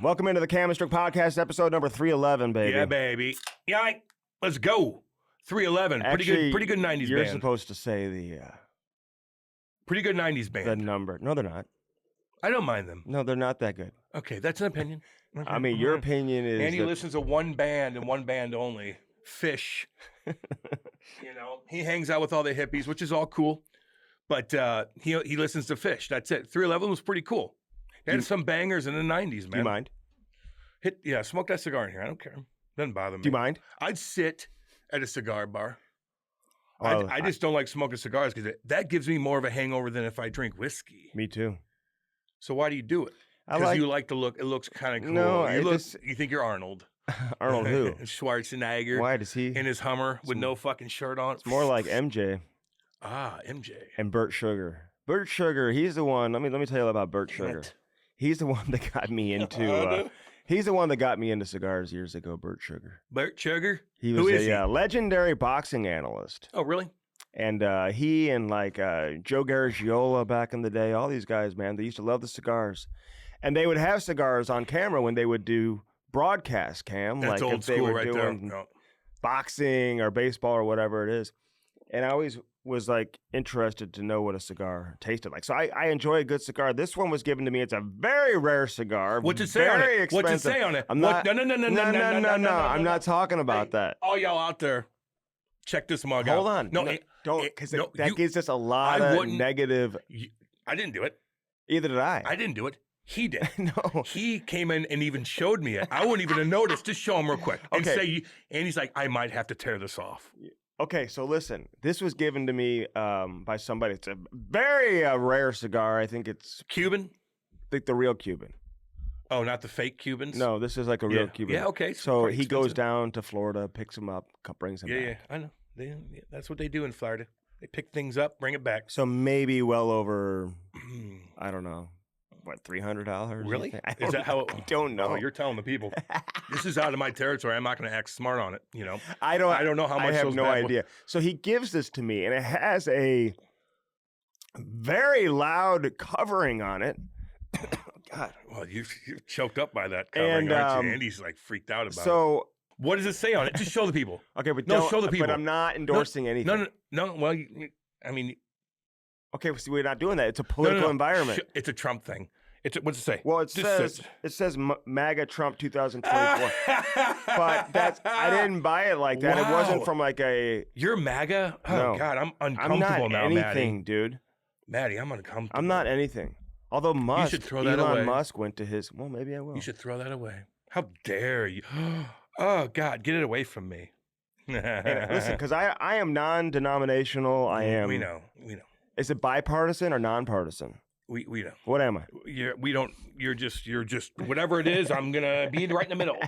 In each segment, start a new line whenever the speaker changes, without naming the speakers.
Welcome into the Cam and Strick Podcast, episode number 311, baby.
Yeah, baby. Yeah, let's go. 311.
Actually,
pretty good 90s
you're
band.
supposed to say the
Pretty good 90s band.
the number. No, they're not.
I don't mind them.
No, they're not that good.
Okay, that's an opinion. Okay.
I mean, your opinion is
Andy
that-
listens to one band and one band only. Fish. He hangs out with all the hippies, which is all cool. But he listens to Fish. That's it. 311 was pretty cool. They had some bangers in the 90s, man.
Do you mind?
Smoke that cigar in here. I don't care. Doesn't bother me.
Do you mind?
I'd sit at a cigar bar.
Oh,
I just don't like smoking cigars because that gives me more of a hangover than if I drink whiskey.
Me too.
So why do you do it? Because you like the look. It looks kind of cool.
No,
you think you're Arnold.
Arnold who?
Schwarzenegger.
Why does he?
In his Hummer with no fucking shirt on.
It's more like MJ.
MJ.
And Burt Sugar. Burt Sugar, he's the one. Let me tell you about Burt Sugar. He's the one that got me into. He's the one that got me into cigars years ago. Burt Sugar.
Burt Sugar.
He was a legendary boxing analyst.
Oh, really?
And he and Joe Garagiola back in the day, all these guys, man, they used to love the cigars. And they would have cigars on camera when they would do broadcast cam.
That's
like
old
if they
school
were
right
doing
there. No.
boxing or baseball or whatever it is. And I always was interested to know what a cigar tasted like. So I enjoy a good cigar. This one was given to me. It's a very rare cigar.
What's it say on it?
Expensive.
What's it say on it?
I'm not.
No.
No. I'm not talking about that.
All y'all out there, check this mug out.
Hold on.
No,
don't, because that gives us a lot of negative.
I didn't do it.
Either did I.
I didn't do it. He did.
No.
He came in and even showed me it. I wouldn't even have noticed. Just show him real quick. And and he's like, I might have to tear this off.
Okay, so listen. This was given to me by somebody. It's a very rare cigar. I think it's
Cuban.
I think the real Cuban.
Oh, not the fake Cubans?
No, this is like a real Cuban.
Yeah, okay.
So he goes down to Florida, picks them up, brings them back.
Yeah, I know. That's what they do in Florida. They pick things up, bring it back.
So maybe well over, I don't know, what, $300?
Really? Is that how?
I don't know.
Oh, you're telling the people. This is out of my territory. I'm not going to act smart on it.
I don't know how much. I have no idea. So he gives this to me, and it has a very loud covering on it. God.
Well, you're choked up by that covering, aren't you? Andy's freaked out about it.
So
what does it say on it? Just show the people.
Okay, but
show the people.
But I'm not endorsing anything.
No. Well, I mean.
Okay, see, we're not doing that. It's a political environment.
It's a Trump thing. What's it say?
Well, it says MAGA Trump 2024. But I didn't buy it like that. Wow. It wasn't from a.
You're MAGA? Oh
no.
God, I'm uncomfortable now,
I'm not anything,
Maddie.
Dude.
Maddie, I'm uncomfortable.
I'm not anything. Although
you should throw that away.
Elon Musk went to his. Well, maybe I will.
You should throw that away. How dare you? Oh God, get it away from me.
And listen, because I am non-denominational. I am.
We know.
Is it bipartisan or nonpartisan?
We know.
What am I?
We don't. You're just whatever it is. I'm gonna be right in the middle.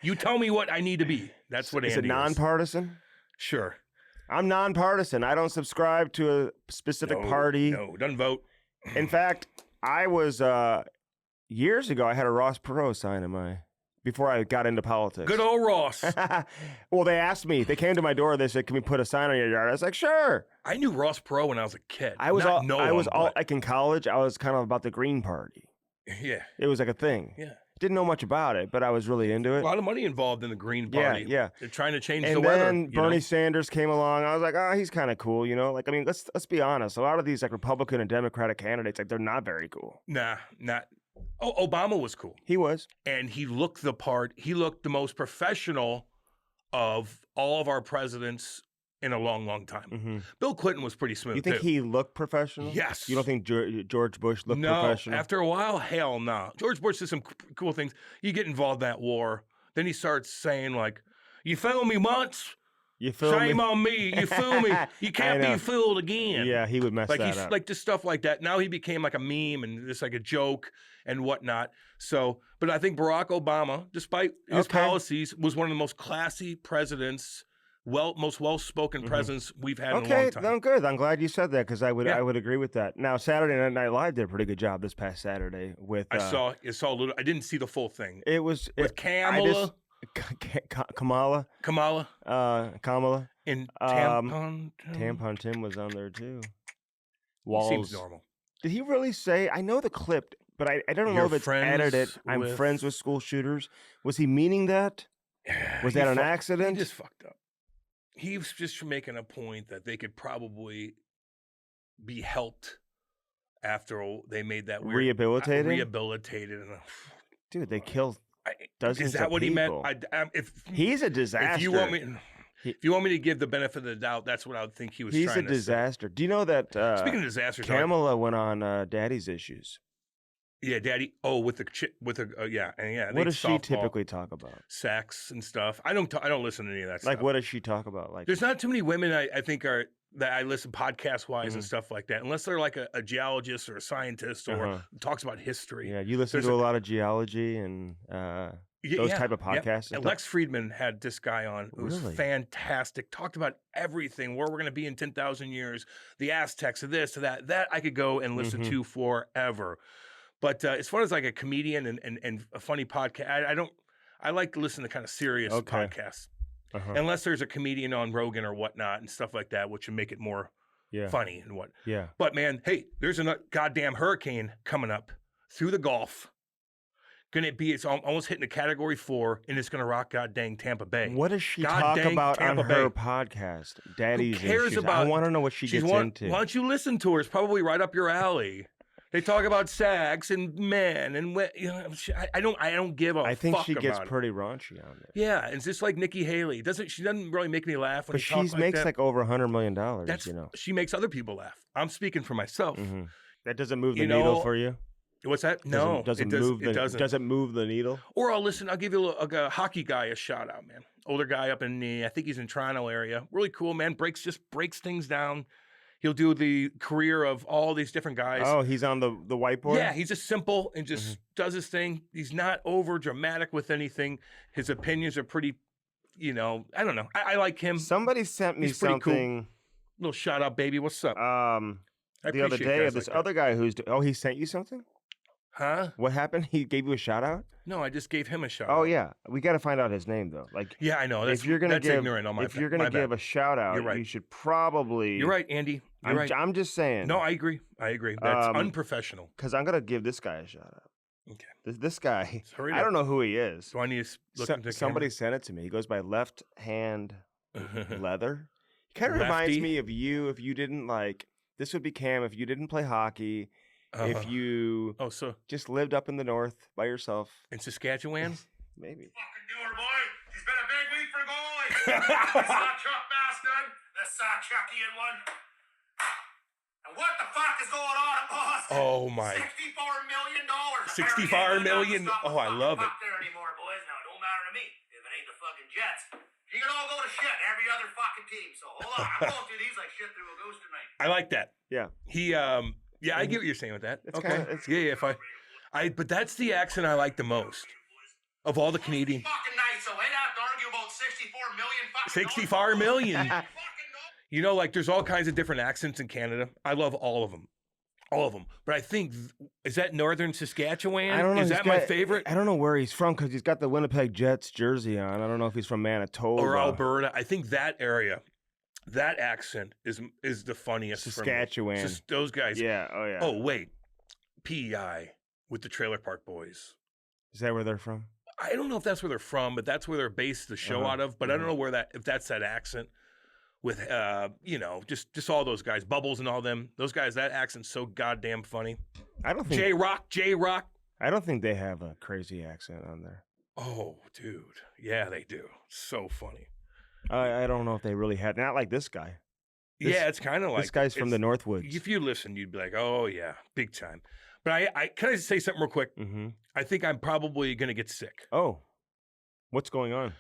You tell me what I need to be. That's what.
Is it nonpartisan?
Sure.
I'm nonpartisan. I don't subscribe to a specific party.
No, doesn't vote.
In fact, I was years ago. I had a Ross Perot sign in my before I got into politics.
Good old Ross.
Well, they asked me. They came to my door. They said, "Can we put a sign on your yard?" I was like, "Sure."
I knew Ross Perot when I was a kid.
I was in college. I was kind of about the Green Party.
Yeah,
it was like a thing.
Yeah,
didn't know much about it, but I was really into it.
A lot of money involved in the Green Party.
Yeah.
They're trying to change the weather.
And then Bernie Sanders came along. I was like, oh, he's kind of cool, let's be honest. A lot of these Republican and Democratic candidates, they're not very cool.
Nah, not. Oh, Obama was cool.
He was.
And he looked the part. He looked the most professional of all of our presidents in a long, long time. Mm-hmm. Bill Clinton was pretty smooth.
You think he looked professional?
Yes.
You don't think George Bush looked professional?
No. After a while, hell no. George Bush did some cool things. You get involved in that war. Then he starts saying, you fooled me once. Shame on me. You fool me. You can't be fooled again.
Yeah, he would mess that up.
Just stuff like that. Now he became like a meme and just like a joke and whatnot. So, but I think Barack Obama, despite his policies, was one of the most classy presidents, most well-spoken presidents we've had in a long time.
Okay, good. I'm glad you said that because I would agree with that. Now, Saturday Night Live did a pretty good job this past Saturday with. I
saw a little. I didn't see the full thing.
It was
with Kamala.
Kamala.
And
Tampon Tim was on there too.
Walls. He seems normal.
Did he really say? I know the clip, But I don't know
You're
if it's
friends
edited. I'm
with-
friends with school shooters. Was he meaning that? Was that an accident?
He just fucked up. He was just making a point that they could probably be helped after they made that weird
Rehabilitated?
Rehabilitated. And,
Dude, they killed dozens
is that
of
what
people.
he meant?
He's a disaster.
If you want me, if you want me to give the benefit of the doubt, that's what I would think he was.
He's
trying
a
to
disaster. Do you know that
Speaking of disasters,
Kamala went on Daddy's Issues?
Yeah, Daddy. Oh, with the yeah, and yeah.
What does she typically talk about?
Sex and stuff. I don't listen to any of that
Like,
stuff.
what does she talk about? Like,
there's not too many women I think are that I listen podcast wise and
Mhm.
stuff like that, unless they're like a geologist or a scientist or talks about history.
Yeah, you listen to a lot of geology and those type of podcasts.
And Lex Friedman had this guy on who was
Really?
fantastic. Talked about everything, where we're going to be in 10,000 years, the Aztecs, of this, to that. That I could go and listen to forever. But as far as like a comedian and a funny podcast, I like to listen to kind of serious podcasts. Unless there's a comedian on Rogan or whatnot and stuff like that, which would make it more funny and what.
Yeah.
But man, hey, there's a goddamn hurricane coming up through the Gulf. It's almost hitting a Category 4, and it's gonna rock goddamn Tampa Bay.
What does she talk about
Tampa
on her
Bay.
podcast? Daddy's
Who cares
Issues.
about?
I want to know what she gets into.
Why don't you listen to her? It's probably right up your alley. They talk about sex and men and I don't give a fuck.
I think she gets
about
pretty raunchy on there.
Yeah, it's just like Nikki Haley. She doesn't really make me laugh when
But
she talks
she makes
that.
like over $100 million.
She makes other people laugh. I'm speaking for myself.
That doesn't move the needle for you.
What's that? No,
doesn't move the needle.
Or I'll give you a hockey guy a shout out, man. Older guy up in I think he's in Toronto area. Really cool, man. Breaks things down. He'll do the career of all these different guys.
Oh, he's on the whiteboard?
Yeah, he's just simple and just does his thing. He's not over dramatic with anything. His opinions are pretty, I don't know. I like him.
Somebody sent me
He's pretty
something.
Cool. Little shout out, baby. What's up?
The other day, this other guy he sent you something?
Huh?
What happened? He gave you a shout out?
No, I just gave him a shout
out.
Oh,
yeah. We got to find out his name, though. Like,
yeah, I know. That's ignorant on my
If you're going to give a shout out,
You're right.
You should probably.
You're right, Andy. You're right.
I'm just saying.
No, I agree. That's unprofessional.
Because I'm going to give this guy a shout out.
Okay.
This guy,
hurry
I
up.
don't know who he is.
Do I need to look into
somebody sent it to me. He goes by Left Hand Leather. He kind of reminds me of you if you didn't this would be Cam if you didn't play hockey. If you just lived up in the north by yourself.
In Saskatchewan?
Maybe.
Fucking newer boy. It's been a big week for goalies. I saw Chuck Maston. I saw Chucky in one. And what the fuck is going on at Boston?
Oh my.
$64 million.
$64 million. Oh, I love it.
Not there anymore, boys. Now, it don't matter to me if it ain't the fucking Jets. You can all go to shit, every other fucking team. So hold on. I'm going through these like shit through a goose tonight.
I like that.
Yeah.
Yeah, I get what you're saying with that.
It's
okay. But that's the accent I like the most of all the Canadian.
Fucking nice, so we'd have to argue about 64 million fucking
64 million. Like there's all kinds of different accents in Canada. I love all of them. All of them. But I think, is that Northern Saskatchewan?
I don't know.
Is that my favorite?
I don't know where he's from because he's got the Winnipeg Jets jersey on. I don't know if he's from Manitoba.
Or Alberta. I think that area. That accent is the funniest.
Saskatchewan.
Those guys.
Yeah. Oh, yeah.
Oh, wait. PEI with the Trailer Park Boys.
Is that where they're from?
I don't know if that's where they're from, but that's where they're based the show out of. But I don't know if that's that accent with, just all those guys. Bubbles and all them. Those guys, that accent's so goddamn funny.
I don't think.
J-Rock.
I don't think they have a crazy accent on there.
Oh, dude. Yeah, they do. So funny.
I don't know if they really had. Not like this guy.
It's kind of like.
This guy's from the Northwoods.
If you listen, you'd be like, oh, yeah, big time. But can I say something real quick?
Mm-hmm.
I think I'm probably going to get sick.
Oh. What's going on?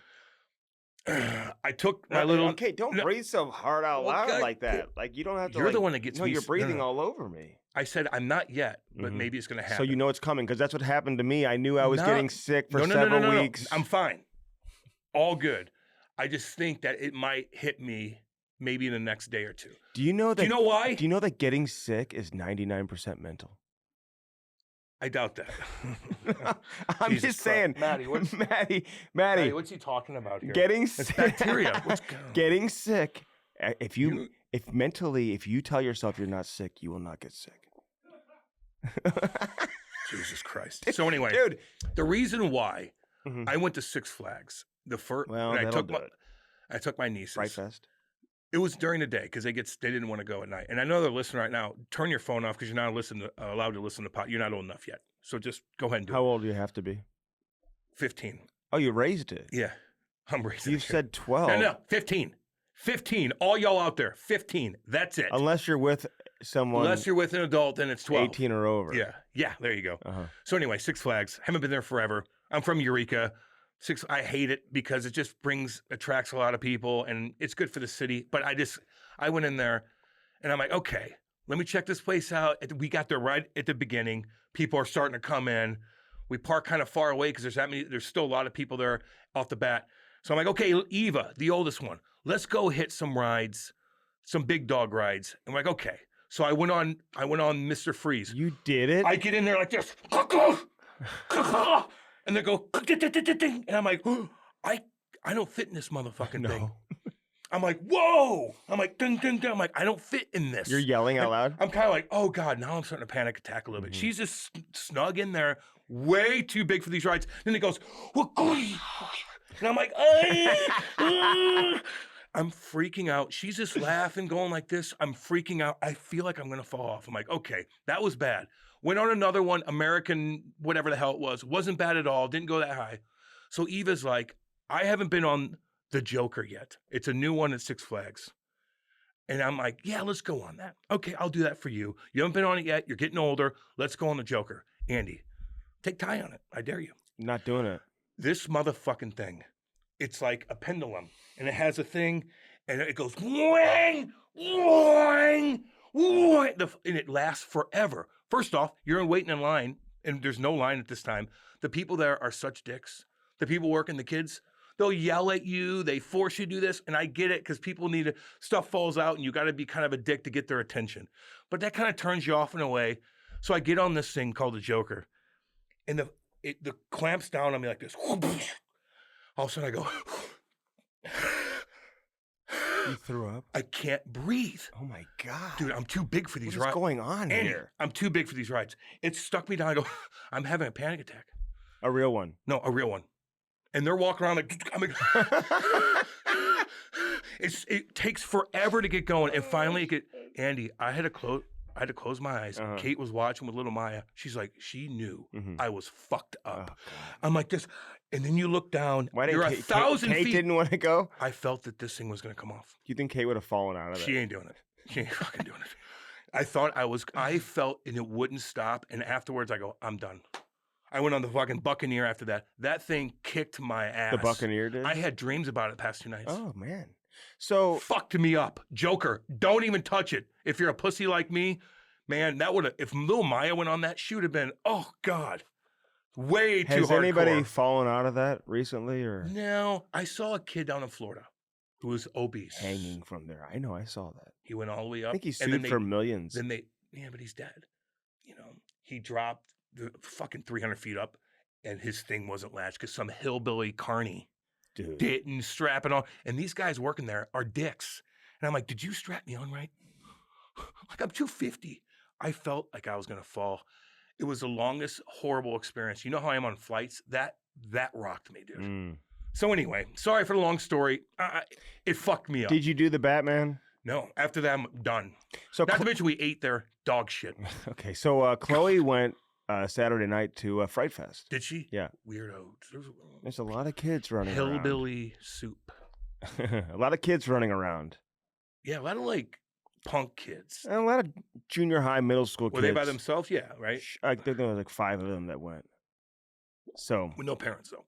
I took my little.
Okay, don't breathe so hard out loud like that. Like, you don't have to.
You're the one that gets me.
No, you're breathing all over me.
I said I'm not yet, but maybe it's going to happen.
So you know it's coming because that's what happened to me. I knew I was getting sick for several weeks.
I'm fine. All good. I just think that it might hit me maybe in the next day or two.
Do you know that?
Do you know why?
Do you know that getting sick is 99% mental?
I doubt that.
I'm just saying,
Maddie, what's he talking about here?
Getting sick.
It's bacteria. What's going on?
Getting sick. If you tell yourself you're not sick, you will not get sick.
Jesus Christ. So anyway,
dude,
the reason why I went to Six Flags I took my nieces.
Fright Fest.
It was during the day because they didn't want to go at night. And I know they're listening right now. Turn your phone off because you're not allowed to listen to pot. You're not old enough yet. So just go ahead and do it.
How old do you have to be?
15.
Oh, you raised it.
Yeah, I'm raising.
You said 12.
No, 15. 15. All y'all out there, 15. That's it.
Unless you're with someone.
Unless you're with an adult, then it's 12.
18 or over.
Yeah. There you go. So anyway, Six Flags. Haven't been there forever. I'm from Eureka. I hate it because it just attracts a lot of people, and it's good for the city. But I went in there, and I'm like, okay, let me check this place out. We got there right at the beginning. People are starting to come in. We park kind of far away because there's still a lot of people there off the bat. So I'm like, okay, Eva, the oldest one, let's go hit some rides, some big dog rides. I'm like, okay. So I went on Mr. Freeze.
You did it?
I get in there like this. And they go, and I'm like, I don't fit in this motherfucking thing. I'm like, whoa. I'm like, ding, ding, ding. I'm like, I don't fit in this.
You're yelling out loud?
I'm kind of like, oh, God, now I'm starting to panic attack a little bit. She's just snug in there, way too big for these rides. Then it goes, and I'm like, I'm freaking out. She's just laughing, going like this. I'm freaking out. I feel like I'm going to fall off. I'm like, okay, that was bad. Went on another one, American, whatever the hell it was. Wasn't bad at all. Didn't go that high. So Eva's like, I haven't been on the Joker yet. It's a new one at Six Flags. And I'm like, yeah, let's go on that. Okay, I'll do that for you. You haven't been on it yet. You're getting older. Let's go on the Joker. Andy, take Ty on it. I dare you.
Not doing it.
This motherfucking thing, it's like a pendulum. And it has a thing, and it goes, wang, wang, wang, and it lasts forever. First off, you're waiting in line, and there's no line at this time. The people there are such dicks. The people working, the kids, they'll yell at you. They force you to do this, and I get it because people need stuff falls out, and you got to be kind of a dick to get their attention. But that kind of turns you off in a way. So I get on this thing called the Joker, and the clamps down on me like this. All of a sudden, I go.
You threw up?
I can't breathe.
Oh my God.
Dude, I'm too big for these rides.
What's going on here?
I'm too big for these rides. It stuck me down. I go, I'm having a panic attack.
A real one?
No, a real one. And they're walking around like, I'm like it takes forever to get going. And finally, Andy, I had to close my eyes. Kate was watching with little Maya. She's like, she knew I was fucked up. I'm like this. And then you look down.
Why didn't
you're 1,000 feet.
Kate didn't want to go?
I felt that this thing was going to come off.
You think Kate would have fallen out of it?
She ain't doing it. She ain't fucking doing it. I felt and it wouldn't stop. And afterwards I go, I'm done. I went on the fucking Buccaneer after that. That thing kicked my ass.
The Buccaneer did?
I had dreams about it the past 2 nights.
Oh, man. So.
Fucked me up. Joker, don't even touch it. If you're a pussy like me, man, that would have, if little Maya went on that, she would have been, oh, God. Way too hardcore.
Has anybody fallen out of that recently, or?
No, I saw a kid down in Florida who was obese.
Hanging from there. I know, I saw that.
He went all the way up.
I think he sued for millions.
But he's dead. You know, he dropped the fucking 300 feet up, and his thing wasn't latched because some hillbilly carny didn't strap it on. And these guys working there are dicks. And I'm like, did you strap me on right? Like, I'm 250. I felt like I was going to fall. It was the longest horrible experience. You know how I am on flights? That rocked me, dude. So anyway, sorry for the long story. It fucked me up.
Did you do the Batman?
No. After that, I'm done. So not to mention we ate their dog shit.
Okay, so Chloe went Saturday night to Fright Fest.
Did she?
Yeah.
Weirdo.
There's a lot of kids running around.
Hillbilly soup.
A lot of kids running around.
Yeah, a lot of like punk kids.
And a lot of junior high, middle school kids.
Were they by themselves? Yeah, right?
I think there was like 5 of them that went. So
with no parents, though.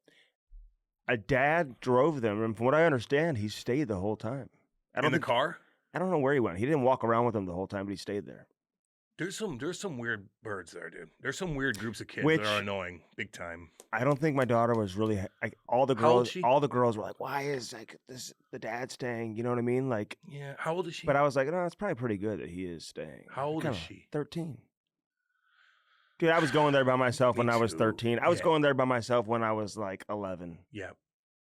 A dad drove them, and from what I understand, he stayed the whole time.
In the car?
I don't know where he went. He didn't walk around with them the whole time, but he stayed there.
There's some weird birds there, dude. There's some weird groups of kids that are annoying, big time.
I don't think my daughter was really like all the girls.
How old is she?
All the girls were like, "Why is like this the dad staying?" You know what I mean? Like,
yeah. How old is she?
But I was like, no, it's probably pretty good that he is staying.
How old is she?
13. Dude, I was going there by myself when I was 13. I was going there by myself when I was like 11.
Yeah,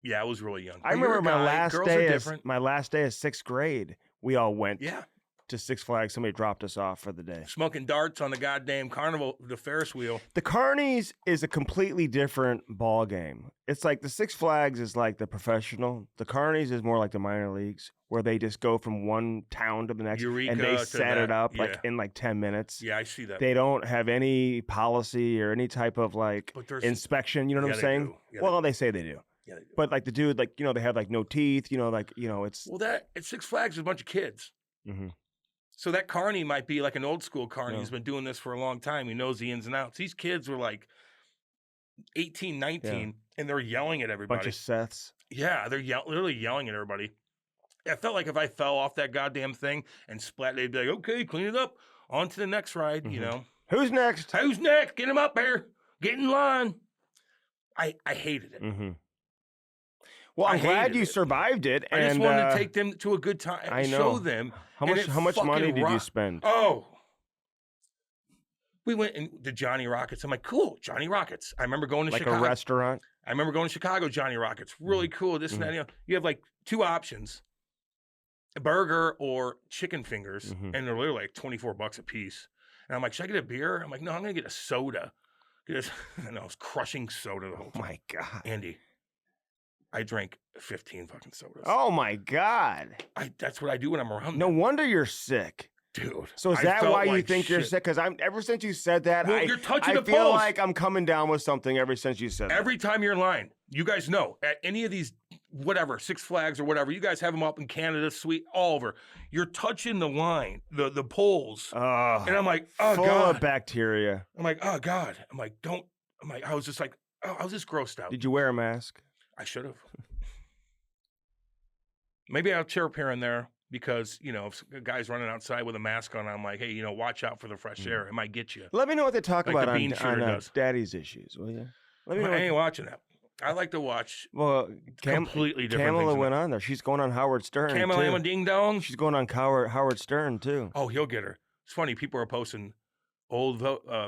yeah, I was really young.
I remember my last day as 6th grade. We all went.
Yeah.
to Six Flags. Somebody dropped us off for the day.
Smoking darts on the goddamn carnival, the Ferris wheel.
The Carnies is a completely different ball game. It's like the Six Flags is like the professional. The Carnies is more like the minor leagues, where they just go from one town to the next and they set it up like in like 10 minutes.
Yeah, I see that.
They don't have any policy or any type of like inspection. You know what I'm saying? Well, they say they do. Yeah, they do. But like the dude, like, you know, they have like no teeth, you know, like, you know, it's.
Well, that at Six Flags is a bunch of kids.
Mm-hmm.
So that carny might be like an old school carny who's been doing this for a long time. He knows the ins and outs. These kids were like 18, 19, and they're yelling at everybody.
Bunch of Seths.
Yeah, they're literally yelling at everybody. I felt like if I fell off that goddamn thing and splat, they'd be like, okay, clean it up. On to the next ride, you know.
Who's next?
Who's next? Get him up here. Get in line. I hated it.
Mm-hmm. Well, I'm glad you survived it.
I just wanted to take them to a good time.
I know.
Show them.
How much money did you spend?
Oh. We went to Johnny Rockets. I'm like, cool, Johnny Rockets. I remember going to Chicago.
Like a restaurant?
I remember going to Chicago, Johnny Rockets. Really cool, this and that. You know, you have like 2 options, a burger or chicken fingers, and they're literally like $24 a piece. And I'm like, should I get a beer? I'm like, no, I'm going to get a soda. And I was crushing soda the whole time.
Oh, my God.
Andy. I drank 15 fucking sodas.
Oh, my God.
That's what I do when I'm around them.
No wonder you're sick.
Dude.
So is that why you think you're sick? Because ever since you said that,
you're touching
I
the
feel
pulse.
like I'm coming down with something ever since you said that.
Every time you're in line, you guys know, at any of these, whatever, Six Flags or whatever, you guys have them up in Canada, sweet, all over. You're touching the line, the poles. And I'm like, oh,
full
God.
of bacteria.
I'm like, oh, God. I was just like, oh, I was just grossed out.
Did you wear a mask?
I should have. Maybe I'll chirp here and there because, you know, if a guy's running outside with a mask on, I'm like, hey, you know, watch out for the fresh air. It might get you.
Let me know what they talk
Like
about
on
Daddy's Issues, will you? Let me know.
I ain't watching that. I like to watch completely different
Kamala
things.
went on there. She's going on Howard Stern,
Kamala Ding Dong?
She's going on Howard Stern, too.
Oh, he'll get her. It's funny. People are posting old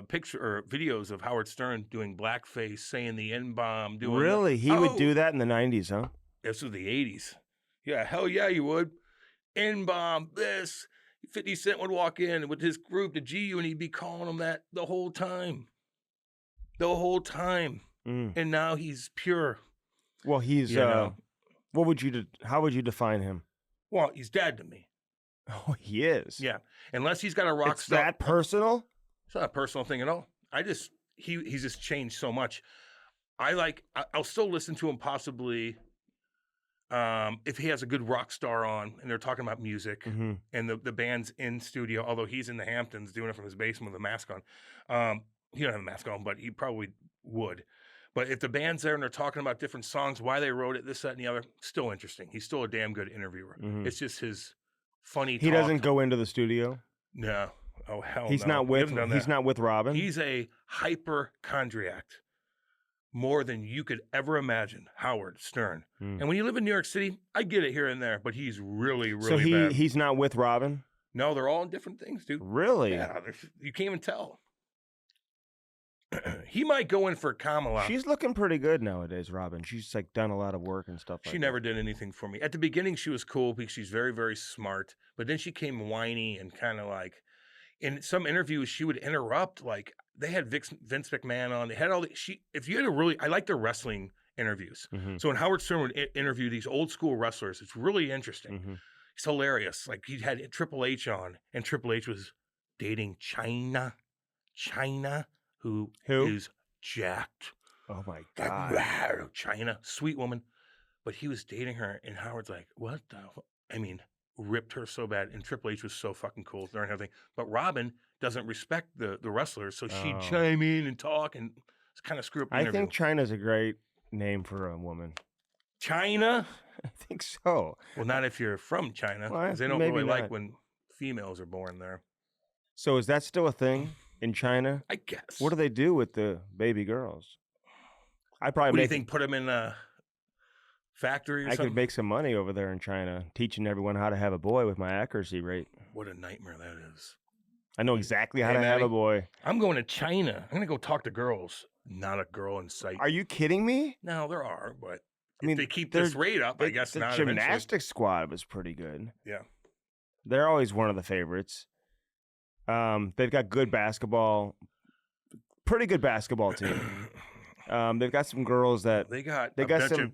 picture or videos of Howard Stern doing blackface, saying the N-bomb.
Really? He would do that in the 90s, huh?
This was the 80s. Yeah, hell yeah, you would. N-bomb, this. 50 Cent would walk in with his group, the GU, and he'd be calling them that the whole time. The whole time. And now he's pure.
Well, he's, how would you define him?
Well, he's dead to me.
Oh, he is?
Yeah. Unless he's got a rock star.
That personal?
It's not a personal thing at all. He's just changed so much. I'll still listen to him possibly if he has a good rock star on and they're talking about music and the band's in studio, although he's in the Hamptons doing it from his basement with a mask on. He don't have a mask on, but he probably would. But if the band's there and they're talking about different songs, why they wrote it, this, that, and the other, still interesting. He's still a damn good interviewer. It's just his funny
He doesn't go into the studio?
No. Oh, hell no.
He's not with Robin?
He's a hypochondriac. More than you could ever imagine, Howard Stern. And when you live in New York City, I get it here and there, but he's really, really bad.
So he's not with Robin?
No, they're all in different things, dude.
Really?
Yeah, you can't even tell. He might go in for Kamala.
She's looking pretty good nowadays, Robin. She's like done a lot of work and stuff like that.
She never did anything for me. At the beginning, she was cool because she's very, very smart. But then she came whiny and kind of like, in some interviews, she would interrupt. Like they had Vince McMahon on. They had all I like their wrestling interviews. So when Howard Stern would interview these old school wrestlers, it's really interesting. It's hilarious. Like he had Triple H on, and Triple H was dating China, who is jacked.
Oh my God.
Like, China, sweet woman. But he was dating her, and Howard's like, what the? I mean, ripped her so bad, and Triple H was so fucking cool during everything. But Robin doesn't respect the wrestlers, so she'd chime in and talk and kind of screw up the interview.
I think China's a great name for a woman.
China?
I think so.
Well, not if you're from China, because they don't really like when females are born there.
So is that still a thing in China?
I guess.
What do they do with the baby girls?
What do you think? Put them in a factory or something?
I could make some money over there in China, teaching everyone how to have a boy with my accuracy rate.
What a nightmare that is.
I know exactly how to have a boy.
I'm going to China. I'm going to go talk to girls. Not a girl in sight.
Are you kidding me?
No, there are, but I mean, if they keep this rate up, I guess
the
not.
Gymnastics squad was pretty good.
Yeah.
They're always one of the favorites. They've got good basketball, pretty good basketball team. They've got some girls that
they got
some
they got some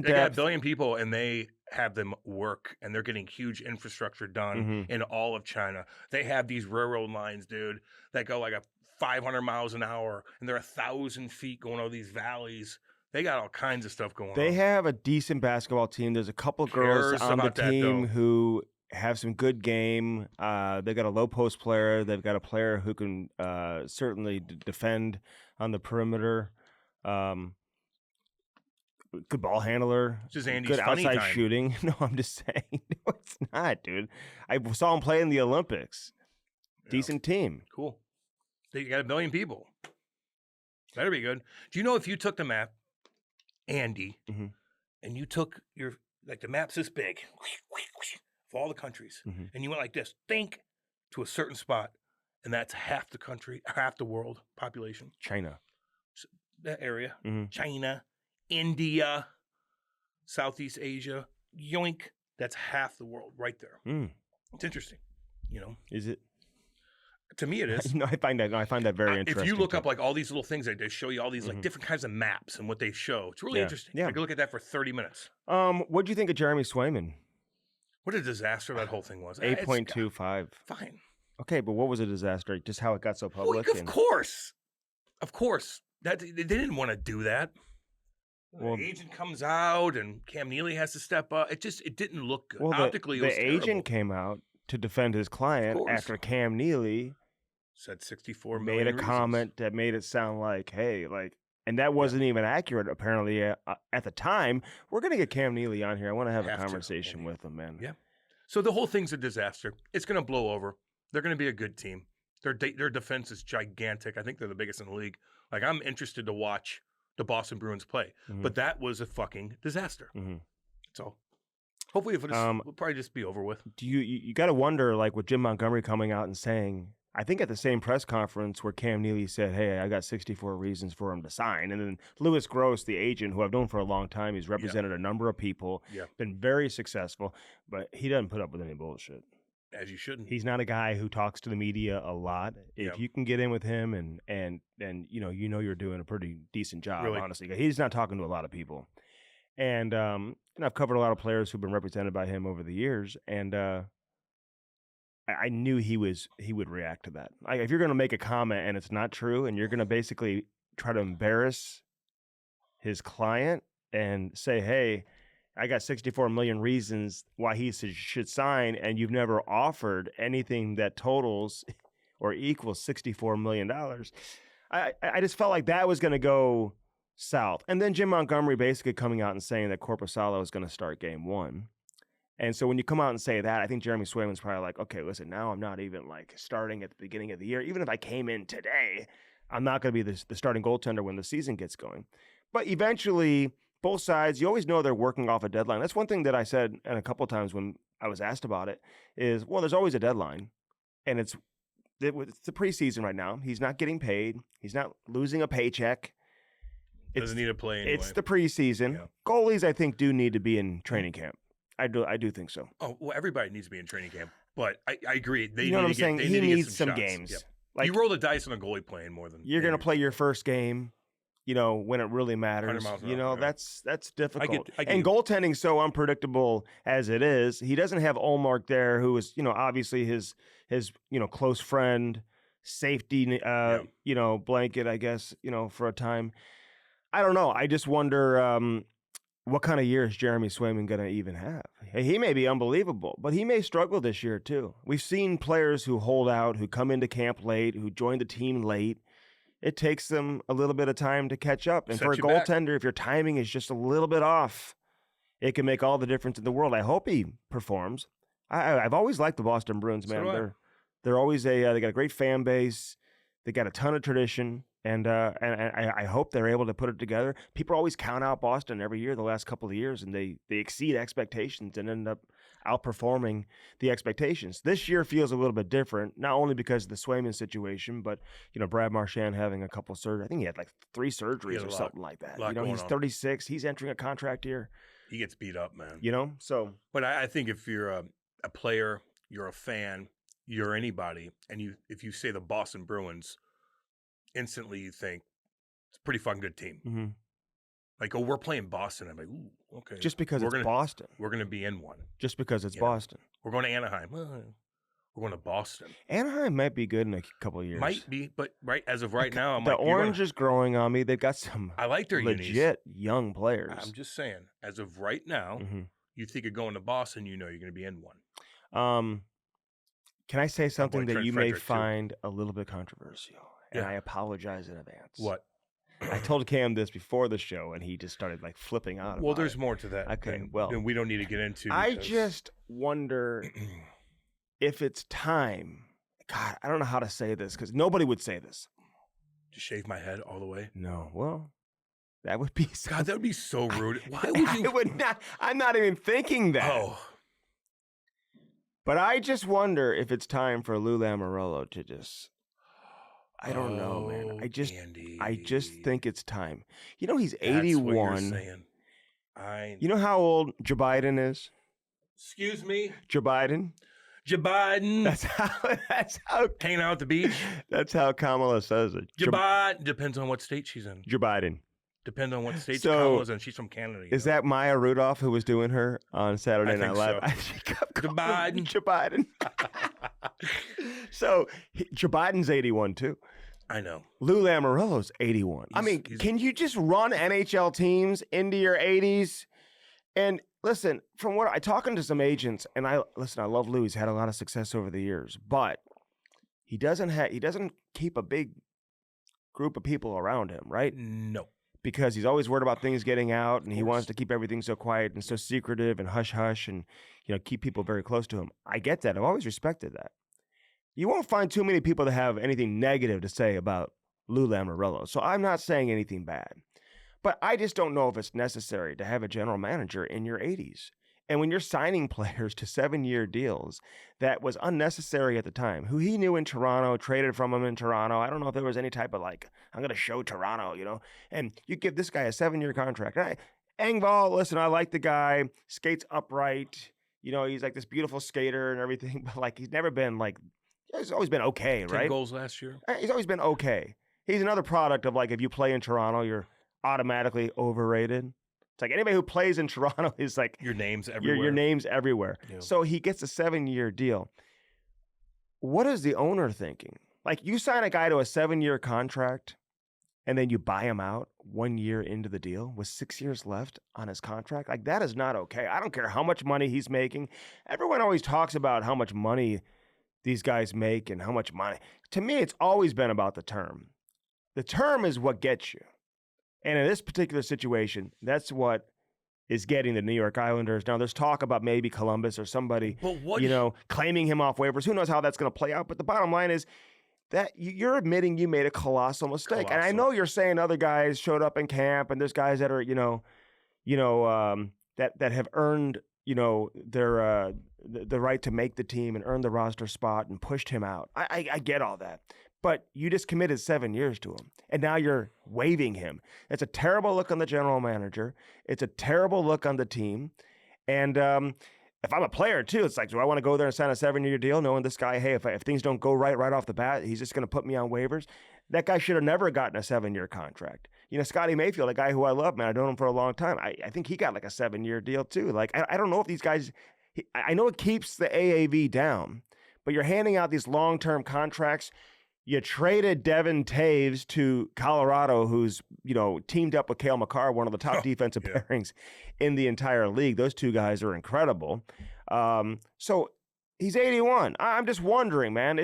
depth.
They got 1 billion people, and they have them work, and they're getting huge infrastructure done in all of China. They have these railroad lines, dude, that go like 500 miles an hour, and they're 1,000 feet going over these valleys. They got all kinds of stuff going on.
They have a decent basketball team. There's a couple girls on the team who have some good game. They've got a low post player. They've got a player who can certainly defend on the perimeter. Good ball handler.
Just Andy's
good
funny
outside
time.
shooting. No, I'm just saying. No, it's not, dude. I saw him play in the Olympics. Decent team.
Cool. They got 1 billion people. Better be good. Do you know if you took the map, Andy, and you took the map's this big of all the countries, and you went like this, think to a certain spot, and that's half the country, half the world population.
China.
So that area. China, India, Southeast Asia, yoink. That's half the world right there. It's interesting, you know.
Is it?
To me, it is.
No, I find that very interesting.
If you look up like all these little things, they show you all these like different kinds of maps and what they show. It's really interesting. Yeah. I could look at that for 30 minutes.
What do you think of Jeremy Swayman?
What a disaster that whole thing was.
8.25.
Fine.
Okay, but what was a disaster? Just how it got so public?
Of course. That they didn't want to do that. Well, the agent comes out and Cam Neely has to step up. It didn't look good.
Well,
optically, it was terrible.
agent came out to defend his client after Cam Neely
said 64 million
made a comment that made it sound like, hey, like, and that wasn't even accurate apparently at the time. We're going to get Cam Neely on here. I want to have a conversation with him, man.
Yeah. So the whole thing's a disaster. It's going to blow over. They're going to be a good team. Their defense is gigantic. I think they're the biggest in the league. Like, I'm interested to watch the Boston Bruins play. But that was a fucking disaster. So hopefully it'll probably just be over with.
Do you got to wonder, like, with Jim Montgomery coming out and saying, I think at the same press conference where Cam Neely said, hey, I got 64 reasons for him to sign. And then Louis Gross, the agent, who I've known for a long time, he's represented a number of people, been very successful, but he doesn't put up with any bullshit.
As you shouldn't.
He's not a guy who talks to the media a lot. If you can get in with him and you know you're doing a pretty decent job, honestly. He's not talking to a lot of people. And I've covered a lot of players who've been represented by him over the years, and I knew he would react to that. If you're going to make a comment and it's not true, and you're going to basically try to embarrass his client and say, hey, I got 64 million reasons why he should sign, and you've never offered anything that totals or equals $64 million. I just felt like that was going to go south. And then Jim Montgomery basically coming out and saying that Korpisalo is going to start game one. And so when you come out and say that, I think Jeremy Swayman's probably like, okay, listen, now I'm not even like starting at the beginning of the year. Even if I came in today, I'm not going to be the starting goaltender when the season gets going. But eventually, both sides, you always know they're working off a deadline. That's one thing that I said, and a couple of times when I was asked about it, is, well, there's always a deadline. And it's the preseason right now. He's not getting paid. He's not losing a paycheck.
Doesn't need to play anyway.
It's the preseason. Yeah. Goalies, I think, do need to be in training camp. I do think so.
Oh, well, everybody needs to be in training camp. But I agree.
You know what I'm saying? He needs some games.
Yep. Like, you roll the dice on a goalie playing more than
you're going to play your first game, when it really matters. That's difficult. And goaltending's so unpredictable as it is. He doesn't have Ullmark there, who is, obviously his close friend, safety, blanket, I guess, for a time. I don't know. I just wonder what kind of year is Jeremy Swayman going to even have? He may be unbelievable, but he may struggle this year too. We've seen players who hold out, who come into camp late, who join the team late. It takes them a little bit of time to catch up. And for a goaltender, if your timing is just a little bit off, it can make all the difference in the world. I hope he performs. I've always liked the Boston Bruins, man. They're always they got a great fan base. They got a ton of tradition. And I hope they're able to put it together. People always count out Boston every year, the last couple of years, and they exceed expectations and end up outperforming the expectations. This year feels a little bit different, not only because of the Swayman situation, but Brad Marchand having a couple of surgeries. I think he had like 3 surgeries or something like that. He's 36. He's entering a contract year.
He gets beat up, man.
So.
But I think if you're a player, you're a fan, you're anybody, and if you say the Boston Bruins, instantly you think it's a pretty fucking good team.
Mm-hmm.
Like, oh, we're playing Boston. I'm like, ooh, okay.
Just because it's Boston.
We're going to be in one.
Just because it's Boston.
We're going to Anaheim. We're going to Boston.
Anaheim might be good in a couple of years.
Might be, but as of right now, I'm
the orange is growing on me. They've got some
I like their
legit young players.
I'm just saying, as of right now, you think of going to Boston, you're going to be in one.
Can I say something that you may find a little bit controversial? And I apologize in advance.
What?
I told Cam this before the show, and he just started like flipping out.
Well, there's more to that.
Okay, well,
we don't need to get into.
I just wonder if it's time. God, I don't know how to say this because nobody would say this.
Just shave my head all the way?
No. Well, that would be.
God, that would be so rude. Why would you?
I would not. I'm not even thinking that.
Oh.
But I just wonder if it's time for Lou Lamoriello to just. I don't know, man. I just think it's time. You know, he's 81.
That's what you're saying.
You know how old Joe Biden is?
Excuse me?
Joe Biden?
Joe Biden.
That's how
hanging out at the beach.
That's how Kamala says it.
Joe Biden. Depends on what state she's in.
Joe Biden.
Depends on what state Kamala's in. She's from Canada.
Is that Maya Rudolph who was doing her on Saturday Night Live?
So. Joe Biden.
Joe Biden. So Joe Biden's 81 too.
I know.
Lou Lamoriello's 81. I mean, can you just run NHL teams into your 80s? And listen, from what talking to some agents, and I love Lou. He's had a lot of success over the years, but he doesn't keep a big group of people around him, right?
No.
Because he's always worried about things getting out, and he wants to keep everything so quiet and so secretive and hush-hush and, keep people very close to him. I get that. I've always respected that. You won't find too many people that have anything negative to say about Lou Lamoriello. So I'm not saying anything bad. But I just don't know if it's necessary to have a general manager in your 80s. And when you're signing players to 7-year deals, that was unnecessary at the time. Who he knew in Toronto, traded from him in Toronto. I don't know if there was any type of I'm going to show Toronto, And you give this guy a 7-year contract. Engvall, listen, I like the guy. Skates upright. He's like this beautiful skater and everything. But he's never been he's always been okay,
10
right?
10 goals last year.
He's always been okay. He's another product of if you play in Toronto, you're automatically overrated. It's like anybody who plays in Toronto is
your name's everywhere.
Your name's everywhere. Yeah. So he gets a 7-year deal. What is the owner thinking? You sign a guy to a 7-year contract and then you buy him out 1 year into the deal with 6 years left on his contract. That is not okay. I don't care how much money he's making. Everyone always talks about how much money these guys make and how much money. To me, it's always been about the term. The term is what gets you. And in this particular situation, that's what is getting the New York Islanders. Now, there's talk about maybe Columbus or somebody, claiming him off waivers. Who knows how that's going to play out? But the bottom line is that you're admitting you made a colossal mistake. And I know you're saying other guys showed up in camp, and there's guys that are, that have earned, their the right to make the team and earn the roster spot and pushed him out. I get all that. But you just committed 7 years to him, and now you're waiving him. It's a terrible look on the general manager. It's a terrible look on the team. And if I'm a player, too, it's do I want to go there and sign a 7-year deal knowing this guy, hey, if things don't go right off the bat, he's just going to put me on waivers? That guy should have never gotten a 7-year contract. Scotty Mayfield, a guy who I love, man, I've known him for a long time. I think he got a 7-year deal, too. I don't know if these guys – I know it keeps the AAV down, but you're handing out these long-term contracts. You traded Devin Taves to Colorado, who's, teamed up with Cale Makar, one of the top defensive pairings in the entire league. Those two guys are incredible. So he's 81. I'm just wondering, man,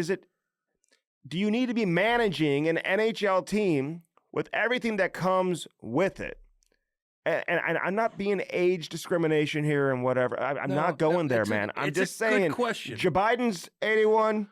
do you need to be managing an NHL team with everything that comes with it? And I'm not being age discrimination here and whatever. I'm not going there, man. I'm just saying.
Good question.
Joe Biden's 81.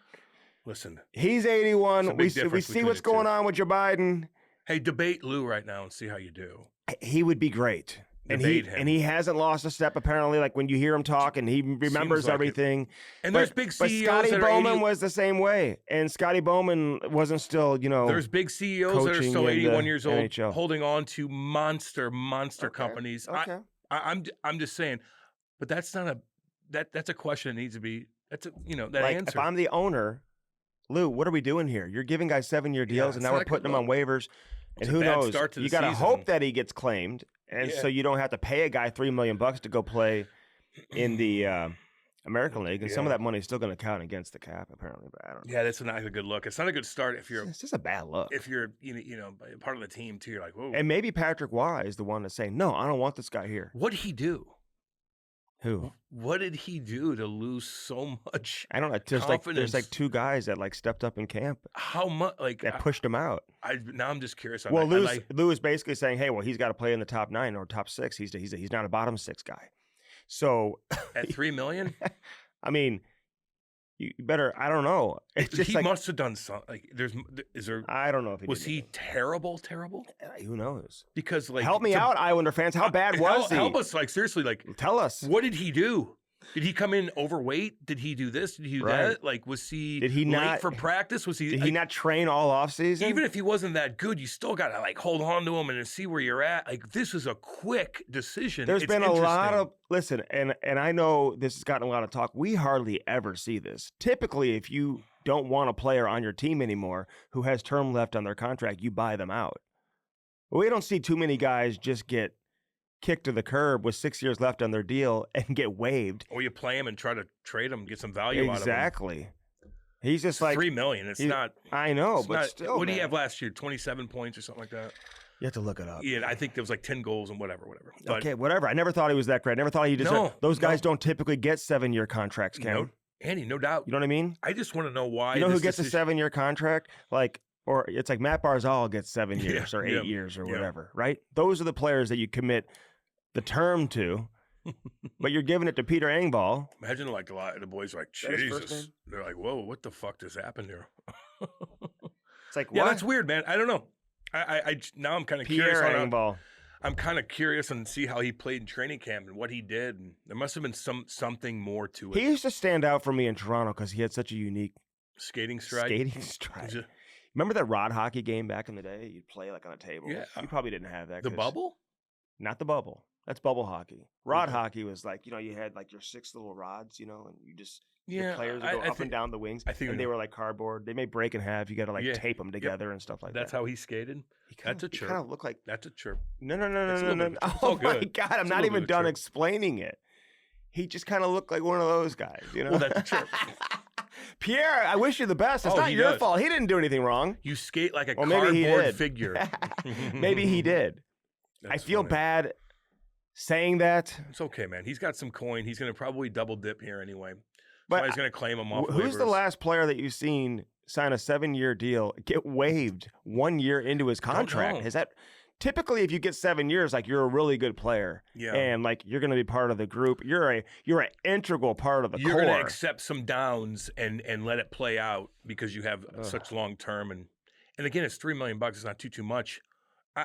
Listen,
he's 81. We see what's going on with Joe Biden.
Hey, debate Lou right now and see how you do.
He would be great.
Debate him.
And he hasn't lost a step, apparently. When you hear him talk, and he remembers everything.
And there's big CEOs.
But Scotty Bowman was the same way. And Scotty Bowman wasn't still,
There's big CEOs that are still 81 years old,
NHL.
holding on to monster companies.
Okay.
I'm just saying, but that's not that's a question that needs to be. That
like,
answer.
If I'm the owner, Lou, what are we doing here? You're giving guys 7-year deals, and now we're putting them on waivers. And who knows? You got to hope that he gets claimed, and so you don't have to pay a guy $3 million to go play in the American League, and some of that money is still going to count against the cap, apparently. But I don't know.
Yeah, that's not a good look. It's not a good start if you're.
It's just a bad look.
If you're, part of the team too, you're like, whoa.
And maybe Patrick Waugh is the one to say, no, I don't want this guy here.
What did he do?
Who?
What did he do to lose so much?
I don't know. There's like 2 guys that like stepped up in camp.
How much?
That pushed him out.
Now I'm just curious.
Well, Lou is basically saying, hey, well, he's got to play in the top 9 or top 6. He's not a bottom 6 guy. So
at $3 million,
I mean, you better. I don't know. It's just
he must have done something. Like, is there?
I don't know if
was he terrible?
Who knows?
Because like,
help me out, Islander fans. How bad was he?
Help us, like seriously, like
tell us.
What did he do? Did he come in overweight? Did he do this? Did he do that? Like, was he?
Did he
late
not
for practice? Was he?
Did he not train all off season?
Even if he wasn't that good, you still got to like hold on to him and see where you're at. Like, this is a quick decision.
There's been a lot of and I know this has gotten a lot of talk. We hardly ever see this. Typically, if you don't want a player on your team anymore who has term left on their contract, you buy them out. But we don't see too many guys just get kicked to the curb with 6 years left on their deal and get waived.
Or you play him and try to trade him, get some value out of him.
Exactly. He's just like
$3 million. It's not.
I know, but still.
What did he have last year? 27 points or something like that.
You have to look it up.
Yeah, I think there was like 10 goals and whatever. But,
okay, whatever. I never thought he was that great. I never thought he deserved. Those guys don't typically get 7-year contracts, Cam.
No, Andy, no doubt.
You know what I mean?
I just want to know why.
You know who gets a 7-year contract? Or it's like Matt Barzal gets 7 years or 8 years or whatever, right? Those are the players that you commit the term to, but you're giving it to Peter Engvall.
Imagine like a lot of the boys are like, Jesus. They're like, whoa, what the fuck just happened here?
It's like,
yeah, that's weird, man. I don't know. I now I'm kind of curious.
Engvall.
I'm kind of curious and see how he played in training camp and what he did. And there must have been something more to it.
He used to stand out for me in Toronto because he had such a unique
skating stride.
Remember that rod hockey game back in the day? You'd play like on a table.
Yeah.
You probably didn't have that.
The bubble?
Not the bubble. That's bubble hockey. Rod hockey was like, you had like your 6 little rods, and you just the players would go up and down the wings. And they were like cardboard. They may break in half. You got to like tape them together and stuff like that.
That's how he skated. That's a chirp.
Kind of look like
that's a chirp.
No. Oh my God! I'm not even done explaining it. He just kind of looked like one of those guys,
Well, that's a chirp.
Pierre, I wish you the best. It's not your fault. He didn't do anything wrong.
You skate like a cardboard figure.
Maybe he did. I feel bad saying that.
It's okay, man. He's got some coin. He's going to probably double dip here anyway. But he's going to claim him off
Who's
waivers.
the last player that you've seen sign a 7-year deal, get waived 1 year into his contract? Is that typically, if you get 7 years, like you're a really good player, and like you're going to be part of the group. You're an integral part of the core.
You're going to accept some downs and let it play out because you have such long term. And again, it's $3 million. It's not too much.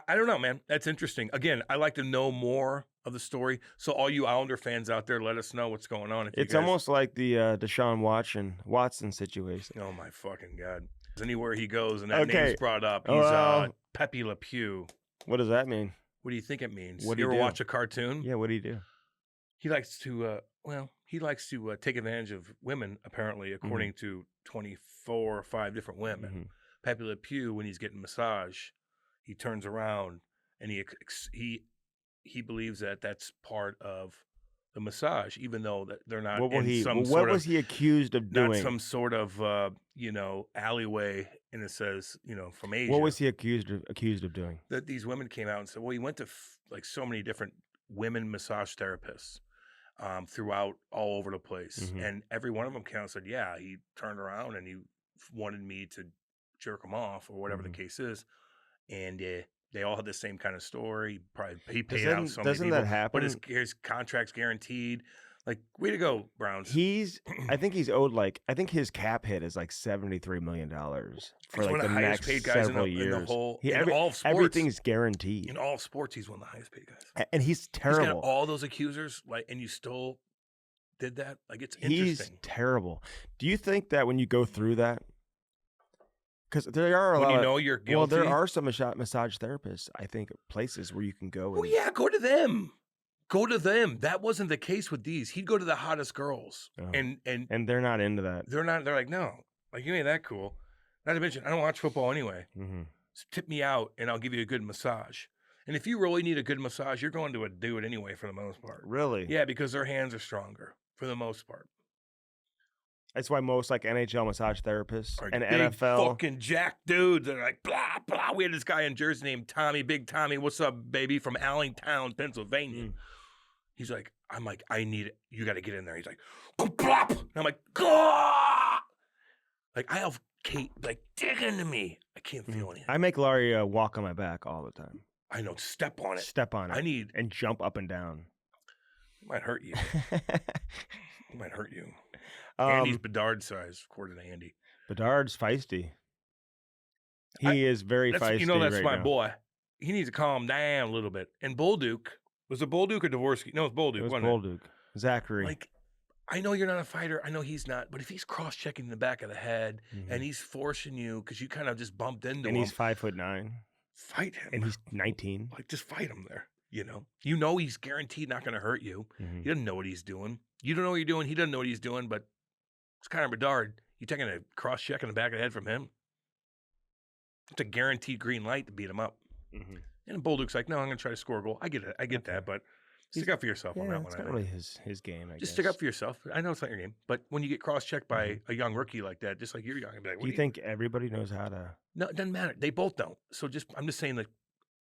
I don't know, man. That's interesting. Again, I like to know more of the story. So all you Islander fans out there, let us know what's going on.
It's almost like the Deshaun Watson situation.
Oh my fucking God! Anywhere he goes and that name's brought up, he's Pepe Le Pew.
What does that mean?
What do you think it means?
What do
you ever watch a cartoon?
Yeah, what do you do?
He likes to take advantage of women, apparently, according to 24 or 5 different women. Mm-hmm. Pepe Le Pew, when he's getting massage, he turns around and he believes that that's part of the massage, even though that they're not. What
was he accused of doing?
Not some sort of alleyway, and it says from Asia.
What was he accused of doing?
That these women came out and said, well, he went to like so many different women massage therapists throughout all over the place, and every one of them came out and said, yeah, he turned around and he wanted me to jerk him off or whatever the case is, and they all had the same kind of story. Probably he paid out so many people. Doesn't that happen? But his contract's guaranteed. Like, way to go, Browns.
I think he's owed I think his cap hit is like $73 million for like the next paid guys several years.
In the whole,
all sports, everything's guaranteed.
In all sports, he's one of the highest paid guys.
And he's terrible.
He's got all those accusers, and you still did that? Like, it's interesting.
He's terrible. Do you think that when you go through that, because there are a lot
of, you're guilty.
Well, there are some massage therapists, I think, places where you can go.
Go to them. go to them. That wasn't the case with these. He'd go to the hottest girls, and
they're not into that.
They're not. They're like, no, like you ain't that cool. Not to mention, I don't watch football anyway.
Mm-hmm.
So tip me out, and I'll give you a good massage. And if you really need a good massage, you're going to a dude anyway, for the most part.
Really?
Yeah, because their hands are stronger for the most part.
That's why most like NHL massage therapists and
big
NFL
fucking jack dudes. They're like blah blah. We had this guy in Jersey named Tommy, Big Tommy. What's up, baby? From Allentown, Pennsylvania. He's like, I'm like, I need it. You got to get in there. He's like, plop. And I'm like, Gah! Like I have Kate like dig into me. I can't feel anything.
I make Laurie walk on my back all the time.
I know. Step on it.
Step on it.
I need
and jump up and down.
It might hurt you. It might hurt you. Andy's Bedard size, according to Andy.
Bedard's feisty. He is very feisty.
You know, that's
right
my
now.
boy. He needs to calm down a little bit. And Bolduc, was it Bolduc or Dvorsky? No, it's Bolduc.
It was
wasn't
Bolduc. Zachary.
Like, I know you're not a fighter. I know he's not. But if he's cross-checking the back of the head and he's forcing you because you kind of just bumped into him.
And he's 5'9",
fight him.
and he's 19.
Like, just fight him there. You know he's guaranteed not going to hurt you. He doesn't know what he's doing. You don't know what you're doing. He doesn't know what he's doing. But it's Connor Bedard. You taking a cross-check in the back of the head from him? It's a guaranteed green light to beat him up. And Bolduc's like, no, I'm going to try to score a goal. I get it. I get that. But stick up for yourself on that one.
It's not really his game, I guess.
Just stick up for yourself. I know it's not your game. But when you get cross-checked by a young rookie like that, just like you're young, be like,
do you think everybody knows how to?
No, it doesn't matter. They both don't. So I'm just saying, like,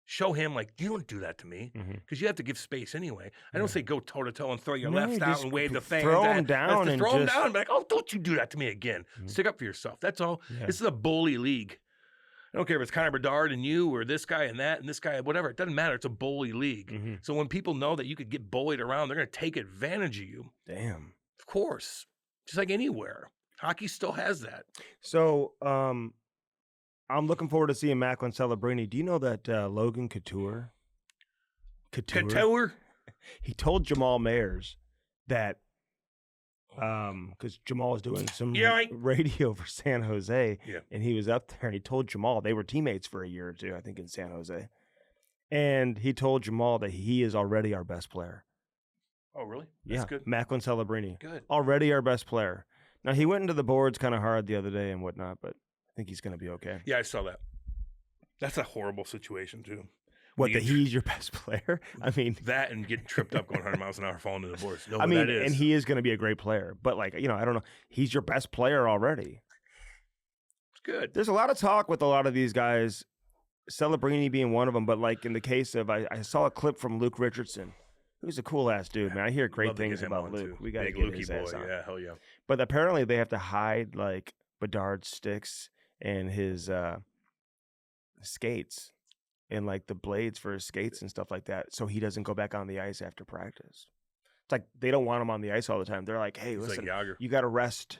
show him, like, you don't do that to me. Because you have to give space anyway. I don't say go toe-to-toe and throw your left out and wave the fans.
Throw him down and
throw him down and be like, oh, don't you do that to me again. Stick up for yourself. That's all.
Yeah.
This is a bully league. I don't care if it's Connor Bedard and you or this guy and that and this guy, whatever. It doesn't matter. It's a bully league. So when people know that you could get bullied around, they're going to take advantage of you.
Damn.
Of course. Just like anywhere. Hockey still has that.
So I'm looking forward to seeing Macklin Celebrini. Do you know that Logan Couture? He told Jamal Mayers that because Jamal is doing some radio for San Jose, and he was up there, and he told Jamal they were teammates for a year or two, I think, in San Jose, and he told Jamal that he is already our best player.
Oh, really? That's good.
Macklin Celebrini,
good,
already our best player. Now he went into the boards kind of hard the other day and whatnot, but I think he's going to be okay.
Yeah, I saw that. That's a horrible situation too.
What, that he's your best player? I mean,
that and getting tripped up going 100 miles an hour falling into the boards.
I mean, and he is going to be a great player. But, like, you know, I don't know. He's your best player already.
It's good.
There's a lot of talk with a lot of these guys, Celebrini being one of them. But, like, in the case of, I saw a clip from Luke Richardson. Who's a cool-ass dude, man. I hear great things about Luke. We got to get his ass on.
Yeah, hell yeah.
But apparently they have to hide, like, Bedard's sticks and his skates. And like the blades for his skates and stuff like that, so he doesn't go back on the ice after practice. It's like they don't want him on the ice all the time. They're like, hey, listen, you got to rest,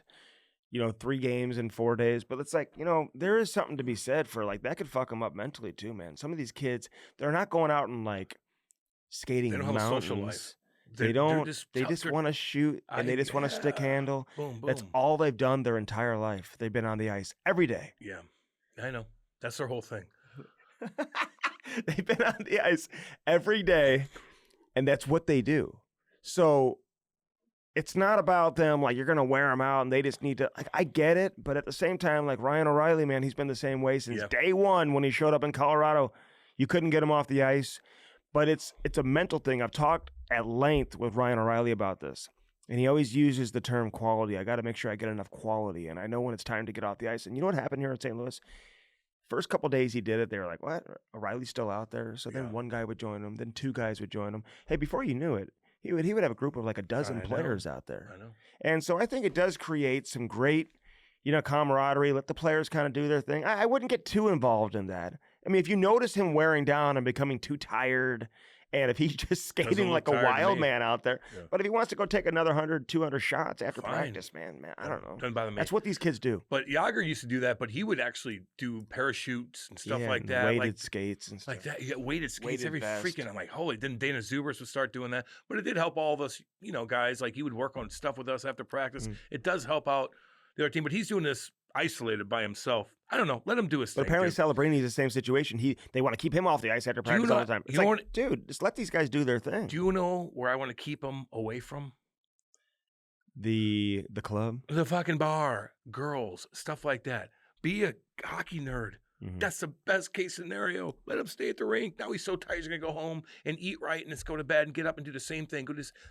3 games in 4 days. But it's like, there is something to be said for like that could fuck them up mentally too, man. Some of these kids, they're not going out and like skating in mountains. They don't have a social life. They just want to shoot and they just want to stick handle.
Boom, boom.
That's all they've done their entire life. They've been on the ice every day.
Yeah, I know. That's their whole thing.
They've been on the ice every day, and that's what they do. So it's not about them like you're going to wear them out and they just need to – like I get it, but at the same time, like Ryan O'Reilly, man, he's been the same way since day one when he showed up in Colorado. You couldn't get him off the ice, but it's a mental thing. I've talked at length with Ryan O'Reilly about this, and he always uses the term quality. I got to make sure I get enough quality, and I know when it's time to get off the ice. And you know what happened here in St. Louis? First couple days he did it, they were like, what? O'Reilly's still out there? So then one guy would join him, then 2 guys would join him. Hey, before you knew it, he would have a group of like a dozen players out there.
I know.
And so I think it does create some great, camaraderie. Let the players kind of do their thing. I wouldn't get too involved in that. I mean, if you notice him wearing down and becoming too tired, and if he's just skating like a wild man out there, but if he wants to go take another 100, 200 shots after practice, man, I don't know.
Doesn't bother me.
That's what these kids do.
But Jágr used to do that, but he would actually do parachutes and stuff like that.
Weighted skates and stuff.
Like that. Yeah, weighted skates every freaking. I'm like, holy, didn't Dana Zubers would start doing that? But it did help all of us, guys. Like he would work on stuff with us after practice. It does help out the other team. But he's doing this isolated by himself. I don't know. Let him do his thing.
But apparently Celebrini is the same situation. They want to keep him off the ice after practice all the time. It's like, dude, just let these guys do their thing.
Do you know where I want to keep him away from?
The club?
The fucking bar, girls, stuff like that. Be a hockey nerd. Mm-hmm. That's the best case scenario. Let him stay at the rink. Now he's so tired he's going to go home and eat right and just go to bed and get up and do the same thing.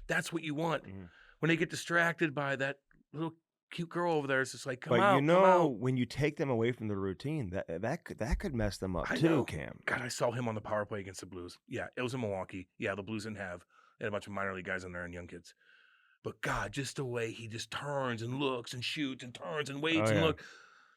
That's what you want. Mm-hmm. When they get distracted by that little cute girl over there, it's just like, come out.
When you take them away from the routine, that could mess them up too, Cam.
God, I saw him on the power play against the Blues. Yeah, it was in Milwaukee. Yeah, the Blues didn't have. They had a bunch of minor league guys in there and young kids. But God, just the way he just turns and looks and shoots and turns and waits and look.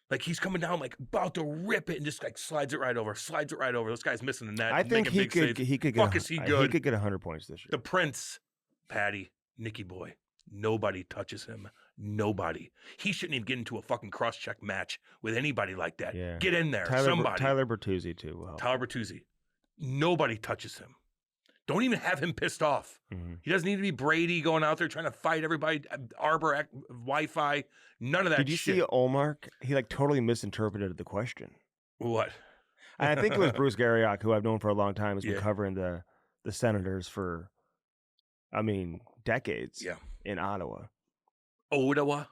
Like he's coming down, like about to rip it and just like slides it right over. This guy's missing the net.
I think he could get 100 points this year.
The Prince, Patty, Nicky Boy. Nobody touches him. Nobody. He shouldn't even get into a fucking cross-check match with anybody like that. Yeah. Get in there, somebody.
Tyler Bertuzzi, too. Well.
Tyler Bertuzzi. Nobody touches him. Don't even have him pissed off. Mm-hmm. He doesn't need to be Brady going out there trying to fight everybody, Arbor, Wi-Fi, none of that shit.
Did you see Olmark? He totally misinterpreted the question.
What?
I think it was Bruce Garriock, who I've known for a long time, has been covering the Senators for, decades in Ottawa. Ottawa.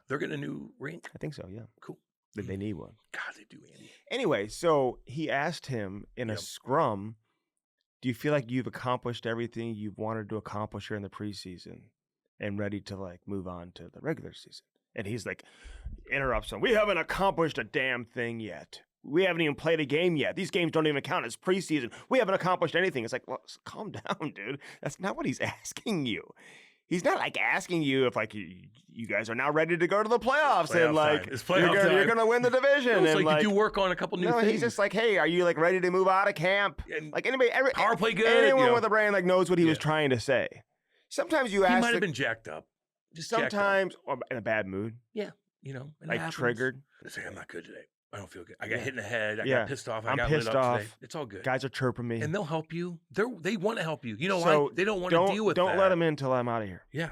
They're getting a new rink?
I think so, yeah.
Cool.
They need one.
God, they do, Andy.
Anyway, so he asked him in a scrum, do you feel like you've accomplished everything you've wanted to accomplish here in the preseason and ready to move on to the regular season? And he's interrupts him. We haven't accomplished a damn thing yet. We haven't even played a game yet. These games don't even count as preseason. We haven't accomplished anything. It's like, well, calm down, dude. That's not what he's asking you. He's not asking you if you guys are now ready to go to the playoffs and you're going to win the division.
It's did you work on a couple new things?
He's just hey, are you ready to move out of camp?
And
power play good. Anyone with a brain knows what he was trying to say. Sometimes you ask.
He might have been jacked up.
Sometimes or in a bad mood.
Yeah,
triggered.
Say I'm not good today. I don't feel good. I got hit in the head. I got pissed off. I got
pissed
lit up
off
today. It's all good.
Guys are chirping me.
And they'll help you. They want to help you. You know why? They don't want to deal with that.
Don't let them in until I'm out of here.
Yeah.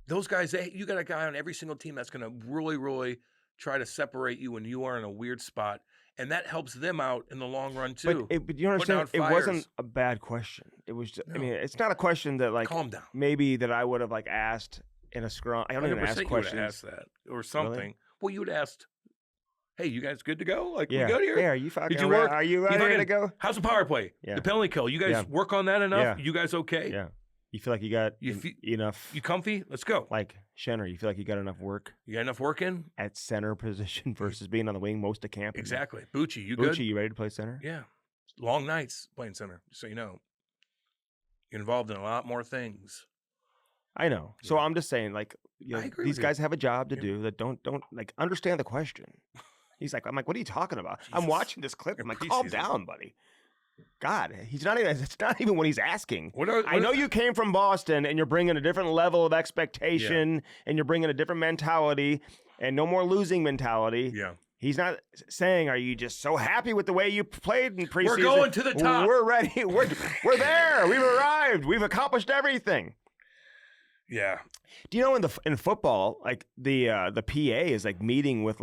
Those guys, you got a guy on every single team that's going to really, really try to separate you when you are in a weird spot. And that helps them out in the long run, too.
But you understand, it wasn't a bad question. It was just, it's not a question that,
calm down.
Maybe that I would have, asked in a scrum. I don't even ask questions.
You would have asked that or something. Really? Well, you would have asked, hey, you guys good to go? We good here?
Yeah, are you fucking work? Are you ready to go?
How's the power play? Yeah. The penalty kill. You guys work on that enough? Yeah. You guys okay?
Yeah. You feel like you got enough?
You comfy? Let's go.
Shenner, you feel like you got enough work?
You got enough work in?
At center position versus being on the wing most of camp?
Exactly. Bucci, you good?
Bucci, you ready to play center?
Yeah. Long nights playing center, just so you know. You're involved in a lot more things.
I know. Yeah. So I'm just saying, these guys have a job to do that don't understand the question. He's I'm what are you talking about? Jesus. I'm watching this clip. I'm calm down, buddy. God, it's not even what he's asking. I know you came from Boston and you're bringing a different level of expectation and you're bringing a different mentality and no more losing mentality.
Yeah.
He's not saying, are you just so happy with the way you played in preseason?
We're going to the top.
We're ready. We're there. We've arrived. We've accomplished everything.
Yeah.
Do you know in football, the PA is meeting with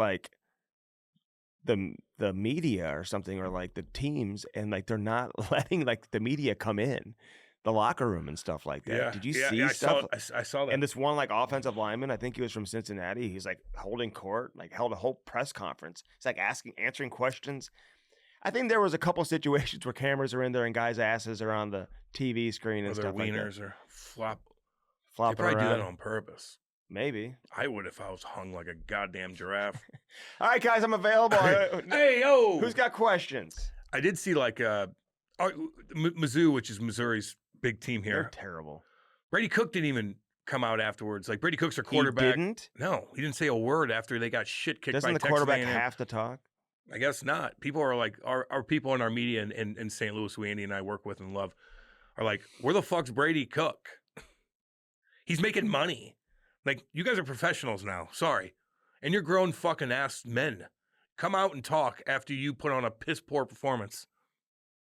the media or something, or the teams, and they're not letting the media come in the locker room and stuff like that.
Yeah.
Did you see stuff?
I saw that.
And this one offensive lineman, I think he was from Cincinnati. He's holding court, held a whole press conference. It's answering questions. I think there was a couple situations where cameras are in there and guys' asses are on the TV screen and stuff like that.
Their wieners are flopping
around.
They probably do that on purpose.
Maybe.
I would if I was hung like a goddamn giraffe.
All right, guys, I'm available.
Hey, yo!
Who's got questions?
I did see Mizzou, which is Missouri's big team here.
They're terrible.
Brady Cook didn't even come out afterwards. Brady Cook's their quarterback.
He didn't?
No, he didn't say a word after they got shit kicked by Texas A&M.
Doesn't the quarterback have to talk?
I guess not. People are our people in our media in St. Louis, who Andy and I work with and love, are where the fuck's Brady Cook? He's making money. You guys are professionals now. Sorry. And you're grown fucking ass men. Come out and talk after you put on a piss poor performance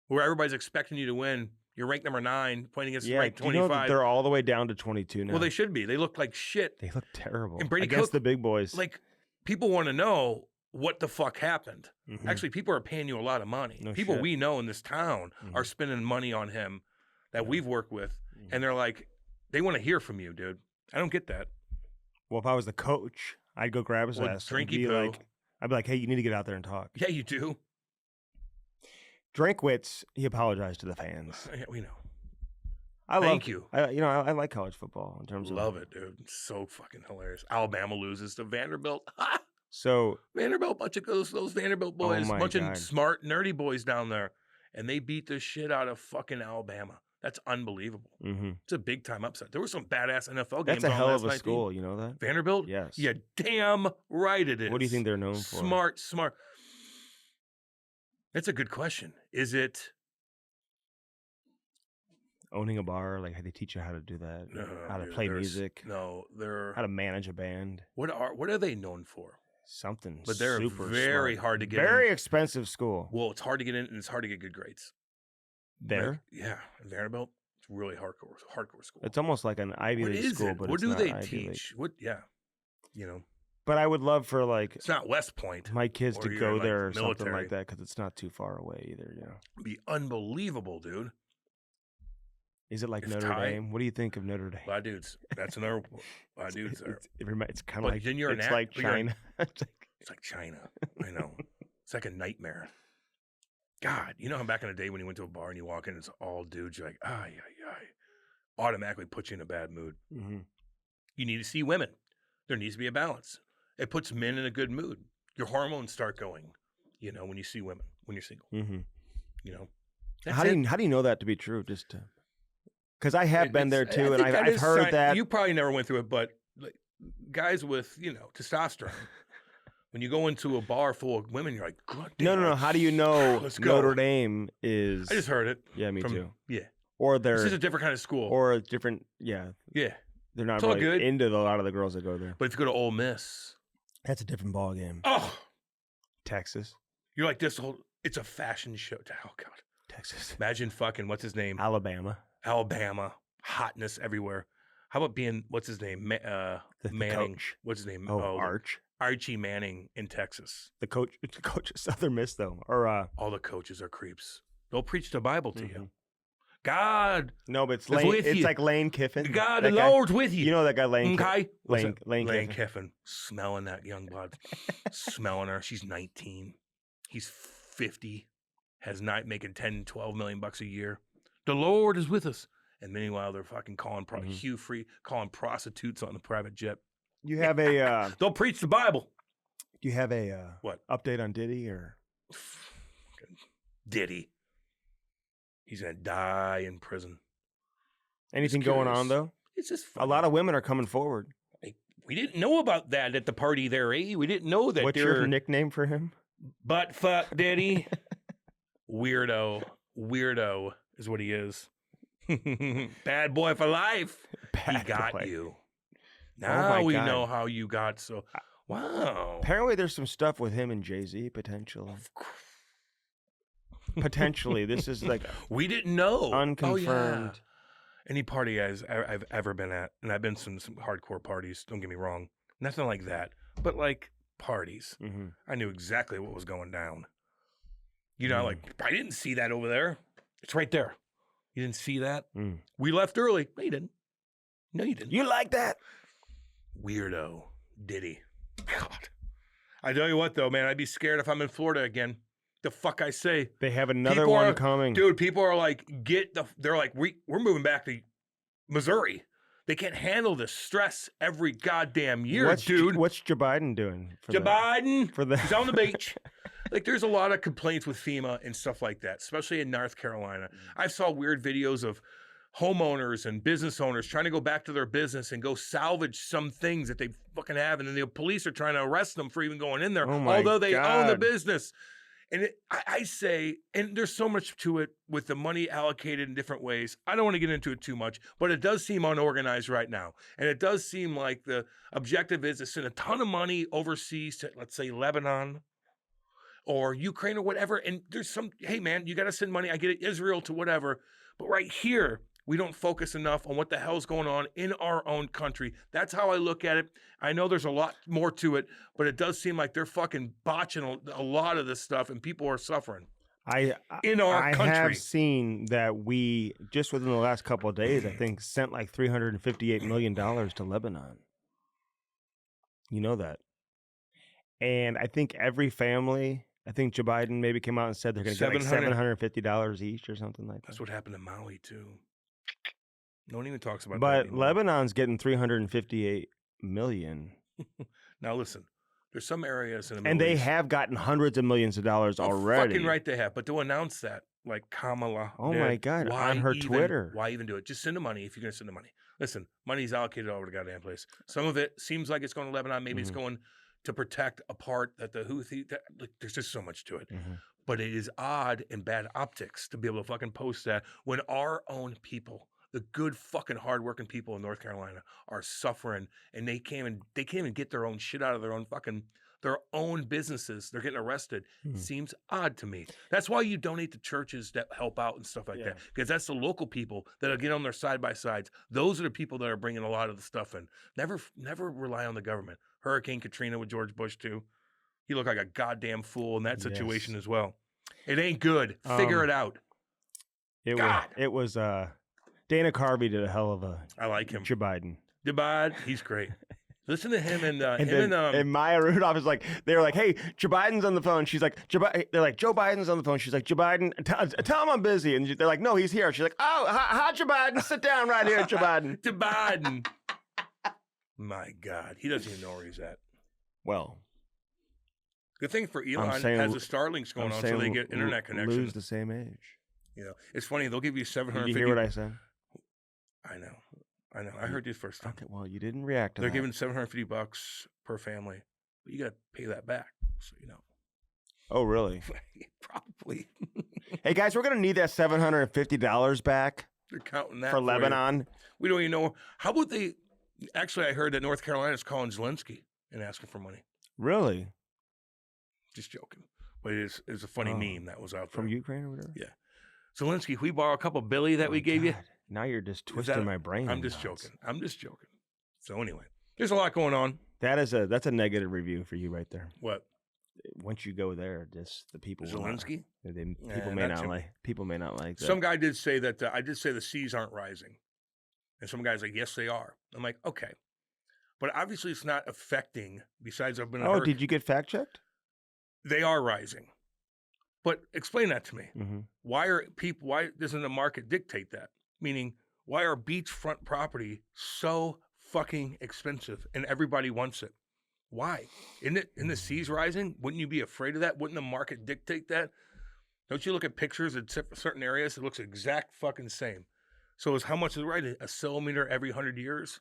where everybody's expecting you to win You're ranked number 9, playing against ranked 25.
You know that they're all the way down to 22 now.
Well, they should be. They look like shit.
They look terrible.
And Brady
against
Cook,
the big boys.
Like, people want to know what the fuck happened.
Mm-hmm.
Actually, people are paying you a lot of money.
No
people
shit.
we know in this town are spending money on him that we've worked with, and they're like, they want to hear from you, dude. I don't get that.
Well, if I was the coach, I'd go grab his ass. I'd be like, hey, you need to get out there and talk.
Yeah, you do.
Drinkwitz, he apologized to the fans.
Yeah, we know.
Thank you. I like college football in terms of
love it, dude. It's so fucking hilarious. Alabama loses to Vanderbilt.
So
Vanderbilt, bunch of those Vanderbilt boys, bunch of smart, nerdy boys down there, and they beat the shit out of fucking Alabama. That's unbelievable.
Mm-hmm.
It's a big time upset. There were some badass NFL games.
That's a hell of a
night,
school. You know that?
Vanderbilt?
Yes.
Yeah, damn right it is.
What do you think they're known for?
Smart. That's a good question. Is it
owning a bar? Like, how they teach you how to do that?
No,
how to play music?
No, they're
how to manage a band.
What are they known for?
Something,
but they're
super
very
smart.
hard to get.
Very
in.
Expensive school.
Well, it's hard to get in, and it's hard to get good grades.
There,
yeah, Vanderbilt. It's really hardcore school.
It's almost like an Ivy League school, but
what do they
Ivy
teach?
League.
What? Yeah, you know.
But I would love for
it's not West Point.
My kids to go there or
military.
something like that because it's not too far away either. You know,
it'd be unbelievable, dude.
Is it like Notre Dame? What do you think of Notre Dame?
My dudes, that's another. My dudes are.
It's kind of like
then you're
it's like China.
It's like China. I know. It's like a nightmare. God, you know how back in the day when you went to a bar and you walk in, it's all dudes. You're like, automatically puts you in a bad mood.
Mm-hmm.
You need to see women. There needs to be a balance. It puts men in a good mood. Your hormones start going, you know, when you see women, when you're single.
Mm-hmm.
You know.
How do you know that to be true? Just because I have been there too, and I've heard that.
You probably never went through it, but like, guys with, testosterone. When you go into a bar full of women, you're like, God damn.
No. How do you know Notre Dame is?
I just heard it.
Yeah, me too.
Yeah.
Or they're.
This is a different kind of school.
Or a different. Yeah.
Yeah.
They're not really good. Into a lot of the girls that go there.
But if you go to Ole Miss,
that's a different ball game.
Oh,
Texas.
You're like this whole. It's a fashion show. Oh God.
Texas.
Imagine fucking what's his name?
Alabama.
Hotness everywhere. How about being what's his name?
The
Manning.
Coach.
What's his name?
Archie
Manning in Texas.
The coach of Southern Miss though, or
all the coaches are creeps. They'll preach the Bible to you. God,
no, but it's like Lane Kiffin.
God, the Lord's with you.
You know that guy Lane.
Okay,
Lane
Kiffin, smelling that young blood, smelling her. She's 19, he's 50, has not making 10, 12 million bucks a year. The Lord is with us. And meanwhile, they're fucking calling Hugh Free, calling prostitutes on the private jet.
You have a.
They'll preach the Bible.
Do you have a
what
update on Diddy or?
Diddy. He's gonna die in prison.
Anything going on though?
It's just funny.
A lot of women are coming forward.
We didn't know about that at the party there, eh? We didn't know that.
What's your nickname for him?
Butt fuck Diddy. Weirdo is what he is. Bad boy for life. He got you. Now we know how you got so. Wow.
Apparently, there's some stuff with him and Jay-Z potentially. Potentially, this is like
we didn't know.
Unconfirmed.
Oh, yeah. Any party I've ever been at, and I've been to some hardcore parties. Don't get me wrong, nothing like that, but like parties.
Mm-hmm.
I knew exactly what was going down. You know, like I didn't see that over there. It's right there. You didn't see that? We left early. No, you didn't. No, you didn't.
You like that?
Weirdo. Diddy. God. I tell you what, though, man, I'd be scared if I'm in Florida again. The fuck I say.
They have another one coming.
Dude, people are like, they're like, we're moving back to Missouri. They can't handle the stress every goddamn year, dude.
What's Joe Biden doing?
Biden? He's on the beach. Like, there's a lot of complaints with FEMA and stuff like that, especially in North Carolina. I saw weird videos of homeowners and business owners trying to go back to their business and go salvage some things that they fucking have, and then the police are trying to arrest them for even going in there, although they own the business. And I say, and there's so much to it with the money allocated in different ways. I don't want to get into it too much, but it does seem unorganized right now. And it does seem like the objective is to send a ton of money overseas to, let's say, Lebanon or Ukraine or whatever. And there's some, hey, man, you got to send money. I get it, Israel to whatever. But right here, we don't focus enough on what the hell's going on in our own country. That's how I look at it. I know there's a lot more to it, but it does seem like they're fucking botching a lot of this stuff, and people are suffering. In our country.
I have seen that we, just within the last couple of days, I think, sent like $358 million to Lebanon. You know that. And I think every family, I think Joe Biden maybe came out and said they're going to get like $750 each or something like that.
That's what happened to Maui, too. No one even talks about that
But
anymore.
Lebanon's getting $358 million.
Now, listen. There's some areas in the Middle
And they
East.
have gotten hundreds of millions of dollars already.
Fucking right they have. But to announce that, like Kamala.
Oh, my God. On her Twitter.
Why even do it? Just send the money if you're going to send the money. Listen, money's allocated all over the goddamn place. Some of it seems like it's going to Lebanon. Maybe it's going to protect a part that the Houthi, there's just so much to it. But it is odd and bad optics to be able to fucking post that when our own people, the good fucking hardworking people in North Carolina, are suffering, and they can't even get their own shit out of their own businesses. They're getting arrested. Seems odd to me. That's why you donate to churches that help out and stuff like that, because that's the local people that'll get on their side by sides. Those are the people that are bringing a lot of the stuff in. Never rely on the government. Hurricane Katrina with George Bush too. He looked like a goddamn fool in that situation as well. It ain't good. Figure it out.
It was Dana Carvey did a hell of a.
I like him.
Joe Biden.
He's great. Listen to him
and Maya Rudolph is like, they were like, hey, Joe Biden's on the phone. She's like, they're like, Joe Biden's on the phone. She's like, Joe Biden, tell him I'm busy. And they're like, no, he's here. She's like, oh, hi, Joe Biden. Sit down right here, Joe Biden.
Joe Biden. My God, he doesn't even know where he's at.
Well,
good thing for Elon has the Starlinks going on, so they get internet connection.
Lose the same age.
You know, it's funny. They'll give you $750.
Did you hear what I said?
I know. I heard this first time.
Okay, well, you didn't react to
They're
that.
giving $750 per family. But you got to pay that back, so you know.
Oh, really?
Probably.
Hey, guys, we're going to need that $750 back.
They're counting that
for Lebanon.
We don't even know. How about they? Actually, I heard that North Carolina is calling Zelensky and asking for money.
Really?
Just joking. But it's a funny meme that was out there.
From Ukraine or whatever?
Yeah. Zelensky, if we borrow a couple billy that we gave you.
Now you're just twisting my brain.
I'm just joking. So anyway, there's a lot going on.
That's a negative review for you right there.
What?
Once you go there, just the people.
Zelensky?
People may not like that.
Some guy did say that. I did say the seas aren't rising, and some guys like, yes, they are. I'm like, okay, but obviously it's not affecting. Besides, I've been.
Did you get fact checked?
They are rising, but explain that to me. Why doesn't the market dictate that? Meaning, why are beachfront property so fucking expensive and everybody wants it? Why? Isn't the seas rising? Wouldn't you be afraid of that? Wouldn't the market dictate that? Don't you look at pictures in certain areas? It looks exact fucking same. So how much is rising? A centimeter every 100 years?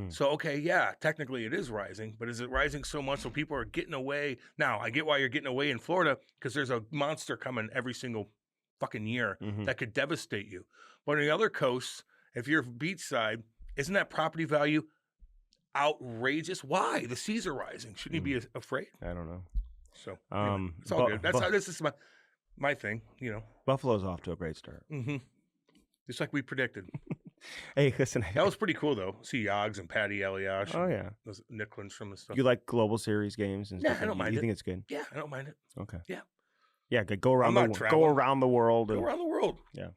So, okay, yeah, technically it is rising, but is it rising so much so people are getting away? Now, I get why you're getting away in Florida because there's a monster coming every single fucking year that could devastate you. But on the other coasts, if you're beachside, isn't that property value outrageous? Why? The seas are rising. Shouldn't you be afraid?
I don't know.
So anyway, it's all good. That's how this is my thing, you know.
Buffalo's off to a great start.
Just like we predicted.
Hey, listen.
That was pretty cool, though. See Yogs and Patty Eliash.
Oh, yeah.
Those Nicklins from the stuff.
You like Global Series games and stuff?
I don't mind it.
You think it's good?
Yeah, I don't mind it.
Okay.
Yeah.
Yeah, go around the world.
Go around the world.
Yeah.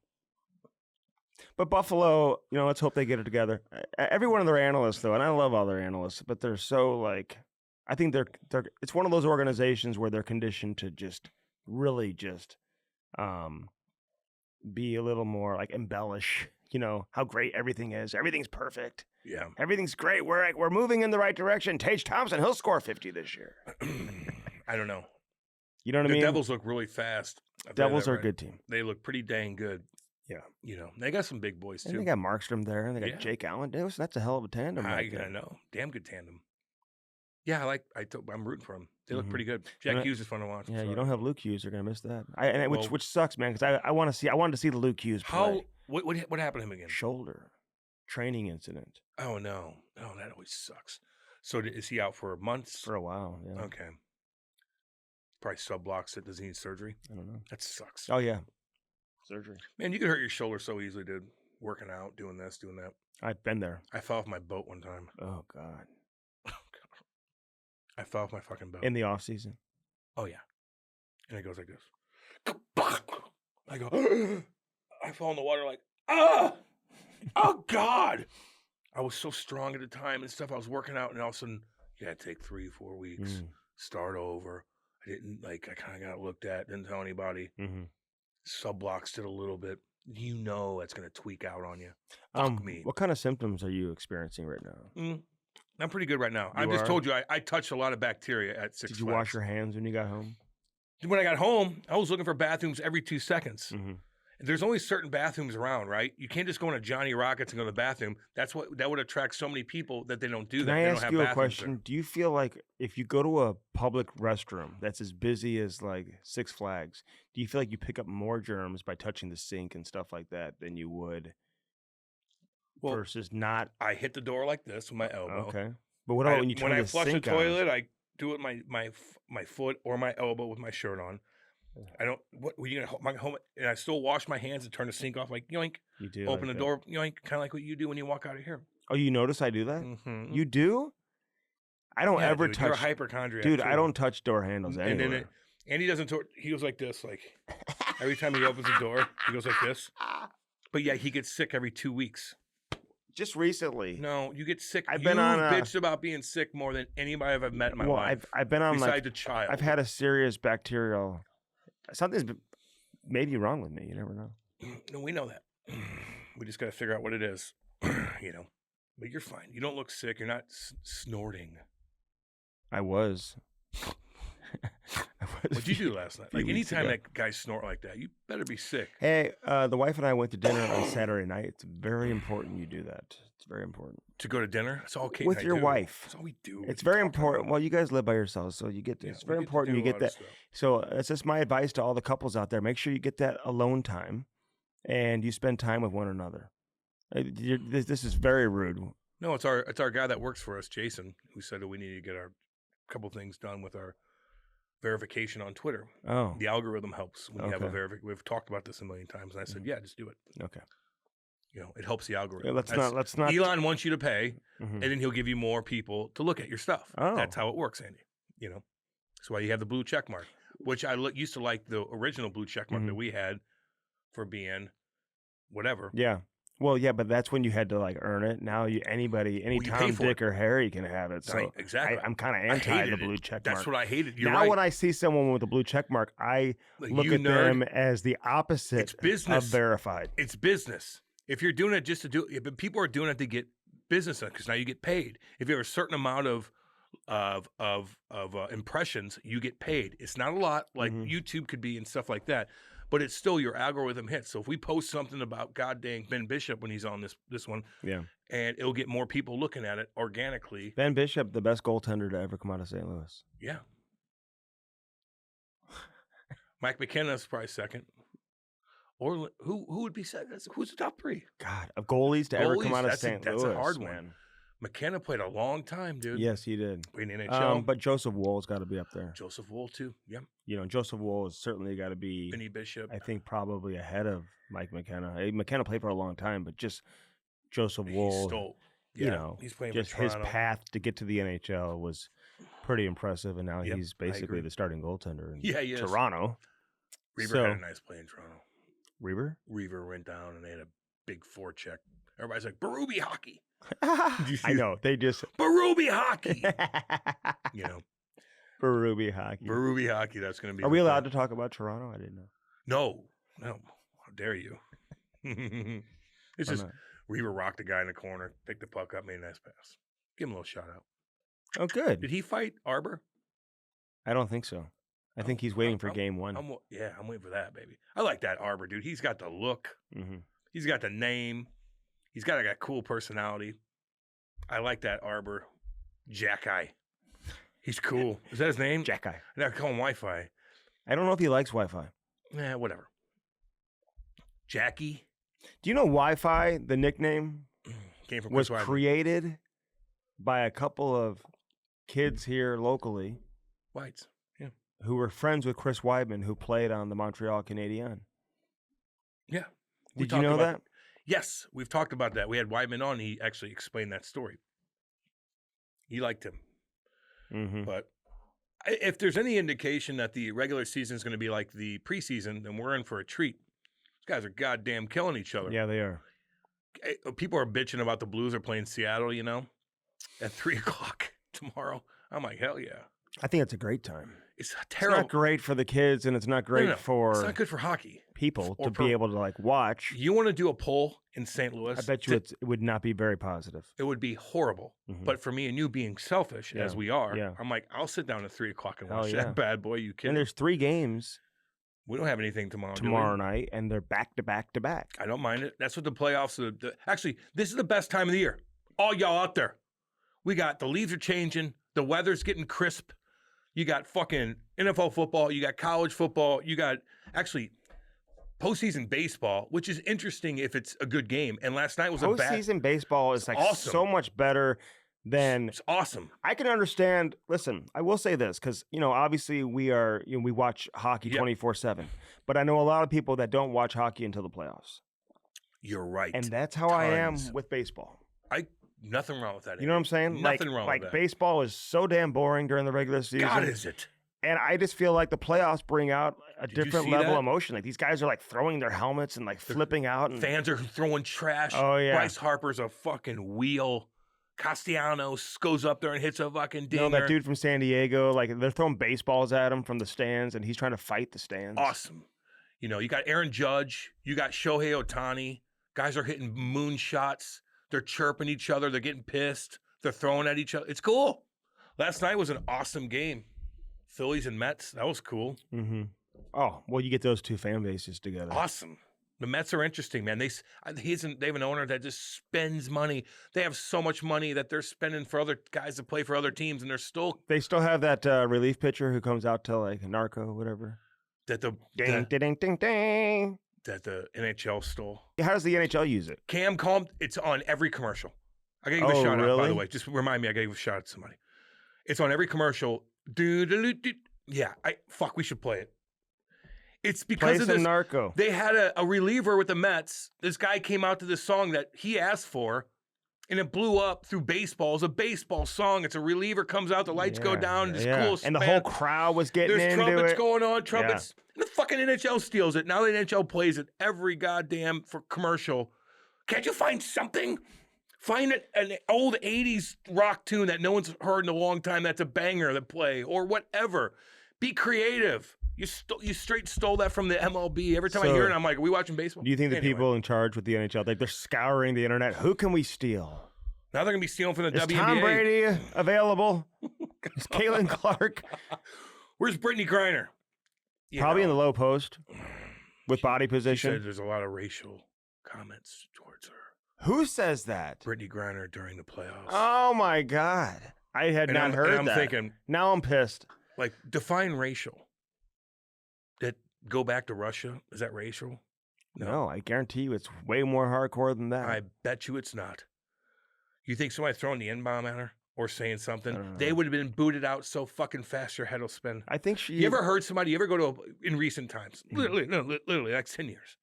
But Buffalo, let's hope they get it together. Every one of their analysts, though, and I love all their analysts, but they're so I think they're it's one of those organizations where they're conditioned to just really just be a little more embellish, how great everything is. Everything's perfect.
Yeah.
Everything's great. We're moving in the right direction. Tage Thompson, he'll score 50 this year.
I don't know.
You know what I mean?
The Devils look really fast.
Devils are a good team.
They look pretty dang good.
Yeah.
They got some big boys, too.
And they got Markstrom there, and they got Jake Allen. That's a hell of a tandem.
I know. Damn good tandem. Yeah, I'm rooting for them. They look pretty good. Jack Hughes is fun to watch.
Yeah, you don't have Luke Hughes. They're going to miss that. Which sucks, man, because I wanted to see the Luke Hughes play.
What happened to him again?
Shoulder. Training incident.
Oh, no. Oh, that always sucks. So is he out for months?
For a while, yeah.
Okay. Probably sub-blocks it. Does he need surgery?
I don't know.
That sucks.
Oh, yeah. surgery.
Man, you could hurt your shoulder so easily, dude. Working out, doing this, doing that.
I've been there.
I fell off my boat one time.
Oh, God.
I fell off my fucking boat.
In the off season?
Oh, yeah. And it goes like this. I go, I fall in the water like, oh, God. I was so strong at the time and stuff. I was working out, and all of a sudden, you got to take 3-4 weeks, start over. I didn't, I kind of got looked at, didn't tell anybody. Subluxed it a little bit. You know that's going to tweak out on you. Fuck me.
What kind of symptoms are you experiencing right now?
I'm pretty good right now. I just told you I touched a lot of bacteria at 6 Flags.
Did you wash your hands when you got home?
When I got home, I was looking for bathrooms every 2 seconds. There's only certain bathrooms around, right? You can't just go into Johnny Rockets and go to the bathroom. That would attract so many people that they don't do that.
Can I ask you a question?
There.
Do you feel like if you go to a public restroom that's as busy as like Six Flags, do you feel like you pick up more germs by touching the sink and stuff like that than you would versus not? I
hit the door like this with my elbow.
Okay. But what about when you turn the sink on?
When I flush the toilet, I do it my foot or my elbow with my shirt on. I don't. What were you gonna hold my home? And I still wash my hands and turn the sink off. Like yoink.
You do.
Open the door. Yoink. Kind of like what you do when you walk out of here.
Oh, you notice I do that? You do? I don't ever touch.
You're a hypochondriac,
dude.
too.
I don't touch door handles anywhere.
And he doesn't. He goes like this. Like every time he opens the door, he goes like this. But yeah, he gets sick every 2 weeks.
Just recently.
No, you get sick.
I've been on
bitched about being sick more than anybody I've ever met in my life.
I've been on
besides a child.
I've had a serious bacterial. Something's maybe wrong with me. You never know.
No, we know that. We just got to figure out what it is. But you're fine. You don't look sick. You're not snorting.
I was.
What'd you do last night? Like anytime that guy snort like that, you better be sick.
Hey, the wife and I went to dinner on Saturday night. It's very important you do that. It's very important.
To go to dinner? That's all Kate
with
and I
your
do.
wife.
That's all we do.
It's very important. Well, you guys live by yourselves, so you get this. It's very important you get that. So that's just my advice to all the couples out there. Make sure you get that alone time and you spend time with one another. This is very rude.
No, it's our guy that works for us, Jason, who said that we need to get our couple things done with our verification on Twitter.
Oh.
The algorithm helps when you have a verification. We've talked about this a million times, and I said, yeah, just do it.
Okay.
It helps the algorithm.
Yeah, let's not.
Elon wants you to pay, and then he'll give you more people to look at your stuff.
Oh.
That's how it works, Andy. That's why you have the blue check mark, which I used to like the original blue check mark that we had for being whatever.
Yeah. Well, yeah, but that's when you had to earn it. Now any Tom, Dick, or Harry can have it. So
exactly.
I'm kind of anti the blue check mark.
That's what I hated.
When I see someone with a blue check mark, I look at them as the opposite.
It's business.
Of verified.
It's business. If you're doing it just to do it, people are doing it to get business done because now you get paid. If you have a certain amount of impressions, you get paid. It's not a lot like YouTube could be and stuff like that. But it's still your algorithm hits. So if we post something about goddamn Ben Bishop when he's on this one, and it'll get more people looking at it organically.
Ben Bishop, the best goaltender to ever come out of St. Louis.
Yeah. Mike McKenna's probably second. Or who would be second? Who's the top three?
God, of goalies to ever come out of St. Louis.
That's a hard one. McKenna played a long time, dude.
Yes, he did.
In the NHL.
But Joseph Wool's got to be up there.
Joseph Wool, too. Yeah.
Joseph Wool has certainly got to be.
Vinny Bishop.
I think probably ahead of Mike McKenna. McKenna played for a long time, but just Joseph Wool.
He's playing
just
for
his path to get to the NHL was pretty impressive, and now he's basically the starting goaltender in Toronto.
Reaver had a nice play in Toronto.
Reaver?
Reaver went down, and they had a big forecheck. Everybody's like, Berube hockey.
I know. They just
Berube hockey.
Berube hockey.
Berube hockey. That's going to be.
Are we allowed to talk about Toronto? I didn't know.
No. How dare you? It's just Reaver rocked the guy in the corner, picked the puck up, made a nice pass. Give him a little shout out.
Oh, good.
Did he fight Arbor?
I don't think so. I think he's waiting for game one.
I'm waiting for that, baby. I like that Arbor, dude. He's got the look. He's got the name. He's got a cool personality. I like that Arbor. Jack-Eye. He's cool. Is that his name?
Jack-Eye.
I call him Wi-Fi.
I don't know if he likes Wi-Fi.
Whatever. Jackie.
Do you know Wi-Fi, the nickname, was
Chris
created by a couple of kids here locally.
Whites. Yeah.
Who were friends with Chris Weidman, who played on the Montreal Canadiens.
Yeah.
Did you know that?
Yes, we've talked about that. We had Wyman on. He actually explained that story. He liked him.
Mm-hmm.
But if there's any indication that the regular season is going to be like the preseason, then we're in for a treat. These guys are goddamn killing each other.
Yeah, they are.
People are bitching about the Blues are playing Seattle, at 3:00 tomorrow. I'm like, hell yeah.
I think it's a great time.
It's terrible.
It's not great for the kids, and it's not great for
it's not good for hockey.
People to be able to watch.
You want to do a poll in St. Louis?
I bet you it would not be very positive.
It would be horrible.
Mm-hmm.
But for me and you being selfish as we are, I'm like, I'll sit down at 3:00 and watch that bad boy. You kidding?
And there's 3 games.
We don't have anything tomorrow.
Tomorrow night, and they're back to back to back.
I don't mind it. That's what the playoffs are. Actually, this is the best time of the year. All y'all out there. We got the leaves are changing. The weather's getting crisp. You got fucking NFL football. You got college football. You got actually postseason baseball, which is interesting if it's a good game. And last night was
postseason baseball is awesome. So much better than
it's awesome.
I can understand. Listen, I will say this because obviously we watch hockey 24/7, but I know a lot of people that don't watch hockey until the playoffs.
You're right,
and that's how I am with baseball.
Nothing wrong with that.
You know what I'm saying?
Nothing wrong with that.
Baseball is so damn boring during the regular season.
God, is it?
And I just feel like the playoffs bring out a different level of emotion. Like these guys are throwing their helmets and flipping out. And
fans are throwing trash.
Oh yeah.
Bryce Harper's a fucking wheel. Castellanos goes up there and hits a fucking dinger.
That dude from San Diego, they're throwing baseballs at him from the stands, and he's trying to fight the stands.
Awesome. You got Aaron Judge. You got Shohei Ohtani. Guys are hitting moonshots. They're chirping each other. They're getting pissed. They're throwing at each other. It's cool. Last night was an awesome game. Phillies and Mets. That was cool.
Mm-hmm. Oh, well, you get those 2 fan bases together.
Awesome. The Mets are interesting, man. They have an owner that just spends money. They have so much money that they're spending for other guys to play for other teams, and they still
have that relief pitcher who comes out to narco, whatever.
That the
ding ding ding ding.
That the NHL stole.
How does the NHL use it?
Cam Calm, it's on every commercial. I gotta give a shout out, by the way. Just remind me, I gotta give a shout out to somebody. It's on every commercial. Yeah, we should play it. It's because of this.
Narco.
They had a reliever with the Mets. This guy came out to this song that he asked for, and it blew up through baseball. It's a baseball song. It's a reliever comes out, the lights go down, it's cool.
And the whole crowd was getting into it.
There's trumpets going on, trumpets. And the fucking NHL steals it. Now the NHL plays it every goddamn commercial. Can't you find something? Find an old 80s rock tune that no one's heard in a long time that's a banger that play, or whatever. Be creative. You straight stole that from the MLB. Every time I hear it, I'm like, are we watching baseball?
Do you think the people in charge with the NHL, they're scouring the internet? Who can we steal?
Now they're going to be stealing from the WNBA.
Is Tom Brady available? Is Caitlin Clark?
Where's Brittany Griner?
Probably in the low post with body position.
She said there's a lot of racial comments towards her.
Who says that?
Brittany Griner during the playoffs.
Oh, my God. I had not heard that.
I'm thinking.
Now I'm pissed.
Define racial. That go back to Russia? Is that racial?
No, I guarantee you it's way more hardcore than that.
I bet you it's not. You think somebody throwing the N-bomb at her or saying something? They would have been booted out so fucking fast your head will spin.
I think
You ever heard somebody, you ever go to, in recent times, literally, like 10 years.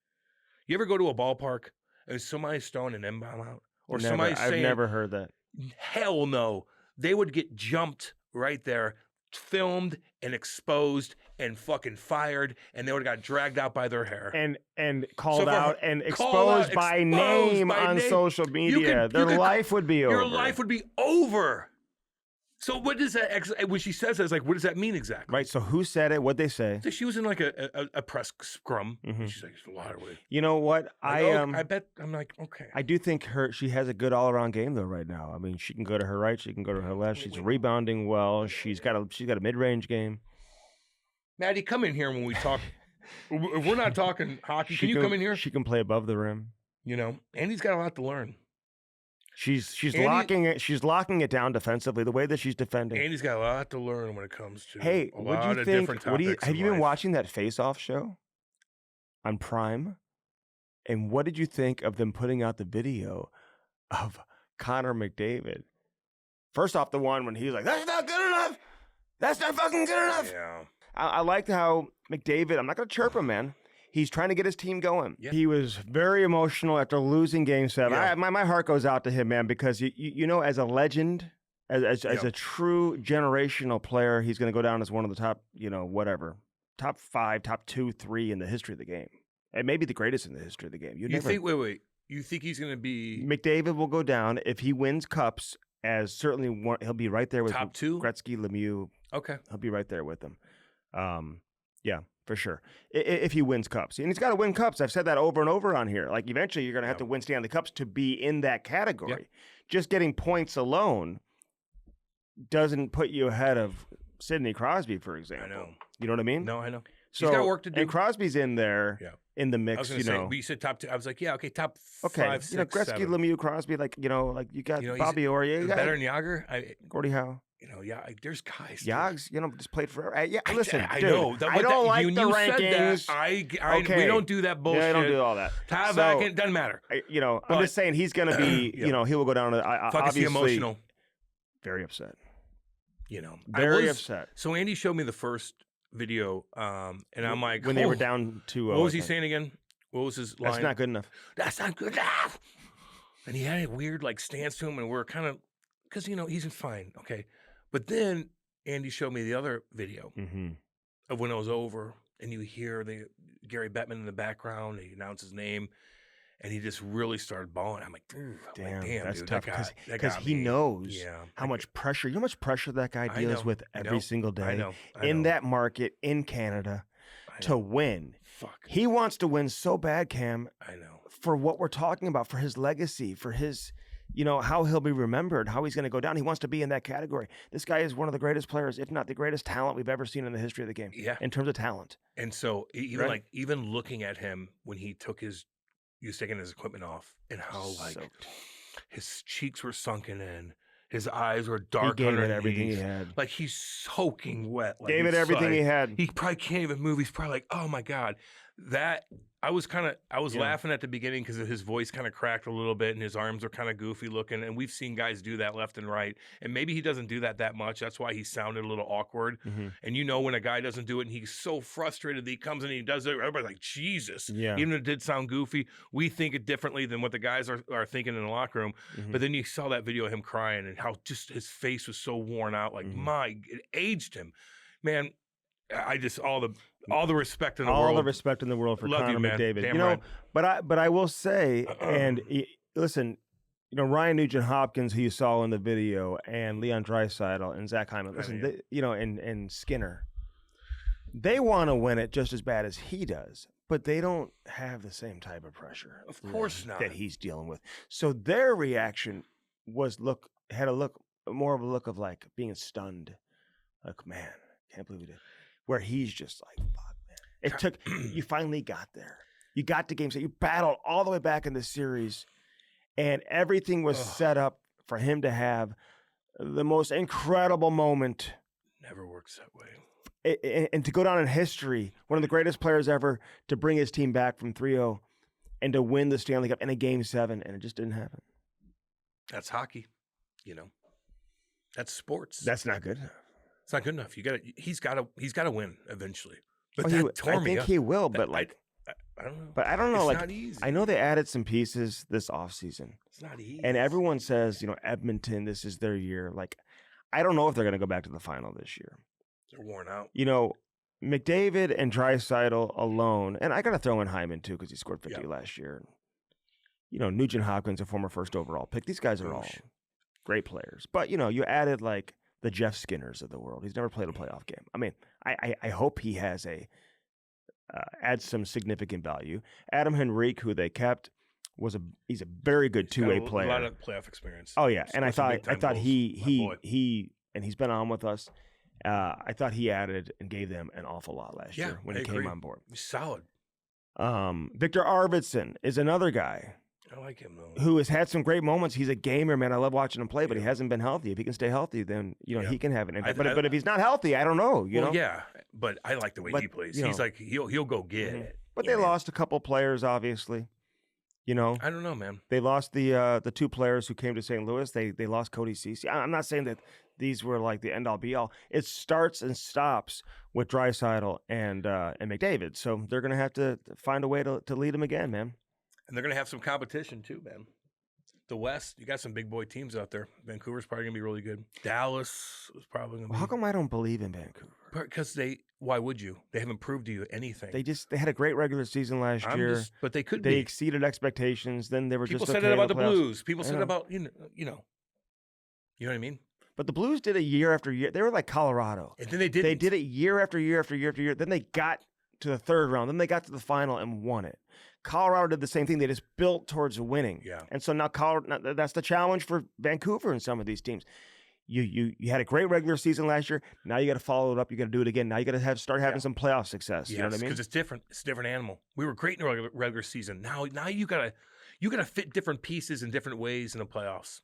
You ever go to a ballpark and somebody's throwing an N-bomb out? Or somebody's saying...
I've never heard that.
Hell no. They would get jumped right there, filmed and exposed and fucking fired, and they would have got dragged out by their hair
and called out and exposed by name on social media. Their life would be over.
Your life would be over. So what does that? When she says that, it's what does that mean exactly?
Right. So who said it? What'd they say?
So she was in a press scrum. Mm-hmm. She's like, a lot of way.
You know what?
I bet. I'm like, okay.
I do think she has a good all around game though right now. I mean, she can go to her right, she can go to her left. She's rebounding well. She's got a mid range game.
Maddie, come in here when we talk. If we're not talking hockey, can you come in here?
She can play above the rim.
Andy's got a lot to learn.
She's locking it down defensively. The way that she's defending.
Andy's got a lot to learn when it comes to
a lot of different topics. Have you been watching that Face Off show on Prime? And what did you think of them putting out the video of Connor McDavid? First off, the one when he's like, "That's not good enough. That's not fucking good enough."
Yeah.
I liked how McDavid. I'm not gonna chirp him, man. He's trying to get his team going.
Yeah.
He was very emotional after losing Game 7.
Yeah.
My heart goes out to him, man, because you know, as a legend, as a true generational player, he's going to go down as one of the top, top 5, top 2, 3 in the history of the game, and maybe the greatest in the history of the game.
Wait. You think he's going to be
McDavid will go down if he wins cups as certainly one. He'll be right there with
top 2?
Gretzky, Lemieux.
Okay,
he'll be right there with them. Yeah, for sure. If he wins cups, and he's got to win cups. I've said that over and over on here. Like eventually, you're going to have to win Stanley Cups to be in that category. Yeah. Just getting points alone doesn't put you ahead of Sidney Crosby, for example.
I know.
You know what I mean?
No, I know.
So,
he's got work to do.
And Crosby's in there. Yeah. In the mix,
I was gonna say, but you said top 2. I was like, yeah, okay, top 5, 6,
Gretzky,
7.
Lemieux, Crosby, you got Bobby Orr, you got
better than Yager.
Gordie Howe.
There's guys.
Yags, just played forever. Listen,
I
dude,
know.
I don't like the rankings.
We don't do that bullshit.
Yeah, I don't do all that.
It doesn't matter.
I'm just saying he's going to be, he will go down to, obviously,
emotional.
Very upset.
Very
upset.
So Andy showed me the first video, and I'm like,
when they were down to,
what was he saying again? What was his line?
That's not good enough.
That's not good enough. And he had a weird stance to him, and we're kind of, because he's fine, okay. But then Andy showed me the other video of when it was over, and you hear Gary Bettman in the background. And he announced his name, and he just really started bawling. I'm like, damn,
that's
dude,
tough because he knows how much pressure. You know how much pressure that guy deals with every single day.
I know.
In that market in Canada to win.
Fuck.
He wants to win so bad, Cam.
I know.
For what we're talking about, for his legacy, for his, how he'll be remembered, how he's going to go down. He wants to be in that category. This guy is one of the greatest players, if not the greatest talent we've ever seen in the history of the game.
Yeah.
In terms of talent.
And so even looking at him when he was taking his equipment off, and how his cheeks were sunken in. His eyes were dark.
He gave it everything he had.
Like he's soaking wet.
Gave it everything he had.
He probably can't even move. He's probably like, oh my God. I was laughing at the beginning because his voice kind of cracked a little bit and his arms are kind of goofy looking. And we've seen guys do that left and right. And maybe he doesn't do that much. That's why he sounded a little awkward. Mm-hmm. And when a guy doesn't do it and he's so frustrated that he comes in and he does it, everybody's like, Jesus. Yeah. Even if it did sound goofy, we think it differently than what the guys are thinking in the locker room. Mm-hmm. But then you saw that video of him crying and how just his face was so worn out. Like, it aged him. Man, I just all the respect in the world.
All the respect in the world for Connor McDavid.
Damn right.
But I will say, and listen, Ryan Nugent-Hopkins, who you saw in the video, and Leon Draisaitl and Zach Hyman. Listen, and Skinner, they want to win it just as bad as he does, but they don't have the same type of pressure.
Of course not.
That he's dealing with. So their reaction was more of a look of like being stunned, like, man, can't believe we did. Where he's just like, fuck, man. You finally got there. You got to Game 7. You battled all the way back in the series, and everything was set up for him to have the most incredible moment.
Never works that way.
And to go down in history, one of the greatest players ever to bring his team back from 3-0 and to win the Stanley Cup in a Game 7, and it just didn't happen.
That's hockey, That's sports.
That's not good enough.
It's not good enough. He's got to win eventually. But
I think he will. But
I don't know.
But I don't know.
It's not easy.
I know they added some pieces this offseason.
It's not easy.
And everyone says, Edmonton, this is their year. Like, I don't know if they're going to go back to the final this year.
They're worn out.
McDavid and Draisaitl alone, and I got to throw in Hyman too because he scored 50 last year. Nugent-Hopkins, a former first overall pick. These guys are all great players. But you added like the Jeff Skinners of the world. He's never played a playoff game. I mean, I hope he has adds some significant value. Adam Henrique, who they kept, he's a very good two-way player.
A lot of playoff experience.
Oh yeah, and I thought he and he's been on with us. I thought he added and gave them an awful lot last year when he came on board.
He's solid.
Victor Arvidsson is another guy.
I like him though.
Who has had some great moments. He's a gamer, man. I love watching him play, but he hasn't been healthy. If he can stay healthy, then he can have an impact. But if he's not healthy, I don't know.
Yeah, but I like the way he plays. He's like he'll go get it.
But they lost a couple players, obviously. You know,
I don't know, man.
They lost the two players who came to St. Louis. They lost Cody Ceci. I'm not saying that these were like the end all be all. It starts and stops with Draisaitl and McDavid. So they're gonna have to find a way to lead them again, man.
And they're gonna have some competition too, man. The West, you got some big boy teams out there. Vancouver's probably gonna be really good. Dallas is probably gonna be.
How come I don't believe in Vancouver?
Because why would you? They haven't proved to you anything.
They had a great regular season last year.
But they could
They
be.
exceeded expectations. Then they were
People
just
said
okay
it about
in
the
playoffs.
Blues. People said about you know what I mean.
But the Blues did it year after year. They were like Colorado.
And then they did.
They did it year after year after year after year. Then they got to the third round. Then they got to the final and won it. Colorado did the same thing. They just built towards winning.
Yeah.
And so now that's the challenge for Vancouver and some of these teams. You had a great regular season last year. Now you got to follow it up. You got to do it again. Now you got to start having some playoff success. You know what I mean?
Because it's different. It's a different animal. We were great in the regular season. Now you gotta fit different pieces in different ways in the playoffs.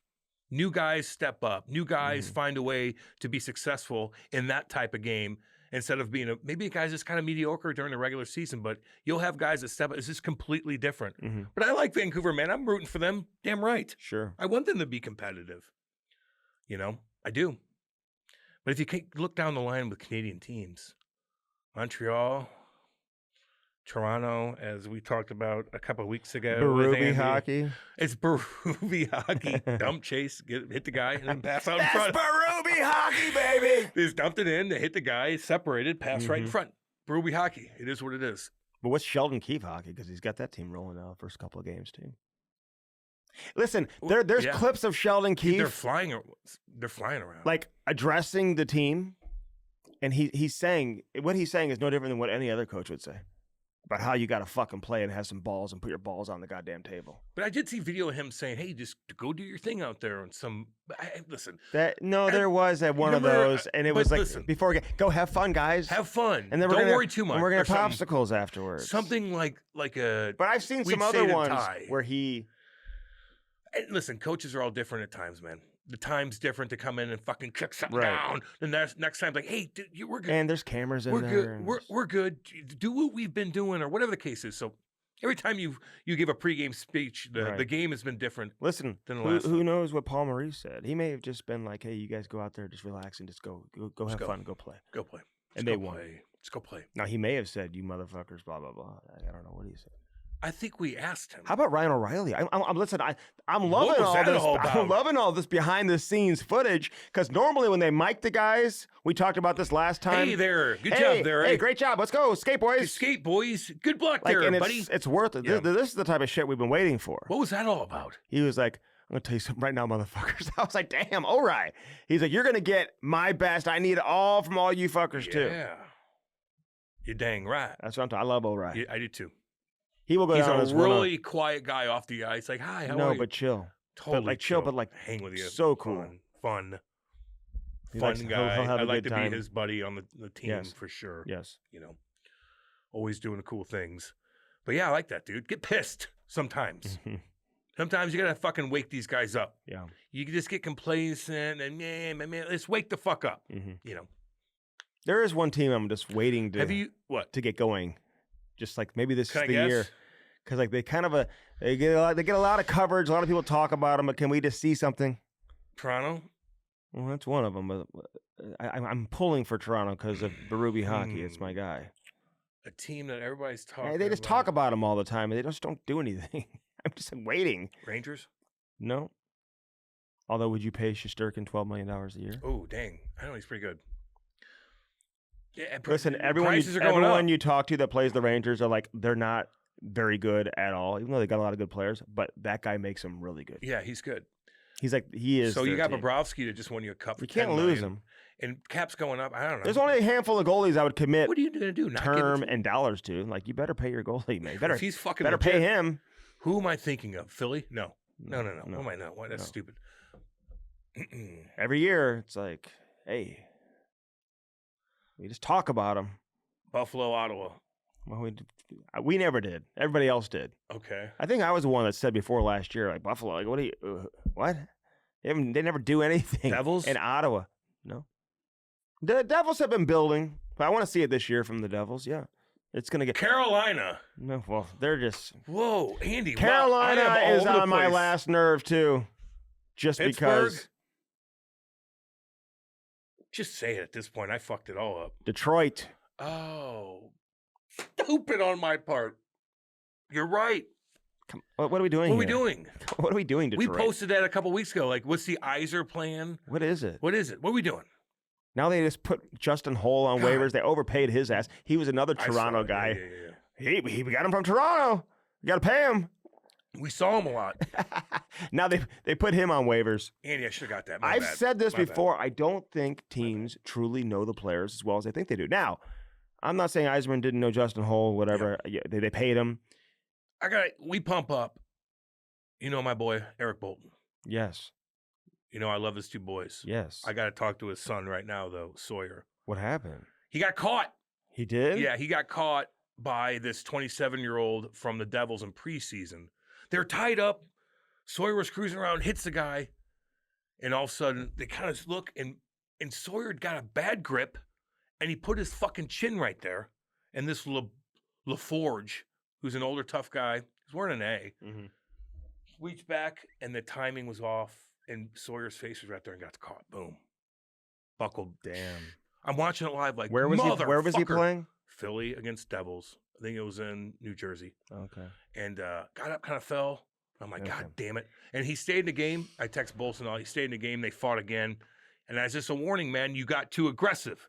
New guys step up. New guys find a way to be successful in that type of game. Instead of being maybe a guy's just kind of mediocre during the regular season, but you'll have guys that step up. It's just completely different. But I like Vancouver, man. I'm rooting for them. Damn right.
Sure.
I want them to be competitive. You know, I do. But if you look down the line with Canadian teams, Montreal, Toronto, as we talked about a couple of weeks ago.
Berube hockey.
It's Berube hockey. Dump chase, hit the guy, and then pass out in front.
That's Berube hockey, baby.
They just dumped it in, they hit the guy, separated, pass right in front. Berube hockey. It is what it is.
But what's Sheldon Keefe hockey? Because he's got that team rolling now the first couple of games, too. Listen, there's clips of Sheldon Keefe.
They're flying around.
Like, addressing the team. And he's saying, what he's saying is no different than what any other coach would say. About how you got to fucking play and have some balls and put your balls on the goddamn table.
But I did see video of him saying, "Hey, just go do your thing out there." And listen.
There was at one of those, and it was like before we go have fun, guys.
Have fun,
and then
don't worry too much.
And we're gonna have popsicles afterwards.
Something like a.
But I've seen some other ones where he.
And listen, coaches are all different at times, man. The time's different to come in and fucking kick something down. And next time, like, hey, dude, we're good.
And there's cameras in there.
We're good. Do what we've been doing, or whatever the case is. So every time you give a pregame speech, the game has been different.
Listen,
than the last
who knows what Paul Maurice said? He may have just been like, hey, you guys go out there, just relax and just go have fun, go play.
Go play.
And they won.
Let's go play.
Now he may have said, you motherfuckers, blah blah blah. I don't know what he said.
I think we asked him.
How about Ryan O'Reilly? I'm loving all this. I'm loving all this behind the scenes footage because normally when they mic the guys, we talked about this last time.
Hey there, good job there.
Hey, great job. Let's go, skate boys.
Skate boys. Good luck there, buddy.
It's worth it. Yeah. This is the type of shit we've been waiting for.
What was that all about?
He was like, I'm gonna tell you something right now, motherfuckers. I was like, damn, all right. He's like, you're gonna get my best. I need it all from all you fuckers too.
Yeah, you're dang right.
That's what I'm talking. I love O'Reilly.
I do too.
He will go down as
He's a really quiet guy off the ice. Like, hi, how are you?
No, but chill.
Totally
chill, but
hang with you.
So cool.
Fun
guy.
I'd like to be his buddy on the team for sure.
Yes.
You know, always doing the cool things. But yeah, I like that, dude. Get pissed sometimes. Sometimes you got to fucking wake these guys up.
Yeah.
You can just get complacent and, man, let's wake the fuck up. You know.
There is one team I'm just waiting to get going. Just like maybe this is the year, because like they get a lot of coverage. A lot of people talk about them, but can we just see something?
Toronto.
Well, that's one of them. But I'm pulling for Toronto because of Berube hockey. It's my guy.
A team that everybody's talking.
They just talk about them all the time, and they just don't do anything. I'm just waiting.
Rangers.
No. Although, would you pay Shesterkin $12 million a year?
Oh, dang! I know he's pretty good. Yeah,
listen, everyone you talk to that plays the Rangers are like, they're not very good at all, even though they got a lot of good players, but that guy makes them really good.
Yeah, he's good.
He is.
So you got Bobrovsky that just won you a cup for
$10 million. You can't lose him.
And cap's going up. I don't know.
There's only a handful of goalies I would commit.
What are you going to do?
Term and dollars to. Like, you better pay your goalie, man.
If he's fucking
better pay him.
Who am I thinking of? Philly? No. Who am I not? Why? That's stupid.
Every year, it's like, hey, we just talk about them.
Buffalo, Ottawa.
Well, we never did. Everybody else did.
Okay.
I think I was the one that said before last year, like, Buffalo, like, what? They never do anything.
Devils?
In Ottawa. No. The Devils have been building, but I want to see it this year from the Devils, yeah. It's going to get
Carolina.
No, well, they're just.
Whoa, Andy.
Carolina
wow,
is on my last nerve too, just
Pittsburgh.
because.
Just say it at this point. I fucked it all up.
Detroit.
Oh, stupid on my part. You're right.
What are we doing?
What are we doing?
What are we doing, Detroit?
We posted that a couple weeks ago. Like, what's the Iser plan?
What is it?
What is it? What are we doing?
Now they just put Justin Holl on waivers. They overpaid his ass. He was another Toronto guy.
Yeah.
We got him from Toronto. You got to pay him.
We saw him a lot.
Now they put him on waivers.
Andy, I should have got that.
I've said this before. I don't think teams truly know the players as well as they think they do. Now, I'm not saying Yzerman didn't know Justin Holl, whatever. Yeah. They paid him.
We pump up. You know my boy, Eric Bolton.
Yes.
You know I love his two boys.
Yes.
I got to talk to his son right now, though, Sawyer.
What happened?
He got caught.
He did?
Yeah, he got caught by this 27-year-old from the Devils in preseason. They're tied up. Sawyer was cruising around, hits the guy, and all of a sudden they kind of look, and Sawyer got a bad grip, and he put his fucking chin right there. And this LaForge, who's an older, tough guy, he's wearing an A, reached back, and the timing was off, and Sawyer's face was right there and got caught. Boom. Buckled.
Damn.
I'm watching it live like,
Where was he playing?
Philly against Devils. I think it was in New Jersey.
Okay.
And got up, kind of fell. I'm like, God damn it. And he stayed in the game. I text Bolson all. He stayed in the game. They fought again. And as just a warning, man, you got too aggressive.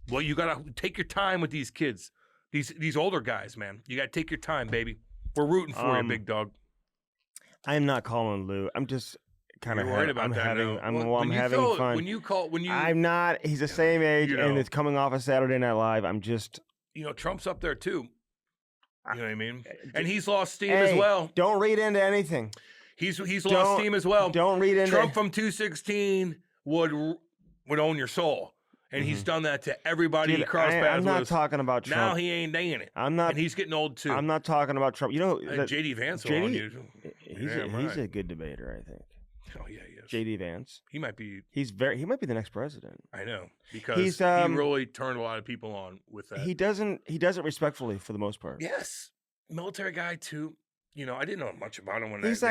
Well, you got to take your time with these kids. These older guys, man. You got to take your time, baby. We're rooting for you, big dog.
I'm not calling Lou. I'm just kind of
worried about that.
I'm having fun. I'm not. He's the same age, and it's coming off of Saturday Night Live. I'm just.
Trump's up there too. You know what I mean? And he's lost steam as well.
Don't read into anything.
He's lost steam as well.
Don't read into
Trump from 216 would own your soul. And he's done that to everybody he crossed paths with.
I'm not talking about Trump.
Now he ain't danging it.
I'm not.
And he's getting old too.
I'm not talking about Trump. You know,
J.D. Vance will own you.
He's a good debater, I think.
Oh yeah, he is.
J.D. Vance.
He might be.
He might be the next president.
I know, because he really turned a lot of people on with that.
He does it respectfully for the most part.
Yes, military guy too. I didn't know much about him when
he's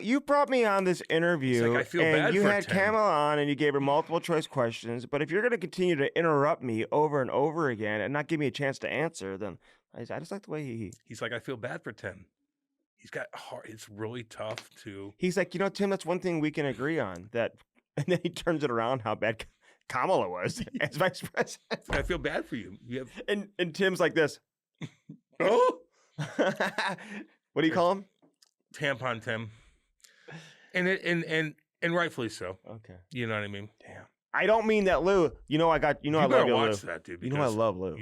you brought me on this interview,
I feel bad
you
for
had
Tim.
Kamala on, and you gave her multiple choice questions. But if you're going to continue to interrupt me over and over again and not give me a chance to answer, then I just like the way
he's like, I feel bad for Tim. He's got heart. It's really tough to.
He's like, Tim, that's one thing we can agree on. That, and then he turns it around how bad Kamala was as vice president.
I feel bad for you.
And Tim's like this.
Oh.
What do you call him?
Tampon Tim. And rightfully so.
Okay.
You know what I mean?
Damn. I don't mean that, Lou. I love you, Lou.
That, dude.
I love Lou.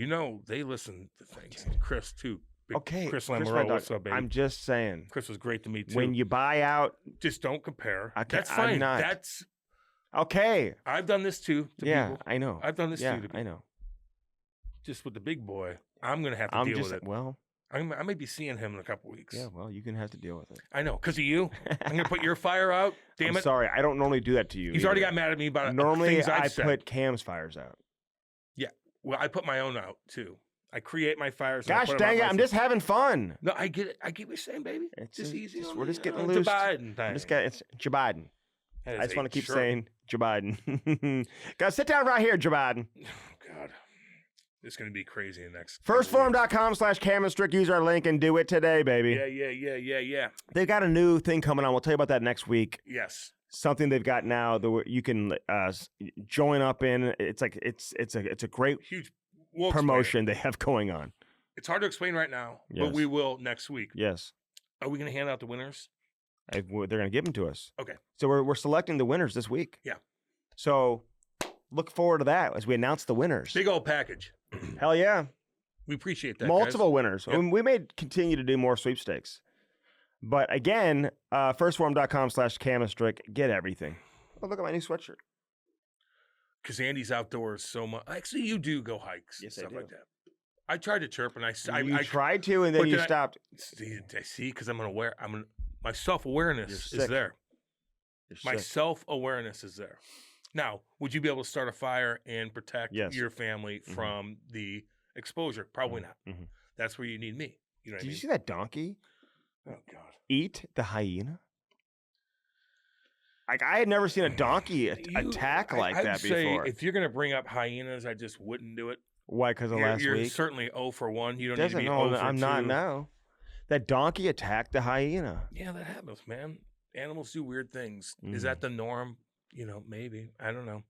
They listen to things. Chris too.
Chris
Lamoureux, what's up, baby?
I'm just saying.
Chris was great to meet too.
When you buy out,
just don't compare. That's fine. That's
okay.
I've done this too. To people.
I know.
I've done this too. To people.
I know.
Just with the big boy, I'm gonna have to deal with it.
Well,
I may be seeing him in a couple weeks.
Yeah, well, you're going to have to deal with it.
I know, because of you. I'm going to put your fire out. Damn it.
I'm sorry. I don't normally do that to you.
He's already got mad at me about
normally
things
I put Cam's fires out.
Yeah. Well, I put my own out, too. I create my fires.
Gosh dang it. I'm just having fun.
No, I get it. I get what you're saying, baby.
It's
just easy.
We're just getting loose. It's Joe Biden. I just want to keep saying Joe Biden. Guys, sit down right here, Joe Biden.
Oh, God. It's going to be crazy in the next.
Firstform.com/Cam&Strick. Use our link and do it today, baby.
Yeah.
They've got a new thing coming on. We'll tell you about that next week.
Yes.
Something they've got now that you can join up in. It's like it's a great
huge
promotion they have going on.
It's hard to explain right now, but we will next week.
Yes.
Are we going to hand out the winners?
They're going to give them to us.
Okay.
So we're selecting the winners this week.
Yeah.
So look forward to that as we announce the winners.
Big old package.
Hell yeah.
We appreciate that.
Multiple
guys.
winners.
Yep.
We may continue to do more sweepstakes. But again, firstform.com/Cam&Strick. Get everything. Oh, look at my new sweatshirt.
Because Andy's outdoors so much. Actually, you do go hikes and stuff like that. I tried to chirp and I
tried to, and then you stopped.
See, because my self-awareness is there. My self-awareness is there. Now, would you be able to start a fire and protect your family from the exposure? Probably not. That's where you need me. You know what I mean?
Did you see that donkey?
Oh God!
Eat the hyena. Like I had never seen a donkey attack like that before.
If you're gonna bring up hyenas, I just wouldn't do it.
Why? Because of last
you're
week.
certainly 0 for 1. You don't
Doesn't
need to be
know
0 for 2.
I'm not now. That donkey attacked the hyena.
Yeah, that happens, man. Animals do weird things. Is that the norm? Maybe. I don't know.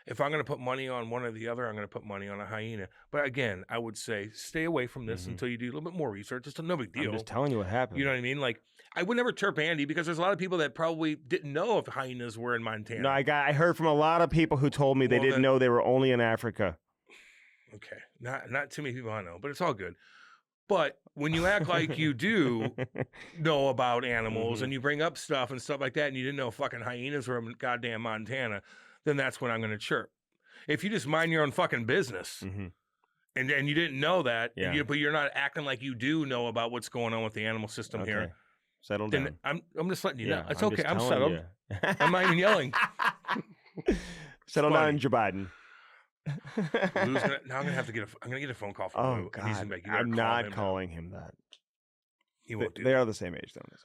If I'm going to put money on one or the other, I'm going to put money on a hyena. But again, I would say stay away from this until you do a little bit more research. It's no big deal.
I'm just telling you what happened.
You know what I mean? Like, I would never chirp Andy because there's a lot of people that probably didn't know if hyenas were in Montana.
No, I heard from a lot of people who told me they didn't know they were only in Africa.
Okay. Not too many people I know, but it's all good. But when you act like you do know about animals and you bring up stuff and stuff like that and you didn't know fucking hyenas were in goddamn Montana, then that's when I'm going to chirp. If you just mind your own fucking business and you didn't know that, but you're not acting like you do know about what's going on with the animal system here.
Settle down.
I'm just letting you know. It's okay. I'm settled. I'm not even yelling.
Settle down, Joe Biden.
Now I'm gonna have to get a phone call from Lou.
God. I'm not calling him that.
He won't do
They
that.
are the same age, don't they?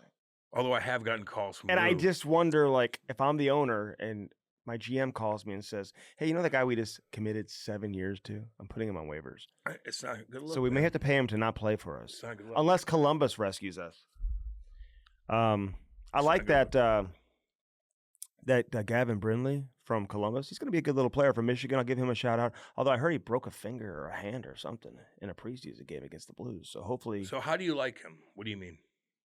Although I have gotten calls from
and
Lou.
I just wonder, like, if I'm the owner and my GM calls me and says, "Hey, you know that guy we just committed 7 years to? I'm putting him on waivers.
It's not a good look.
So we may have to pay him to not play for us,
It's not a good look.
unless Columbus rescues us." I like that Gavin Brindley from Columbus. He's going to be a good little player from Michigan. I'll give him a shout out. Although I heard he broke a finger or a hand or something in a preseason game against the Blues. So hopefully.
So how do you like him? What do you mean?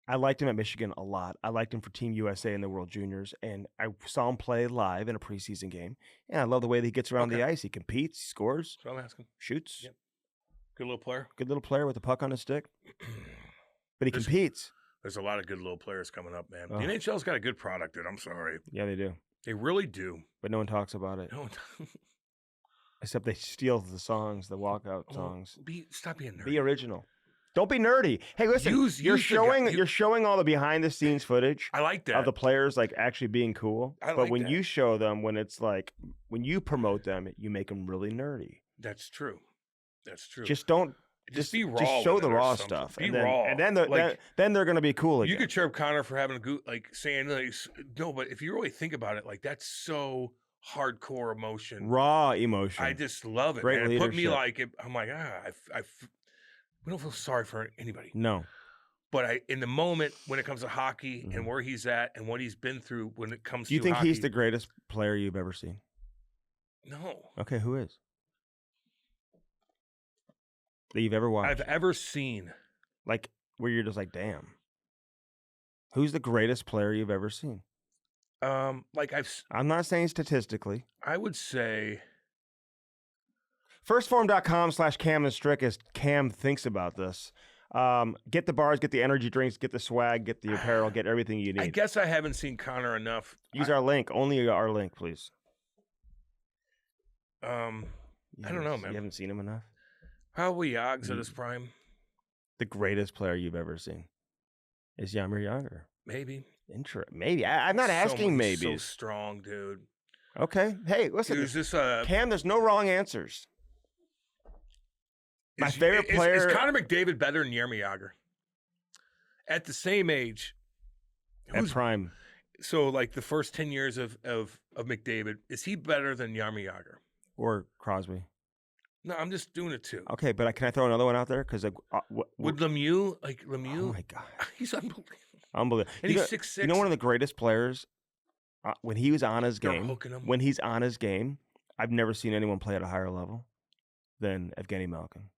I liked him at Michigan a lot. I liked him for Team USA in the World Juniors, and I saw him play live in a preseason game. And I love the way that he gets around the ice. He competes, he scores,
That's what I'm asking.
shoots.
Yep. Good little player.
Good little player with the puck on his stick. But he competes.
There's a lot of good little players coming up, man. The NHL's got a good product, dude. I'm sorry.
Yeah, they do.
They really do.
But no one talks about it.
No.
Except they steal the songs, the walkout songs.
Stop being nerdy.
Be original. Don't be nerdy. Hey, listen. You're showing all the behind the scenes footage.
I like that.
Of the players like actually being cool. But when
that.
you show them, when it's like when you promote them, you make them really nerdy.
That's true. That's true.
Just don't.
Just be raw.
Just show the raw stuff.
Be raw.
And then they're going to be cool again.
You could chirp Connor for having saying no, but if you really think about it, like that's so hardcore emotion,
raw emotion.
I just love it.
Great
man.
leadership.
It put me like I'm like we don't feel sorry for anybody.
No.
But in the moment when it comes to hockey and where he's at and what he's been through when it comes to hockey.
Do you think he's the greatest player you've ever seen?
No.
Okay, who is? That you've ever watched?
I've ever seen.
Like, where you're just like, damn. Who's the greatest player you've ever seen?
I'm
not saying statistically.
I would say.
Firstform.com/Cam and Strick as Cam thinks about this. Get the bars, get the energy drinks, get the swag, get the apparel, get everything you need.
I guess I haven't seen Connor enough.
Use our link. Only our link, please.
I don't know, man.
You haven't seen him enough?
Probably Yogs at his prime.
The greatest player you've ever seen is Jaromir Jagr.
Maybe.
Maybe. I'm not asking maybe.
So strong, dude.
Okay. Hey, listen. Cam, there's no wrong answers. My favorite player.
Is Connor McDavid better than Jeremy Jagr? At the same age.
At prime.
So, like the first 10 years of McDavid, is he better than Jeremy Jagr?
Or Crosby?
No, I'm just doing it too.
Okay, but can I throw another one out there? Because
would Lemieux, Lemieux?
Oh my God,
he's unbelievable.
Unbelievable.
And he's 6'6".
You know, one of the greatest players when he was on his game. When he's on his game, I've never seen anyone play at a higher level than Evgeny Malkin.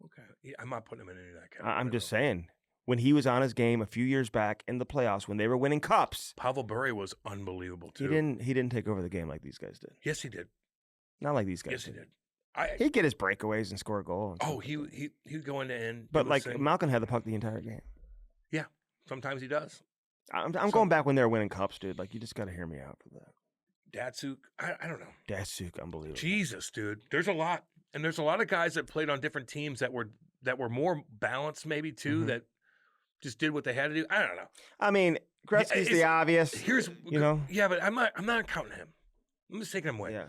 Okay, yeah, I'm not putting him in any of that category.
I'm just saying. When he was on his game a few years back in the playoffs, when they were winning cups,
Pavel Bure was unbelievable too.
He didn't take over the game like these guys did.
Yes, he did.
Not like these guys.
Yes,
did.
he did.
He'd get his breakaways and score a goal.
He'd go into end.
But like Malkin had the puck the entire game.
Yeah, sometimes he does.
I'm going back when they were winning cups, dude. Like you just got to hear me out for that.
Datsuk, I don't know.
Datsuk, unbelievable.
Jesus, dude. There's a lot, and there's a lot of guys that played on different teams that were more balanced, maybe too. That just did what they had to do. I don't know.
I mean, Gretzky's the obvious.
Yeah, but I'm not counting him. I'm just taking him away.
Yeah.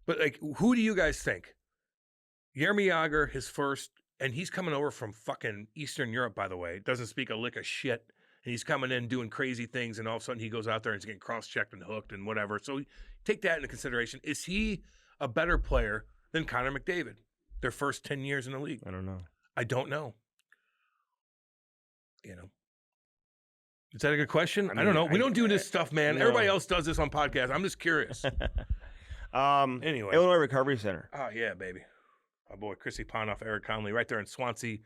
But like, who do you guys think? Jeremy Jagr, his first And he's coming over from fucking Eastern Europe, by the way. Doesn't speak a lick of shit. And he's coming in doing crazy things, and all of a sudden he goes out there and he's getting cross-checked and hooked and whatever. So take that into consideration. Is he a better player than Connor McDavid? Their first 10 years in the league?
I don't know.
I don't know. You know. Is that a good question? I don't know. We don't do this stuff, man. No. Everybody else does this on podcasts. I'm just curious. Anyway.
Illinois Recovery Center.
Oh, yeah, baby. My boy, Chrissy Ponoff, Eric Conley, right there in Swansea,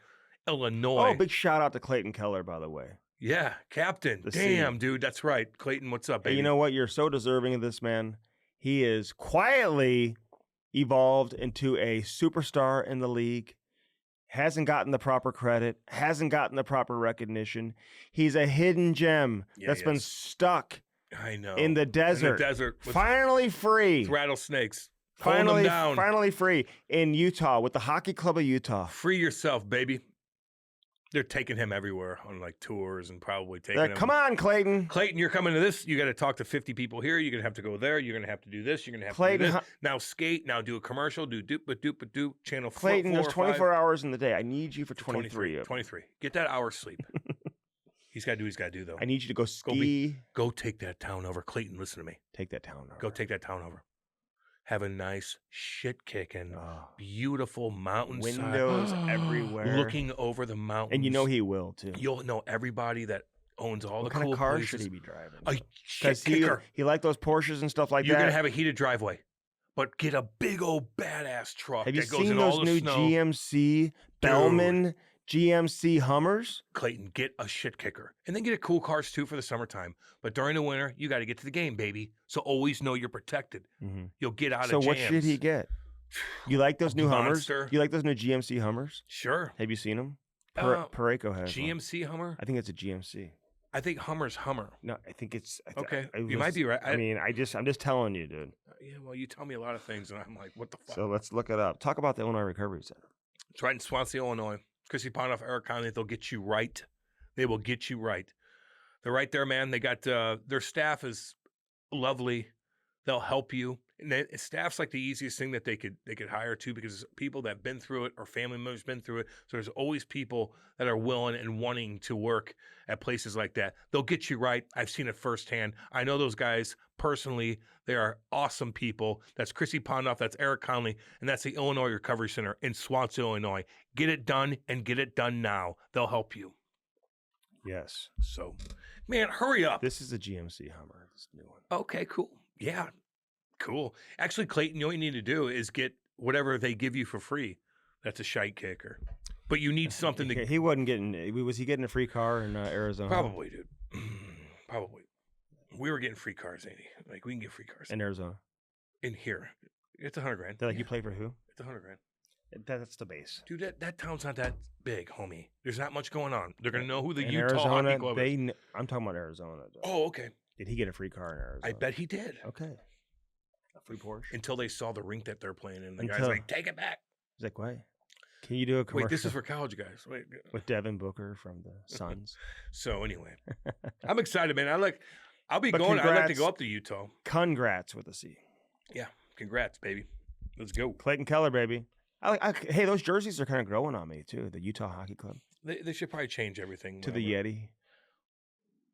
Illinois.
Oh, big shout out to Clayton Keller, by the way.
Yeah, captain. Damn, dude, that's right. Clayton, what's up, baby?
Hey, you know what? You're so deserving of this, man. He is quietly evolved into a superstar in the league. Hasn't gotten the proper credit. Hasn't gotten the proper recognition. He's a hidden gem that's been stuck.
I know.
In the desert.
In the desert.
Finally free.
With rattlesnakes.
Finally,
them down.
Finally free in Utah with the Hockey Club of Utah.
Free yourself, baby. They're taking him everywhere on like tours and probably taking him.
Come on, Clayton.
Clayton, you're coming to this. You got to talk to 50 people here. You're going to have to go there. You're going to have to do this. You're going to have to do this. Now skate. Now do a commercial. Do doop. Channel 4.
Clayton, there's 24 hours in the day. I need you for 23.
23. Get that hour's sleep. He's got to do what he's got to do, though.
I need you to go ski.
Go take that town over. Clayton, listen to me.
Take that town over.
Go take that town over. Have a nice shit-kicking, beautiful mountainside.
Windows everywhere.
Looking over the mountains.
And you know he will, too.
You'll know everybody that owns all the cool places.
What kind of car should he be driving?
A shit-kicker.
He like those Porsches and stuff like
You're
that.
going to have a heated driveway. But get a big old badass truck
that
goes
in all the snow. Have you seen
those
new
snow.
GMC Bellman GMC Hummers?
Clayton, get a shit kicker. And then get a cool cars, too, for the summertime. But during the winter, you got to get to the game, baby. So always know you're protected. Mm-hmm. You'll get out of jams.
So what should he get? You like those new Hummers? You like those new GMC Hummers?
Sure.
Have you seen them? Pareko has
GMC one. Hummer?
I think it's a GMC.
I think Hummer's Hummer.
No, I think it's...
Okay, you might be right.
I'm just telling you, dude.
Yeah, well, you tell me a lot of things, and I'm like, what the fuck?
So let's look it up. Talk about the Illinois Recovery Center.
It's right in Swansea, Illinois. Chrissy Ponoff, Eric Conley, they'll get you right. They will get you right. They're right there, man. They got their staff is lovely. They'll help you. And staff's like the easiest thing that they could hire too, because people that have been through it or family members been through it. So there's always people that are willing and wanting to work at places like that. They'll get you right. I've seen it firsthand. I know those guys personally. They are awesome people. That's Chrissy Ponoff. That's Eric Conley. And that's the Illinois Recovery Center in Swansea, Illinois. Get it done and get it done now. They'll help you.
Yes.
So, man, hurry up.
This is a GMC Hummer. This new one.
Okay, cool. Yeah, cool. Actually, Clayton, you know what you need to do is get whatever they give you for free. That's a shite kicker. But you need something to...
He wasn't getting... Was he getting a free car in Arizona?
Probably, dude. Probably. We were getting free cars, ain't he? Like, we can get free cars.
In Arizona?
In here. It's $100,000.
They're like, you play for who?
It's $100,000.
That's the base.
Dude, that town's not that big, homie. There's not much going on. They're going to know who the
in
Utah
Arizona,
Hockey Club is.
I'm talking about Arizona. Though.
Oh, okay.
Did he get a free car in Arizona?
I bet he did.
Okay. A free Porsche?
Until they saw the rink that they're playing in. The guy's like, take it back.
He's like, why? Can you do a commercial?
Wait, this is for college guys. Wait.
With Devin Booker from the Suns.
So anyway, I'm excited, man. I'll be going. I'd like to go up to Utah.
Congrats with a C.
Yeah, congrats, baby. Let's go.
Clayton Keller, baby. Hey, those jerseys are kind of growing on me, too. The Utah Hockey Club.
They should probably change everything.
To the Yeti.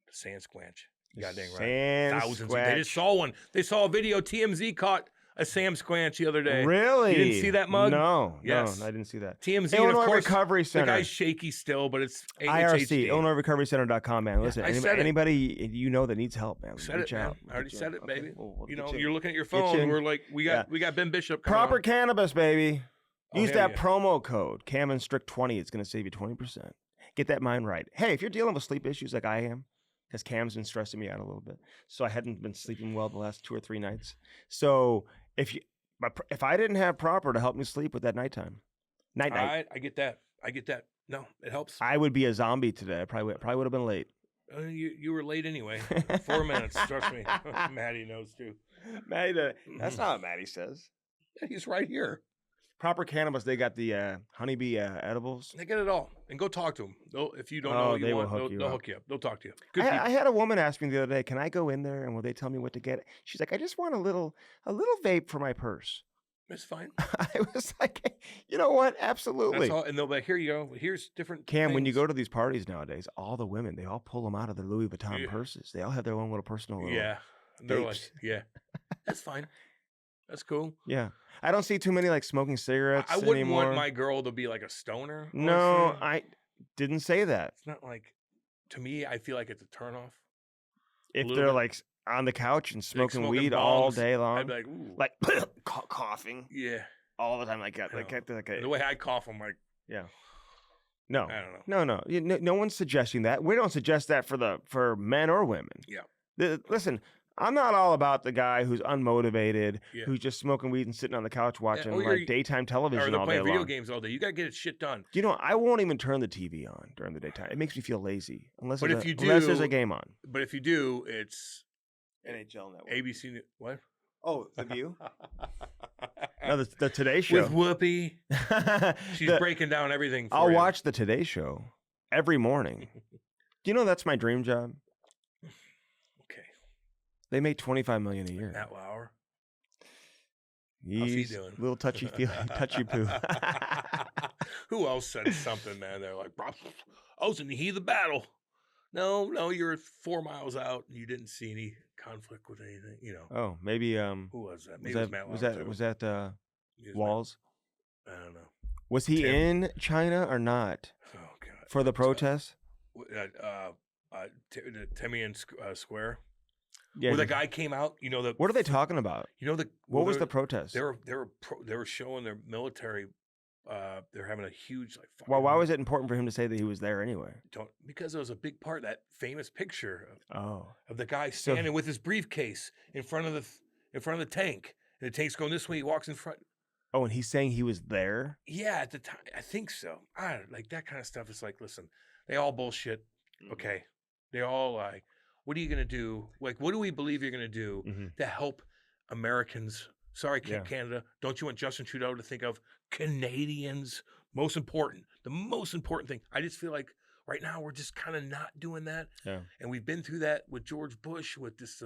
The Sand-Squanch. Goddamn right. Thousands. They just saw one. They saw a video. TMZ caught a Sam Squanch the other day.
Really?
You didn't see that mug?
No.
Yes.
No, I didn't see that.
TMZ,
Illinois
and of course,
Recovery Center.
The guy's shaky still, but it's
IRC, IllinoisRecoveryCenter.com, man. Listen,
yeah,
anybody you know that needs help, man, reach
out.
Man.
I already said it, baby.
We'll
you're looking at your phone. We're like, we got Ben Bishop coming
Proper
on.
Cannabis, baby. Use that
yeah.
promo code, CamandStrict20. It's going to save you 20%. Get that mind right. Hey, if you're dealing with sleep issues like I am, because Cam's been stressing me out a little bit, so I hadn't been sleeping well the last 2 or 3 nights. So if I didn't have Proper to help me sleep with that nighttime, night.
I get that. No, it helps.
I would be a zombie today. I probably would have been late.
You were late anyway. 4 minutes. Trust me. Maddie knows too.
Maddie, that's not what Maddie says.
He's right here.
Proper Cannabis, they got the honeybee edibles.
They get it all. And go talk to them. If you don't know what you want, they'll hook you up. They'll talk to you.
I had a woman ask me the other day, can I go in there and will they tell me what to get? She's like, I just want a little vape for my purse.
It's fine.
I was like, you know what? Absolutely.
That's all. And they'll be like, here you go. Here's different
Cam,
things.
when you go to these parties nowadays, all the women, they all pull them out of their Louis Vuitton purses. They all have their own little personal little
They're like, yeah, that's fine. That's cool.
Yeah. I don't see too many like smoking cigarettes
I wouldn't
anymore.
want my girl to be like a stoner.
No, I didn't say that.
It's not like, to me, I feel like it's a turnoff.
If they're like on the couch and smoking weed all day long,
I'd be like, ooh.
Like coughing.
Yeah.
All the time like that. Like
the way I cough, I'm like,
yeah. No.
I don't know.
No. No one's suggesting that. We don't suggest that for men or women.
Yeah.
Listen, I'm not all about the guy who's unmotivated, who's just smoking weed and sitting on the couch watching like daytime television all day long. Or they're
playing video games all day. You got to get shit done.
You know, I won't even turn the TV on during the daytime. It makes me feel lazy. Unless there's a game on.
But if you do, it's
NHL Network.
ABC. What?
Oh, The View? No, the Today Show.
With Whoopi. She's breaking down everything for
I'll watch the Today Show every morning. Do you know that's my dream job?
Okay.
They make $25 million a year.
Matt Lauer.
How's he doing? Little touchy poo.
Who else said something, man? They're like, I was in the heat of the battle. No, you're 4 miles out and you didn't see any conflict with anything, you know.
Oh, maybe
who was that? Maybe it was Matt Lauer.
Was that Walls?
I don't know.
Was he in China or not?
Oh God.
For the protest?
Tiananmen Square.
Yeah.
Where the guy came out, you know,
what are they talking about?
You know,
what was the protest?
They were showing their military. They're having a huge like.
Well, why was it important for him to say that he was there anyway?
Because it was a big part of that famous picture of the guy
So
standing with his briefcase in front of the tank, and the tank's going this way. He walks in front.
Oh, and he's saying he was there?
Yeah, at the time, I think so. I don't like that kind of stuff. It's like, listen, they all bullshit. Okay, they all lie. What are you going to do? Like, what do we believe you're going to do to help Americans? Sorry, Canada. Don't you want Justin Trudeau to think of Canadians? The most important thing. I just feel like right now we're just kind of not doing that.
Yeah.
And we've been through that with George Bush, with this,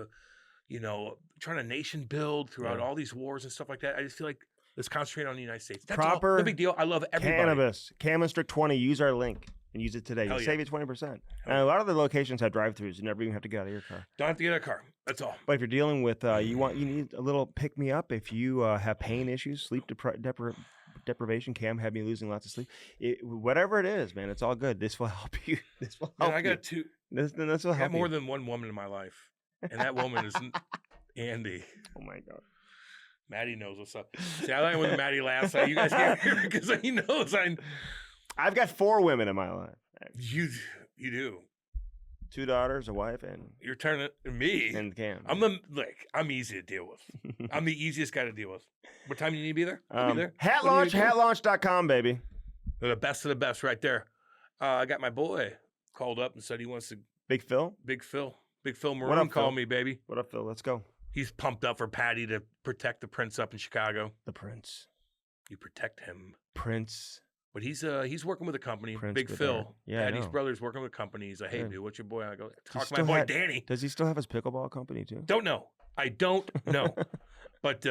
trying to nation build throughout all these wars and stuff like that. I just feel like let's concentrate on the United States. That's
Proper
no big deal. I love everybody.
Cannabis. Cam&Strict 20. Use our link and use it today. You'll save you 20%. And a lot of the locations have drive-thrus. You never even have to get out of your car.
Don't have to get out of a car. That's all.
But if you're dealing with, you need a little pick-me-up. If you have pain issues, sleep deprivation, Cam had me losing lots of sleep. Whatever it is, man, it's all good. This will help you. This will help
I got two.
This will help.
I have more than one woman in my life, and that woman is Andy.
Oh my God.
Maddie knows what's up. See, I like when Maddie laughs. You guys can't hear it because he knows
I've got 4 women in my life.
You do.
2 daughters, a wife, and
you're turning me
and Cam.
I'm easy to deal with. I'm the easiest guy to deal with. What time do you need to be there?
I'll be there. Hatlaunch.com, baby.
They're the best of the best right there. I got my boy called up and said he wants to.
Big Phil
Maroon called me, baby.
What up, Phil? Let's go.
He's pumped up for Patty to protect the Prince up in Chicago.
The Prince.
You protect him.
Prince.
But he's working with a company,
Prince
Big Phil.
Yeah,
Patty's brother's working with a company. He's like, hey, dude, what's your boy? I go, talk to my boy Danny.
Does he still have his pickleball company too?
Don't know. I don't know. But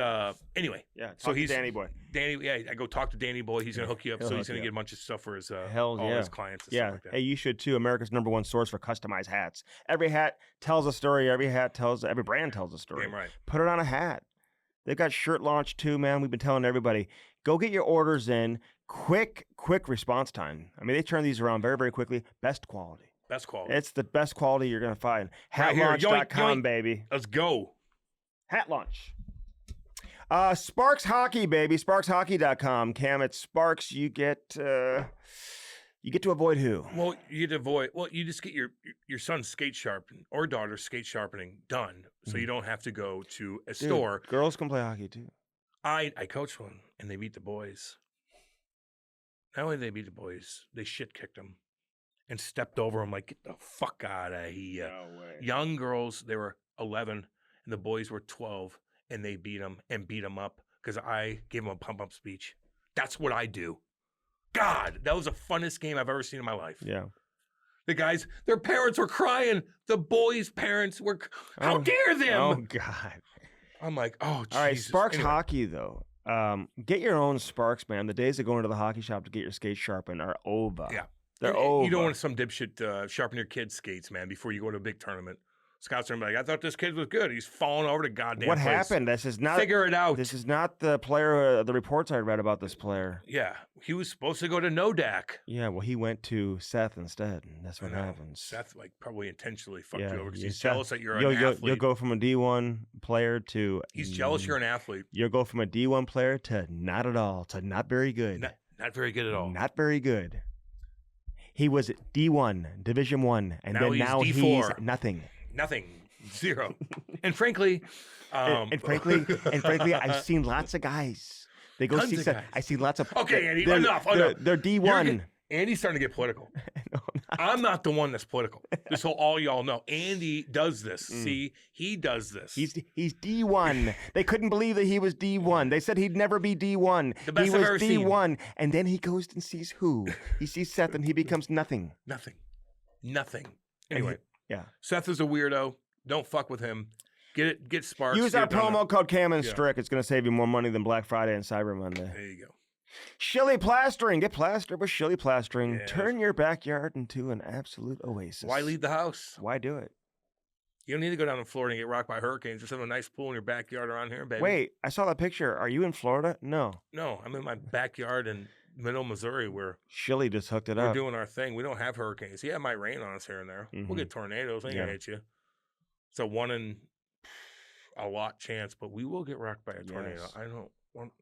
anyway.
Yeah, so he's Danny Boy.
I go talk to Danny Boy. He's going to hook you up. So he's going to get a bunch of stuff for his his clients and stuff like that.
Hey, you should too. America's #1 source for customized hats. Every hat tells a story. Every brand tells a story.
Damn right.
Put it on a hat. They've got shirt launch too, man. We've been telling everybody, go get your orders in. Quick response time. I mean, they turn these around very, very quickly. Best quality. It's the best quality you're going to find. Hatlaunch.com, baby.
Let's go.
Hat Launch. Sparks Hockey, baby. SparksHockey.com. Cam, it's Sparks. You get to avoid who?
Well, you just get your son's skate sharpening or daughter's skate sharpening done, so you don't have to go to a store.
Girls can play hockey too.
I coached one, and they beat the boys. Not only did they beat the boys, they shit kicked them and stepped over them like, get the fuck out of here.
No way.
Young girls, they were 11, and the boys were 12, and they beat them up because I gave them a pump-up speech. That's what I do. God, that was the funnest game I've ever seen in my life.
Yeah.
The guys, their parents were crying. The boys' parents were, how dare them?
Oh, God.
I'm like, oh, Jesus.
All right, Sparks Hockey, though. Get your own sparks, man. The days of going to the hockey shop to get your skates sharpened are over.
Yeah.
They're over.
You don't want some dipshit sharpen your kid's skates, man, before you go to a big tournament. Scouts are like, I thought this kid was good. He's falling over the goddamn
What
place.
happened? This is not.
Figure it out.
This is not the player. The reports I read about this player.
Yeah, he was supposed to go to Nodak.
Yeah, well, he went to Seth instead, and that's what happens.
Seth probably intentionally fucked you over because he's
Seth,
jealous that you're an athlete.
You'll go from a D1 player to.
He's jealous you're an athlete.
You'll go from a D1 player to not at all, to not very good.
Not very good at all.
Not very good. He was D1, Division 1, and now he's nothing.
Nothing. Zero. And frankly,
and frankly, I've seen lots of guys. They go see. I see lots of.
Okay, Andy, enough.
They're D1.
Andy's starting to get political. No, I'm not the one that's political. This whole all y'all know. Andy does this. See, he does this.
He's D1. They couldn't believe that he was D1. They said he'd never be D1.
The best
he
I've
was
ever
D1,
seen.
And then he goes and sees who? He sees Seth, and he becomes nothing.
Nothing. Anyway,
yeah.
Seth is a weirdo. Don't fuck with him. Get Sparks.
Use our promo code Cam and Strick. It's going to save you more money than Black Friday and Cyber Monday.
There you go.
Shilly Plastering. Get plastered with Shilly Plastering. Yeah. Turn your backyard into an absolute oasis.
Why leave the house?
Why do it?
You don't need to go down to Florida and get rocked by hurricanes. Just have a nice pool in your backyard around here, baby.
Wait, I saw that picture. Are you in Florida? No,
I'm in my backyard in middle Missouri where
Shilly just hooked it up.
We're doing our thing. We don't have hurricanes. Yeah, it might rain on us here and there. We'll get tornadoes. Ain't gonna hit you. It's a 1 in a lot chance, but we will get rocked by a tornado. Yes.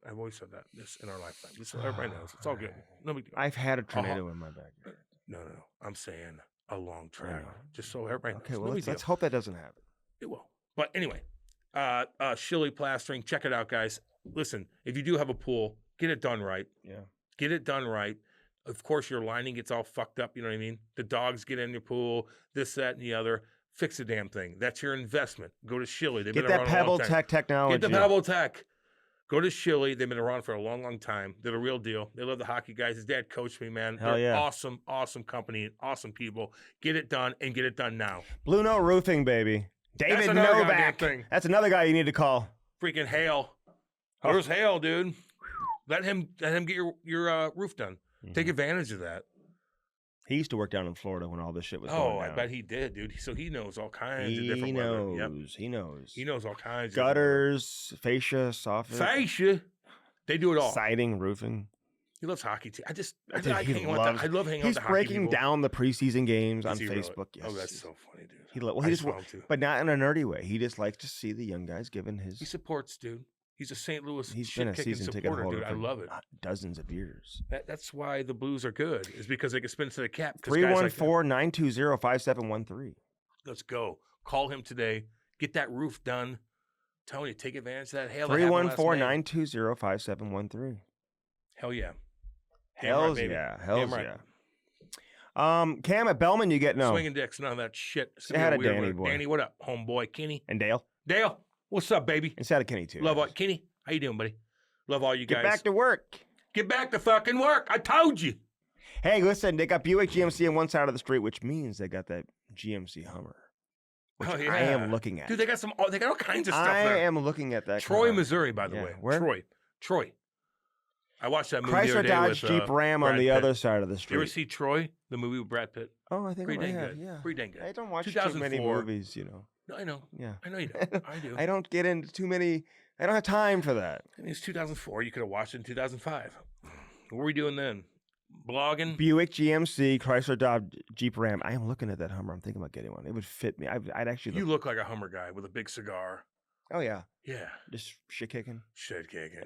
I've always said that this in our lifetime. Just so everybody knows. It's all good. No big deal.
I've had a tornado in my backyard.
No. I'm saying a long tornado. Just so everybody knows.
Okay, well, let's hope that doesn't happen.
It will. But anyway, Shilly Plastering. Check it out, guys. Listen, if you do have a pool, get it done right.
Yeah.
Get it done right. Of course, your lining gets all fucked up. You know what I mean? The dogs get in your pool, this, that, and the other. Fix the damn thing. That's your investment. Go to Shilly. They've
Get that Pebble Tech technology.
Get the Pebble Tech. Go to Shilly. They've been around for a long, long time. They're the real deal. They love the hockey guys. His dad coached me, man.
Hell
They're awesome, awesome company and awesome people. Get it done and get it done now.
Blue Note Roofing, baby. David Novak. That's another guy you need to call.
Freaking Hale. Where's Hale, dude? Let him get your roof done. Take advantage of that.
He used to work down in Florida when all this shit was going down.
Oh, I bet he did, dude. So he knows all kinds of different weather. Yep.
He knows.
He knows all kinds.
Gutters, fascia, soffit.
Fascia. They do it all.
Siding, roofing.
He loves hockey too. I love hanging
out
with the hockey people.
He's breaking down the preseason games on Facebook.
Really? Yes. Oh, that's so funny, dude.
But not in a nerdy way. He just likes to see the young guys giving his.
He supports, dude. He's a St. Louis
He's been a season ticket holder,
dude. I love it.
Dozens of years.
That's why the Blues are good, is because they can spin to the cap.
314-920-5713.
Let's go. Call him today. Get that roof done. I'm telling you, take advantage of that hail.
314-920-5713.
Hell yeah.
Hells yeah. Hells yeah. Cam at Bellman, you get no.
Swinging dicks, none of that shit.
Say hi to Danny, boy.
Danny, what up? Homeboy, Kenny.
And Dale.
Dale. What's up, baby?
And shout out to Kenny, too.
Love all Kenny. How you doing, buddy? Love all you guys.
Get back to work.
Get back to fucking work. I told you.
Hey, listen, they got Buick GMC on one side of the street, which means they got that GMC Hummer. Which I am looking at.
Dude, they got all kinds of stuff there.
I am looking at that.
Troy, Missouri, by the way.
Where?
Troy. I watched that movie
Chrysler,
the other day
Dodge,
with,
Jeep, Ram on the other side of the street.
You ever see Troy, the movie with Brad Pitt?
Oh, I think
pretty dang good.
Yeah.
Pretty dang good.
I don't watch too many movies, you know.
No, I know.
Yeah.
I know you don't. I do.
I don't get into too many. I don't have time for that.
I mean, it's 2004. You could have watched it in 2005. What were we doing then? Blogging?
Buick GMC, Chrysler, Dodge, Jeep, Ram. I am looking at that Hummer. I'm thinking about getting one. It would fit me. I'd actually.
You look like a Hummer guy with a big cigar.
Oh yeah.
Yeah.
Just shit kicking.
Shit kicking.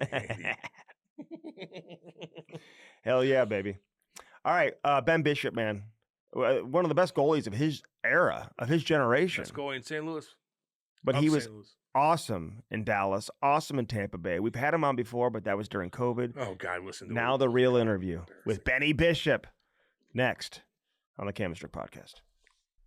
Hell yeah, baby. All right, Ben Bishop, man. One of the best goalies of his era, of his generation.
Best goalie in St. Louis.
But he was awesome in Dallas, awesome in Tampa Bay. We've had him on before, but that was during COVID.
Oh, God, listen to
Now the real interview with Benny Bishop. Next on the Cam and Strick Podcast.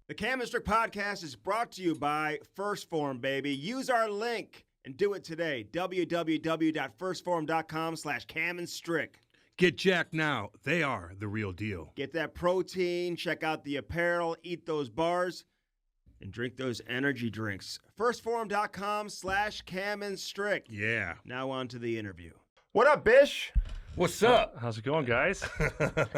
The Cam and Strick Podcast is brought to you by First Form, baby. Use our link and do it today. www.firstform.com/camandstrick.
Get jacked now. They are the real deal.
Get that protein, check out the apparel, eat those bars, and drink those energy drinks. Firstform.com/camandstrick.
Yeah.
Now on to the interview. What up, Bish?
What's up?
How's it going, guys?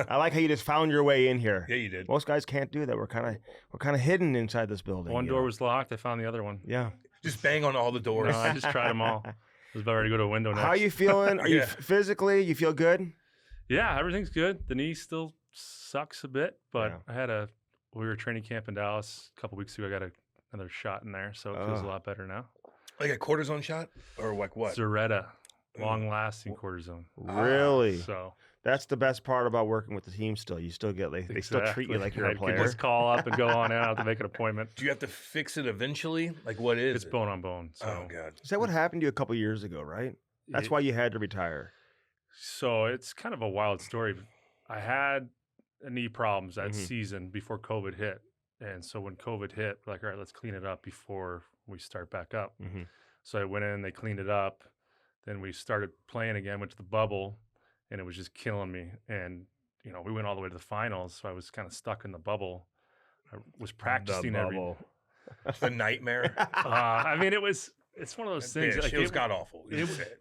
I like how you just found your way in here.
Yeah, you did.
Most guys can't do that. We're kind of hidden inside this building.
One door was locked. I found the other one.
Yeah.
Just bang on all the doors.
No, I just tried them all. I was about ready to go to a window next.
How are you feeling? Are you physically? You feel good?
Yeah, everything's good. The knee still sucks a bit, but
Yeah.
we were training camp in Dallas a couple weeks ago. I got another shot in there, so it feels a lot better now.
Like a cortisone shot? Or like what?
Zureta, long-lasting cortisone.
Really?
So
that's the best part about working with the team still. You still get they still treat you like you're a player.
I could just call up and go on in. I don't have to make an appointment.
Do you have to fix it eventually? Like what is
It's
it?
bone on bone. So.
Oh, God.
Is that what happened to you a couple years ago, right? That's why you had to retire.
So it's kind of a wild story. I had knee problems that season before COVID hit. And so when COVID hit, like, all right, let's clean it up before we start back up. So I went in, they cleaned it up. Then we started playing again, went to the bubble, and it was just killing me. And, you know, we went all the way to the finals, so I was kind of stuck in the bubble. I was practicing
It's a nightmare.
I mean, it's one of those things. Like,
it was god-awful.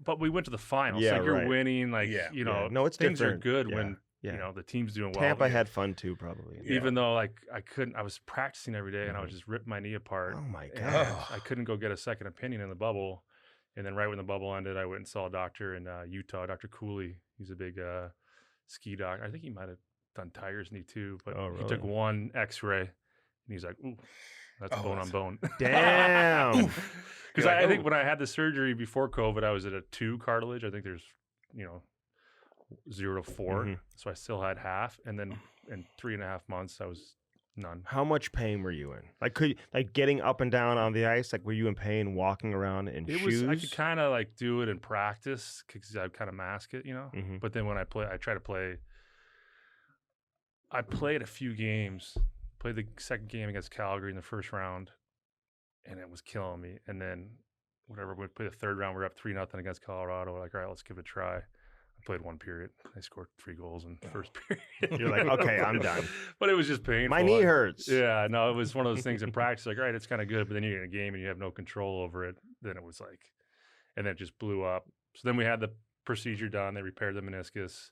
But we went to the finals.
Yeah,
like, you're
right.
winning. Like, you know,
No, it's
things
different.
are good
Yeah.
when, you know, the team's doing well.
Tampa had fun too, probably.
Even though, like, I was practicing every day, and I would just rip my knee apart.
Oh, my
And
God.
I couldn't go get a second opinion in the bubble. And then right when the bubble ended, I went and saw a doctor in Utah, Dr. Cooley. He's a big ski doctor. I think he might have done Tiger's knee too, but he took one X-ray, and he's like, "Ooh, that's bone on bone."
Damn.
Because I think when I had the surgery before COVID, I was at a 2 cartilage. I think there's, 0 to 4, so I still had half, and then in 3.5 months, I was none.
How much pain were you in? Like getting up and down on the ice? Like were you in pain walking around in shoes?
I could kind of like do it in practice because I kind of mask it, But then when I try to play. I played a few games. Played the second game against Calgary in the first round, and it was killing me. And then we played the third round. We're up 3-0 against Colorado. We're like, all right, let's give it a try. I played 1 period. I scored 3 goals in the first period.
You're like, okay, I'm done.
But it was just painful.
My knee hurts.
Yeah, no, it was one of those things in practice. Like, all right, it's kind of good, but then you're in a game and you have no control over it. Then it was like, and then it just blew up. So then we had the procedure done. They repaired the meniscus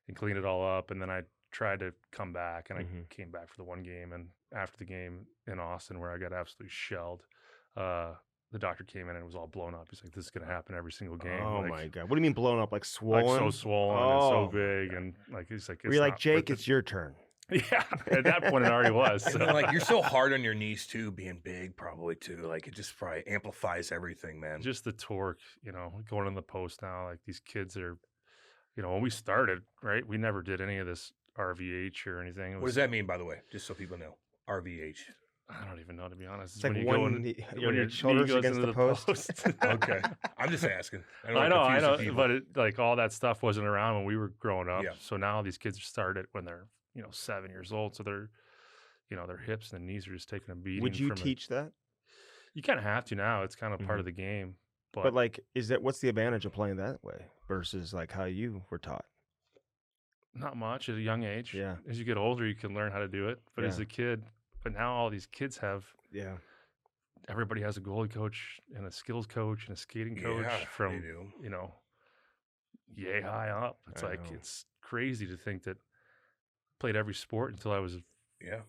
and cleaned it all up. And then I tried to come back, and I came back for the 1 game. And after the game in Austin, where I got absolutely shelled, the doctor came in and it was all blown up. He's like, "This is going to happen every single game."
Oh,
like,
my God. What do you mean blown up? Like swollen?
Like so swollen and so big. And like, he's like,
were you like, "Jake, it's your turn"?
Yeah. At that point, it already was. So.
And then, like, you're so hard on your knees, too, being big, probably, too. Like, it just probably amplifies everything, man.
Just the torque, going in the post now. Like, these kids are, when we started, right, we never did any of this RVH or anything.
What does that mean, by the way? Just so people know. RVH.
I don't even know, to be honest.
It's like when your shoulders against the post.
Okay. I'm just asking.
I know. But all that stuff wasn't around when we were growing up.
Yeah.
So now these kids start it when they're, 7 years old. So they're, their hips and knees are just taking a beating.
Would you teach that?
You kind of have to now. It's kind of part of the game.
But like, what's the advantage of playing that way versus like how you were taught?
Not much at a young age.
Yeah.
As you get older, you can learn how to do it. But as a kid, now all these kids have.
Yeah.
Everybody has a goalie coach and a skills coach and a skating coach from, yay high up. It's it's crazy to think that I played every sport until I was a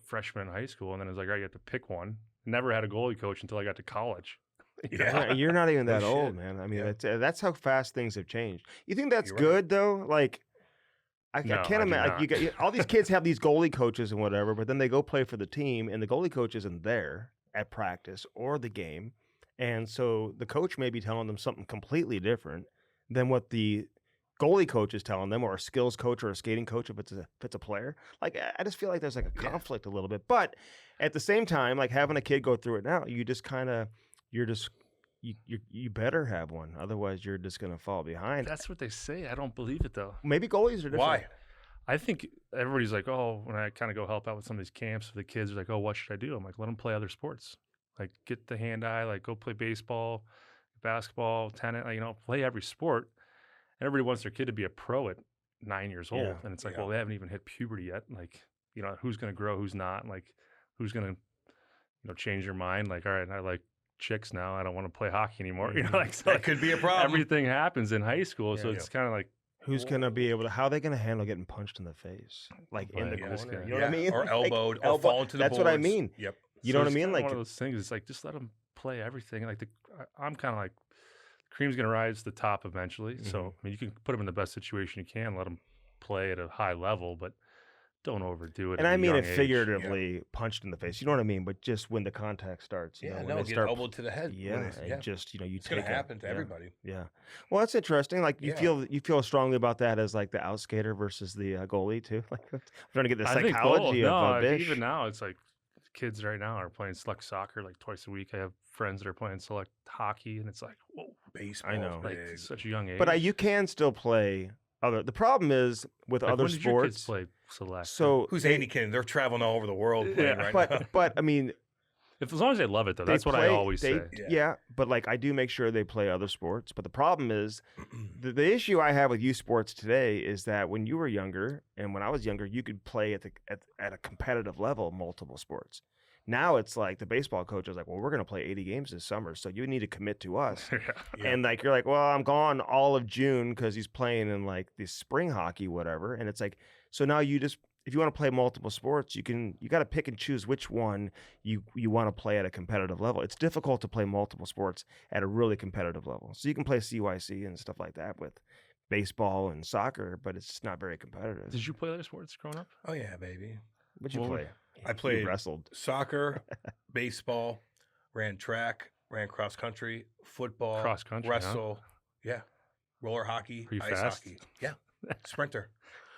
freshman in high school. And then it was like, all right, you have to pick one. Never had a goalie coach until I got to college.
You're not even that old, man. I mean, that's how fast things have changed. You think that's good though? Like, I can't imagine. Like, you got all these kids have these goalie coaches and whatever, but then they go play for the team, and the goalie coach isn't there at practice or the game, and so the coach may be telling them something completely different than what the goalie coach is telling them, or a skills coach or a skating coach if it's a player. Like, I just feel like there's like a conflict a little bit, but at the same time, like having a kid go through it now, you better have one, otherwise you're just gonna fall behind.
That's what they say. I don't believe it though.
Maybe goalies are different.
Why?
I think everybody's like, oh, when I kind of go help out with some of these camps, the kids are like, oh, what should I do? I'm like, let them play other sports. Like, get the hand-eye, like go play baseball, basketball, tennis, play every sport. And everybody wants their kid to be a pro at 9 years old.
Yeah.
And it's like, well, they haven't even hit puberty yet. Like, who's going to grow, who's not? Like, who's going to, change their mind? Like, all right, I like chicks now. I don't want to play hockey anymore. You know, like so
that could be a problem.
Everything happens in high school, so it's kind of like.
Who's gonna be able to? How are they gonna handle getting punched in the face, like in the corner? You know what I mean?
Or elbowed,
like,
or fall into the
That's
boards.
what I mean.
Yep.
You know what I mean?
Like one of those things. It's like just let them play everything. Like I'm kind of like, cream's gonna rise to the top eventually. So I mean, you can put them in the best situation you can, let them play at a high level, but don't overdo it.
And I mean it
age.
figuratively, punched in the face. You know what I mean? But just when the contact starts, you know,
get elbowed to the head.
Just you
it's gonna happen to everybody.
Yeah. Well, that's interesting. Like you feel strongly about that as like the outsider versus the goalie too. Like I'm trying to get the psychology of Bish.
Even now, it's like kids right now are playing select soccer like twice a week. I have friends that are playing select hockey, and it's like, whoa,
baseball.
I know,
like such a young age.
But you can still play. The problem is with other
when did
sports.
Your kids play select?
So
who's Andy kidding? They're traveling all over the world playing right now.
But I mean,
as long as they love it though, that's what I always say.
Yeah, but like I do make sure they play other sports. But the problem is, the issue I have with youth sports today is that when you were younger and when I was younger, you could play at a competitive level multiple sports. Now it's like the baseball coach is like, well, we're going to play 80 games this summer, so you need to commit to us. And like you're like, well, I'm gone all of June because he's playing in like the spring hockey, whatever. And it's like, so now you just, if you want to play multiple sports, you got to pick and choose which one you want to play at a competitive level. It's difficult to play multiple sports at a really competitive level. So you can play CYC and stuff like that with baseball and soccer, but it's not very competitive.
Did you play other sports growing up?
Oh yeah, baby.
What'd you play?
I played
wrestled
soccer, baseball, ran track, ran cross country, football,
cross country,
wrestle, roller hockey, ice hockey, sprinter.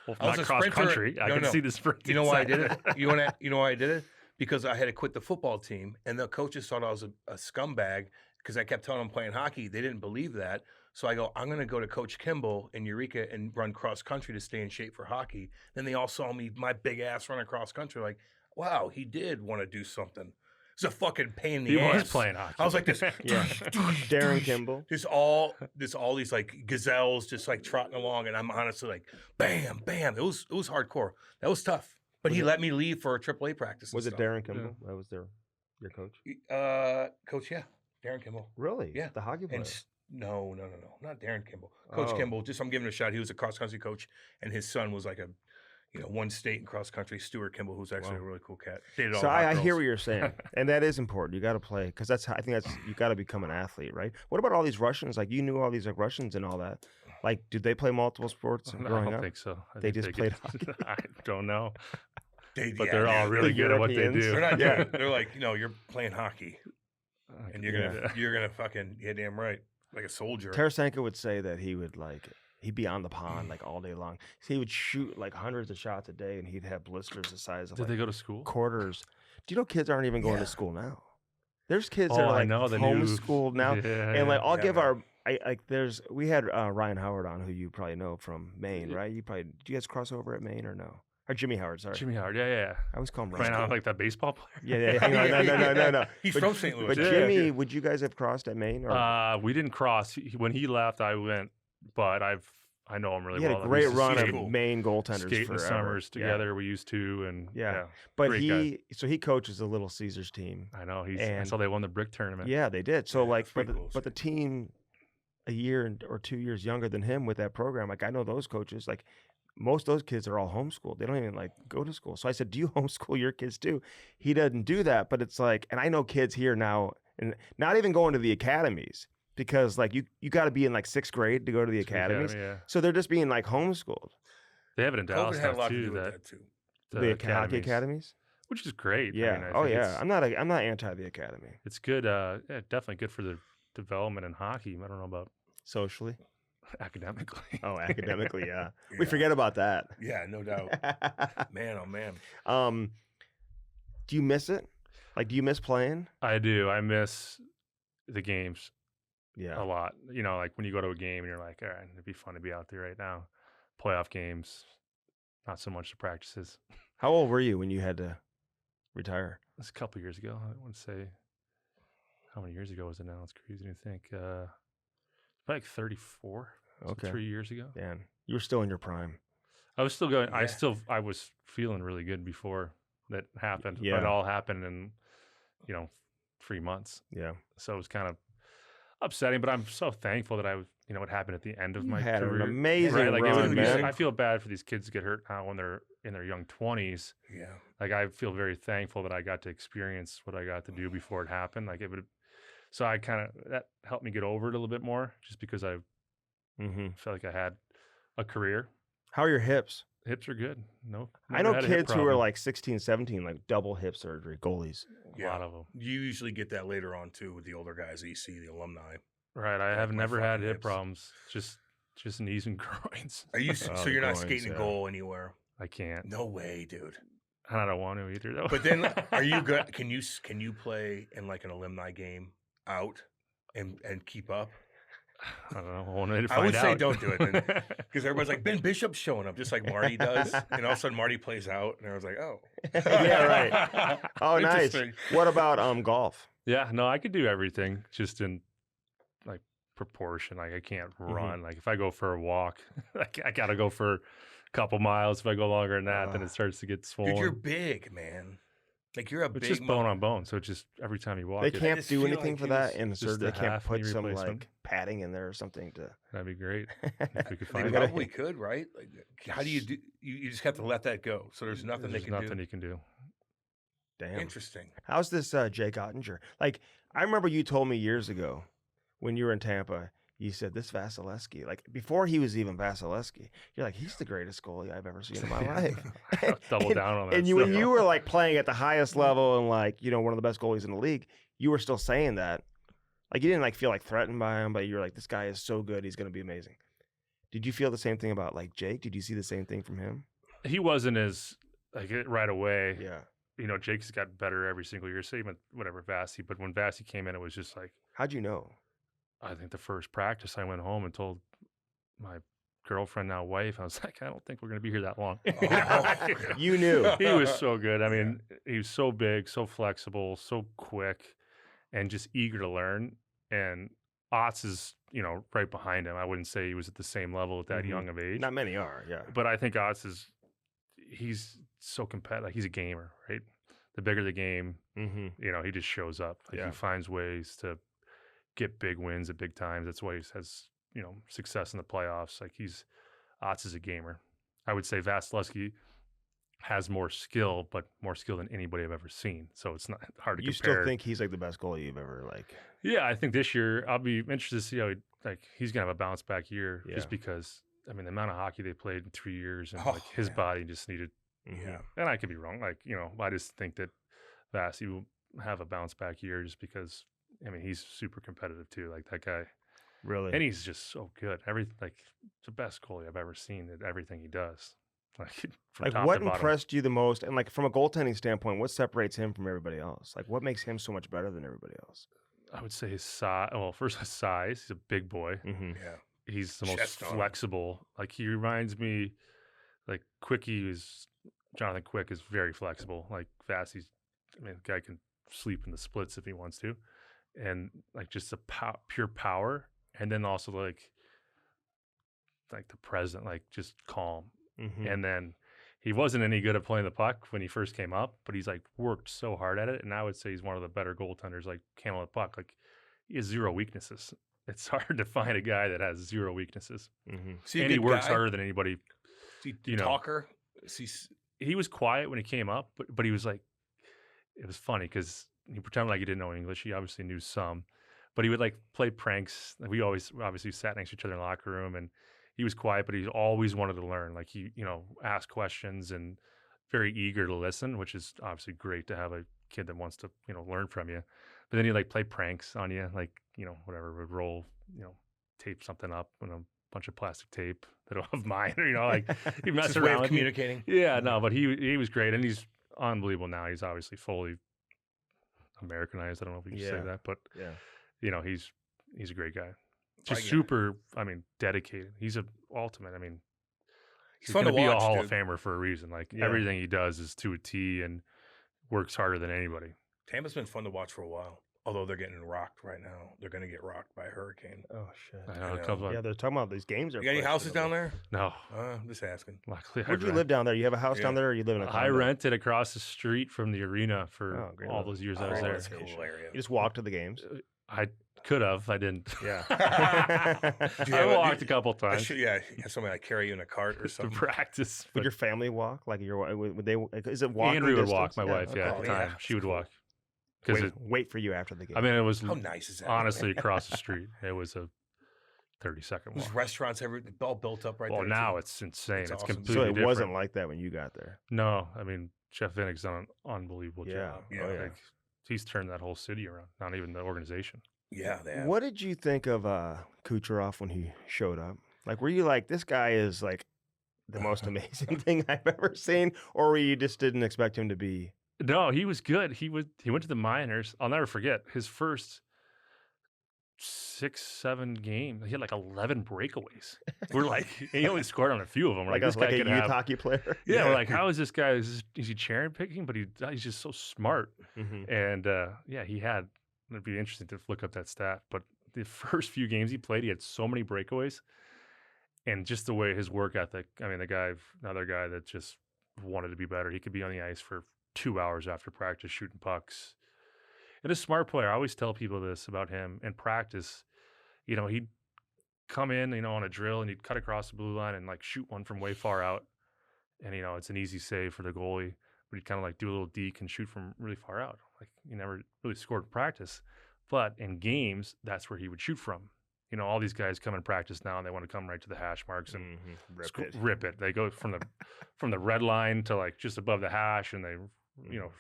Well, I was not cross country. I can see the sprint.
You know why I did it? You know why I did it? Because I had to quit the football team, and the coaches thought I was a scumbag because I kept telling them playing hockey. They didn't believe that. So I go, I'm going to go to Coach Kimball in Eureka and run cross country to stay in shape for hockey. Then they all saw me, my big ass running cross country, like, wow, he did want to do something. It's a fucking pain in the ass.
He was playing hockey.
I was like this.
Darren Kimball.
Just all these like gazelles just like trotting along, and I'm honestly like, bam, bam. It was hardcore. That was tough. But he let me leave for a AAA practice.
Was it Darren Kimball? That was your coach?
Coach, Darren Kimball.
Really?
Yeah.
The hockey player?
No, not Darren Kimball. Coach Kimball. Just I'm giving him a shot. He was a cross country coach, and his son was like one state in cross country. Stuart Kimball, who's actually a really cool cat.
So I hear what you're saying, and that is important. You got to play because you got to become an athlete, right? What about all these Russians? Like you knew all these like Russians and all that. Like, did they play multiple sports growing up?
I don't think so.
They just played hockey.
I don't know. But they're all really good at what they do.
They're not. They're like, you're playing hockey, and you're gonna fucking damn right. Like a soldier.
Tarasenko would say that he'd be on the pond like all day long. So he would shoot like hundreds of shots a day, and he'd have blisters the size of.
Did they go to school?
Quarters. Do you know kids aren't even going to school now? There's kids that are like homeschooled now, and like I'll give we had Ryan Howard on, who you probably know from Maine, right? Do you guys cross over at Maine or no? Or Jimmy Howard, sorry.
Jimmy Howard, yeah.
I always call him
Ryan Howard, like that baseball player.
Yeah. No.
He's from St. Louis.
But Jimmy, would you guys have crossed at Maine? Or?
We didn't cross. When he left, I went, but I know him really well.
He had a great run of Maine goaltenders
skate in the summers together. We used to, and
But he coaches the Little Caesars team.
I know so they won the brick tournament.
Yeah, they did. So but the team a year or 2 years younger than him with that program, like I know those coaches, like. Most of those kids are all homeschooled. They don't even like go to school. So I said, do you homeschool your kids too? He doesn't do that, but it's like, and I know kids here now and not even going to the academies because like you got to be in like 6th grade to go to the academies.
Academy,
So they're just being like homeschooled.
They have it in Dallas
had a lot
too.
To do with that too.
The hockey academies,
which is great.
Yeah. I mean, I'm not anti the academy.
It's good. Definitely good for the development in hockey. I don't know about
socially.
Academically.
Oh, academically, yeah. We forget about that.
Yeah, no doubt. Man, oh man.
Do you miss it? Like, do you miss playing?
I do. I miss the games.
Yeah.
A lot. Like when you go to a game and you're like, all right, it'd be fun to be out there right now. Playoff games, not so much the practices.
How old were you when you had to retire?
It's a couple years ago. I wouldn't say. How many years ago was it now? It's crazy to think. Like 34.
Okay.
3 years ago.
Dan, you were still in your prime.
I was still going. Yeah. I was feeling really good before that happened.
Yeah.
It all happened in, 3 months.
Yeah.
So it was kind of upsetting, but I'm so thankful that it happened at the end of my
had
career.
an amazing
Like
run, man.
I feel bad for these kids to get hurt now when they're in their young 20s.
Yeah.
Like I feel very thankful that I got to experience what I got to do before it happened. Like so I that helped me get over it a little bit more, just because I felt like I had a career.
How are your hips?
Hips are good. No,
I know kids who are like 16, 17, like double hip surgery, goalies.
A lot of them.
You usually get that later on too with the older guys that you see, the alumni.
Right. I have never had hip problems. Just knees and groins.
Are you so you're not skating a goal anywhere?
I can't.
No way, dude.
And I don't want to either, though.
But then, are you good? Can you play in like an alumni game out and keep up?
I don't know.
I would say don't do it because everybody's like, Ben Bishop's showing up just like Marty does, and all of a sudden Marty plays out, and I was like, oh,
yeah, right. Oh, nice. What about golf?
Yeah, no, I could do everything, just in like proportion. Like I can't run. Like if I go for a walk, I gotta go for a couple miles. If I go longer than that, then it starts to get swollen.
Dude, you're big, man. Like you're
it's just bone on bone. So just every time you walk,
they can't do anything for that in the surgery. They can't put some
like
padding in there or something to.
That'd be great. If we could find
they probably could, right? Like, how do you do? You just have to let that go. So there's nothing they can do.
Nothing you can do.
Damn.
Interesting.
How's this Jake Ottinger? Like I remember you told me years ago when you were in Tampa. You said this Vasilevsky, like before he was even Vasilevsky, you're like, he's the greatest goalie I've ever seen in my life.
Double down on that.
And when you were like playing at the highest level and like, one of the best goalies in the league, you were still saying that. Like you didn't like feel like threatened by him, but you were like, this guy is so good, he's going to be amazing. Did you feel the same thing about like Jake? Did you see the same thing from him?
He wasn't as like right away.
Yeah.
Jake's got better every single year. Same with whatever Vasi, but when Vasi came in, it was just like.
How'd you know?
I think the first practice I went home and told my girlfriend, now wife, I was like, I don't think we're going to be here that long.
You knew.
He was so good. I mean, he was so big, so flexible, so quick, and just eager to learn. And Otts is, right behind him. I wouldn't say he was at the same level at that young of age.
Not many are, yeah.
But I think Otts he's so competitive. Like, he's a gamer, right? The bigger the game, he just shows up. Like he finds ways to get big wins at big times. That's why he has, success in the playoffs. Like Otts is a gamer. I would say Vasilevsky has more skill, but more skill than anybody I've ever seen. So it's not hard to compare. You
still think he's like the best goalie you've ever like?
Yeah, I think this year I'll be interested to see how he's gonna have a bounce back year, just because the amount of hockey they played in 3 years and his body just needed.
Yeah,
and I could be wrong. Like I just think that Vasi will have a bounce back year just because. He's super competitive too. Like that guy,
really,
and he's just so good. The best goalie I've ever seen at everything he does. Like
what impressed you the most? And like from a goaltending standpoint, what separates him from everybody else? Like what makes him so much better than everybody else?
I would say his size. Well, first his size. He's a big boy.
Yeah,
he's the most flexible. Like he reminds me, like Jonathan Quick is very flexible. Like Vasi's, the guy can sleep in the splits if he wants to. And like just the pure power, and then also like the present, like just calm. And then he wasn't any good at playing the puck when he first came up, but he's like worked so hard at it. And I would say he's one of the better goaltenders. Like handle the puck, like he has zero weaknesses. It's hard to find a guy that has zero weaknesses. And he works harder than anybody.
Talker.
He was quiet when he came up, but he was like, it was funny because. He pretended like he didn't know English. He obviously knew some, but he would like play pranks. We always obviously sat next to each other in the locker room, and he was quiet, but he always wanted to learn. Like he, asked questions and very eager to listen, which is obviously great to have a kid that wants to, learn from you. But then he'd like play pranks on you, like, whatever, would roll, tape something up on a bunch of plastic tape that of mine, like he messed around with
communicating.
Yeah, no, but he was great, and he's unbelievable now. He's obviously fully Americanized. I don't know if you can say that, but he's a great guy. Just super, dedicated. He's a ultimate. He's going to be a Hall of Famer for a reason. Like everything he does is to a T and works harder than anybody.
Tampa's been fun to watch for a while.
Although they're getting rocked right now. They're going to get rocked by a hurricane.
Oh, shit.
I know.
Yeah, they're talking about these games.
You got any houses down there?
No.
I'm just asking.
Luckily,
Where'd you live down there? You have a house down there, or you live in a condo?
I rented across the street from the arena for all those years I was there.
That's a cool area.
You just walked to the games?
I could have. I didn't.
Yeah.
I walked a couple times.
Somebody like carry you in a cart or
to
something.
practice.
Would your family walk? Like, would they? Is it walking
Andrew would
distance?
walk. My wife, at the time, she would walk.
Wait for you after the game.
I mean, it was
how nice is that?
Honestly, across the street, it was a 30-second walk.
There's restaurants all built up right there.
Well, now it's insane. It's
awesome.
completely
so it
different.
wasn't like that when you got there.
No, I mean, Jeff Vinnig's done an unbelievable job.
Yeah.
Like, he's turned that whole city around. Not even the organization.
Yeah, they have.
What did you think of Kucherov when he showed up? Like, were you like, this guy is like the most amazing thing I've ever seen, or were you just didn't expect him to be?
No, he was good. He went to the minors. I'll never forget his first 6-7 games. He had like 11 breakaways. We're like, he only scored on a few of them.
Like
this guy
a
could
youth
have,
hockey player.
Yeah, we're like, how is this guy? Is he cherry picking? But he's just so smart.
Mm-hmm.
And he had. It'd be interesting to look up that stat. But the first few games he played, he had so many breakaways, and just the way his work ethic. I mean, another guy that just wanted to be better. He could be on the ice for 2 hours after practice shooting pucks. And a smart player. I always tell people this about him in practice. He'd come in, on a drill, and he'd cut across the blue line and like shoot one from way far out. And it's an easy save for the goalie, but he'd kind of like do a little deke and shoot from really far out. Like he never really scored in practice, but in games, that's where he would shoot from. All these guys come in practice now and they want to come right to the hash marks and rip it. They go from the red line to like just above the hash, and they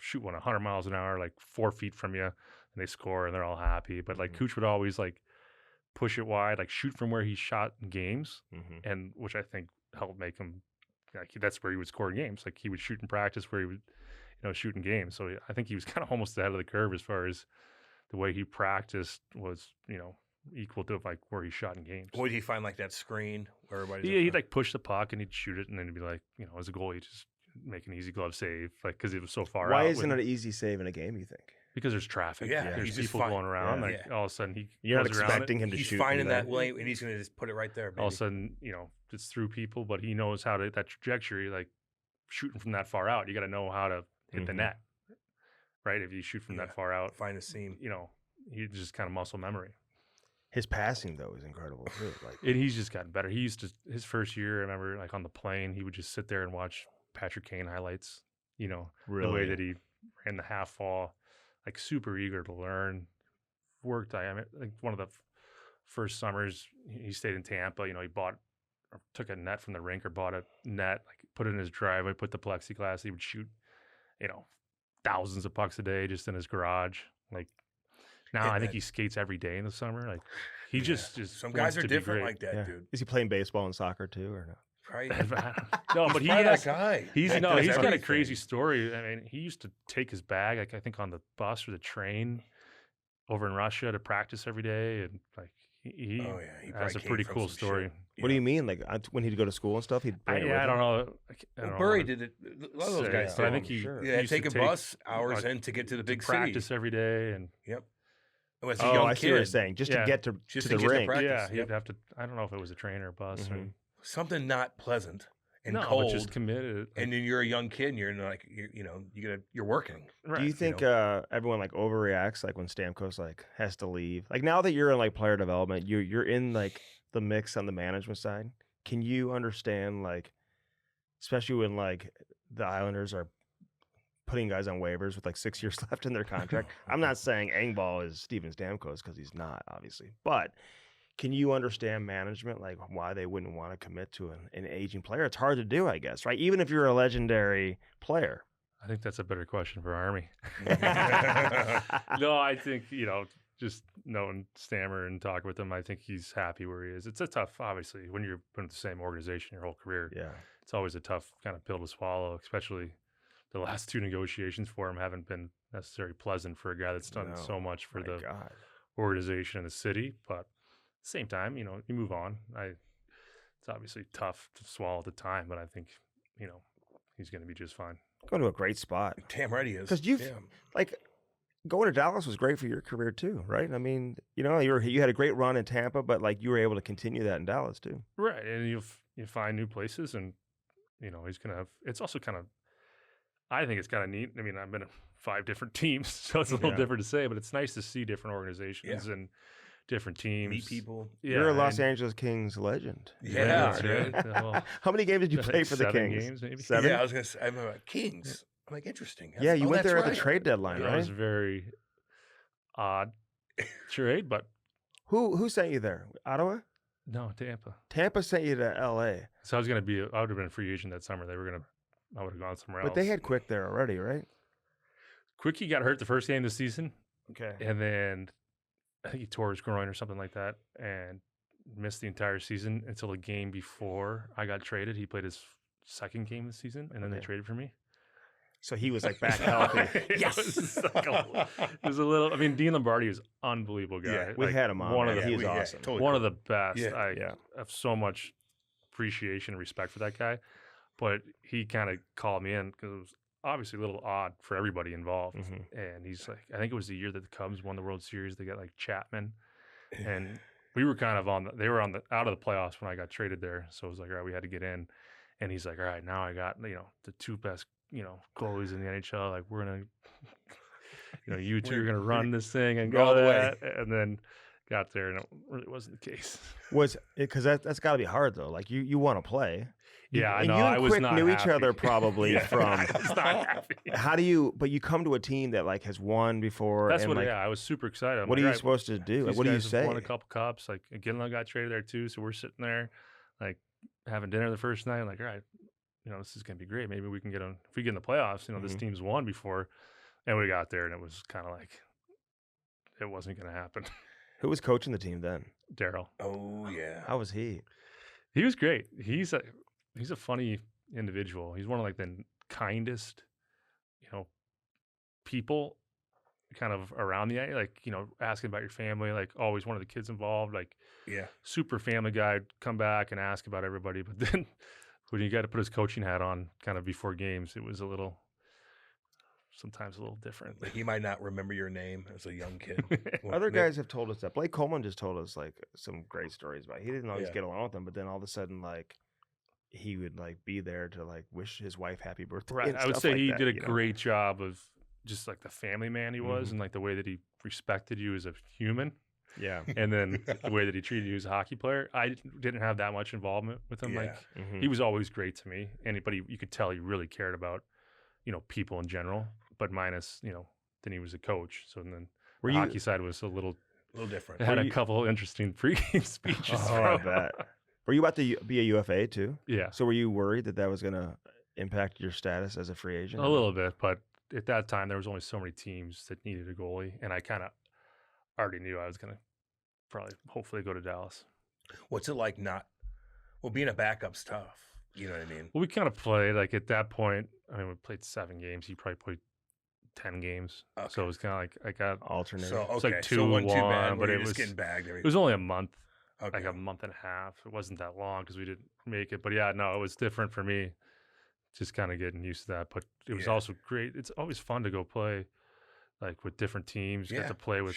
shoot one 100 miles an hour, like 4 feet from you, and they score and they're all happy. But like Cooch would always like push it wide, like shoot from where he shot in games, and which I think helped make him like that's where he would score in games. Like he would shoot in practice where he would shoot in games. So I think he was kind of almost ahead of the curve as far as the way he practiced was equal to like where he shot in games.
Would he find like that screen where everybody's
he'd like push the puck and he'd shoot it, and then he'd be like, as a goalie, just make an easy glove save, like because it was so far out.
Why isn't it an easy save in a game, you think?
Because there's traffic.
Yeah,
there's people going around. All of a sudden,
you're not expecting him to
he's
shoot.
He's finding that lane, and he's going to just put it right there. Baby.
All of a sudden, it's through people, but he knows how to that trajectory, like shooting from that far out. You got to know how to hit the net, right? If you shoot from that far out,
find a seam.
He just kind of muscle memory.
His passing though is incredible too. Like,
and he's just gotten better. He used to his first year. I remember, like on the plane, he would just sit there and watch Patrick Kane highlights.
Really?
The way that he ran the half wall, like super eager to learn. Worked. I mean, like one of the first summers he stayed in Tampa. He took a net from the rink or bought a net, like put it in his driveway, put the plexiglass. He would shoot, thousands of pucks a day just in his garage. Like now, I think he skates every day in the summer. Like he just
some guys are different like that, dude.
Is he playing baseball and soccer too, or no?
Right.
No, but
that guy.
He's got a crazy story. I mean, he used to take his bag, like I think on the bus or the train over in Russia to practice every day, and like he has a pretty cool story.
What do you mean? Like when he'd go to school and stuff, he'd bring it with
I don't know.
Burry did it. A lot of those guys did.
I think he
used take a bus hours in to get to the big city.
Practice every day, and
as a young
I
kid,
see what you're saying. Just to get to the rink.
Yeah, he'd have to. I don't know if it was a train or a bus or
something not pleasant and
cold,
cold,
but just committed.
And then you're a young kid, and you're like, you're working.
Right. Do you think everyone like overreacts, like when Stamkos like has to leave? Like now that you're in like player development, you're in like the mix on the management side. Can you understand, like, especially when like the Islanders are putting guys on waivers with like 6 years left in their contract? I'm not saying Engvall is Steven Stamkos because he's not, obviously, but can you understand management, like why they wouldn't want to commit to an aging player? It's hard to do, I guess, right? Even if you're a legendary player.
I think that's a better question for Army. No, I think, just knowing Stammer and talking with him, I think he's happy where he is. It's a tough, obviously, when you're in the same organization your whole career.
Yeah.
It's always a tough kind of pill to swallow, especially the last 2 negotiations for him haven't been necessarily pleasant for a guy that's done so much for the organization and the city. But at the same time, you move on. It's obviously tough to swallow at the time, but I think, he's going to be just fine.
Going to a great spot.
Damn right he is.
Because going to Dallas was great for your career too, right? I mean, you had a great run in Tampa, but like you were able to continue that in Dallas too.
Right, and you find new places, and he's gonna have. It's also kind of, I think it's kind of neat. I mean, I've been in 5 different teams, so it's a little different to say, but it's nice to see different organizations and different teams,
meet people.
Yeah,
you're a Los Angeles Kings legend.
Yeah,
right. Well,
how many games did you play for the
7
Kings?
games, maybe.
7?
Yeah, I was gonna say, I'm like, Kings. I'm like, interesting.
Yeah, you went there at the
right.
trade deadline,
That
right?
was very odd trade, but
Who sent you there? Ottawa?
no, Tampa.
Tampa sent you to L.A.
So I would have been a free agent that summer. I would have gone somewhere else.
But they had Quick there already, right?
Quickie got hurt the first game of the season,
Okay.
and then I think he tore his groin or something like that, and missed the entire season until the game before I got traded. He played his second game of the season, and then they traded for me.
So he was like back healthy.
Yes. It was a little. I mean, Dean Lombardi was an unbelievable guy.
Yeah, we had him on.
One of the,
he was awesome.
Totally
one
cool.
of the best.
Yeah.
I have so much appreciation and respect for that guy. But he kind of called me in because it was obviously a little odd for everybody involved.
Mm-hmm.
And he's like, I think it was the year that the Cubs won the World Series. They got like Chapman, and we were kind of they were out of the playoffs when I got traded there. So it was like, all right, we had to get in. And he's like, all right, now I got the 2 best goalies in the NHL. Like we're gonna, you two are gonna run this thing and go
all the way.
And then got there, and it really wasn't the case.
Was because that's got to be hard though. Like you want to play.
Yeah, I
and
know.
you and
I was
Quick
not
knew
happy.
each other probably from.
I was not happy.
How do you? But you come to a team that like has won before.
That's
and
what.
like,
I was super excited. I'm
what
like,
are you
all right,
supposed to do? Like,
these
what do you
guys have
say?
Won a couple cups. Like Ginla got traded there too, so we're sitting there, like having dinner the first night. Like, all right, this is gonna be great. Maybe we can if we get in the playoffs. This team's won before, and we got there, and it was kind of like it wasn't gonna happen.
Who was coaching the team then?
Daryl.
Oh yeah.
How was he?
He was great. He's a funny individual. He's one of like the kindest, people kind of around the like, asking about your family, like always one of the kids involved, like super family guy, come back and ask about everybody. But then when you got to put his coaching hat on kind of before games, it was sometimes a little different.
Like he might not remember your name as a young kid.
Other guys have told us that. Blake Coleman just told us like some great stories about. He didn't always get along with them, but then all of a sudden, like he would like be there to like wish his wife happy birthday.
Right. I would say he did a great job of just like the family man he was, and like the way that he respected you as a human.
Yeah.
And then the way that he treated you as a hockey player. I didn't have that much involvement with him.
Yeah.
Like he was always great to me. Anybody, you could tell he really cared about, people in general, but minus, then he was a coach. So then the hockey side was a little
different.
It had a couple interesting pregame speeches.
I bet. Were you about to be a UFA too?
Yeah.
So were you worried that was going to impact your status as a free agent?
A little bit, but at that time there was only so many teams that needed a goalie, and I kind of already knew I was going to hopefully go to Dallas.
What's it like being a backup's tough. You know what I mean?
Well, we kind of played like at that point. I mean, we played 7 games. He probably played 10 games.
Okay.
So it was kind of like I got
alternate.
So
It's like 2-1,
so 1-2
but
it
it
was
was
getting bagged.
It was only a month,
Okay.
like a month and a half. It wasn't that long because we didn't make it. But yeah, no, it was different for me. Just kind of getting used to that. But it was also great. It's always fun to go play like with different teams. Get to play with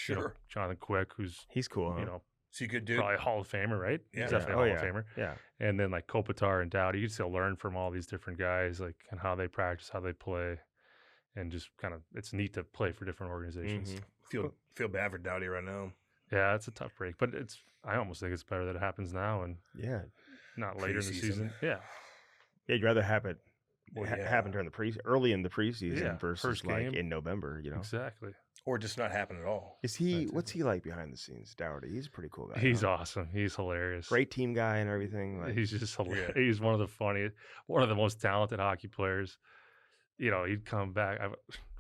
Jonathan Quick,
he's cool. Huh?
So you could do
probably a Hall of Famer, right?
Yeah.
He's definitely a Hall of Famer.
Yeah.
And then like Kopitar and Dowdy, you still learn from all these different guys, like and how they practice, how they play, and just kind of it's neat to play for different organizations.
feel bad for Dowdy right now.
Yeah, it's a tough break, but I almost think it's better that it happens now and not later in the season. Yeah.
Yeah, you'd rather have it
Well,
happen during early in the preseason versus
first
like
game.
in November.
Exactly.
Or just not happen at all.
Is he? What's he like behind the scenes, Dowdy? He's a pretty cool guy.
He's awesome. He's hilarious.
Great team guy and everything. Like,
He's just hilarious. He's one of the funniest, one of the most talented hockey players. He'd come back.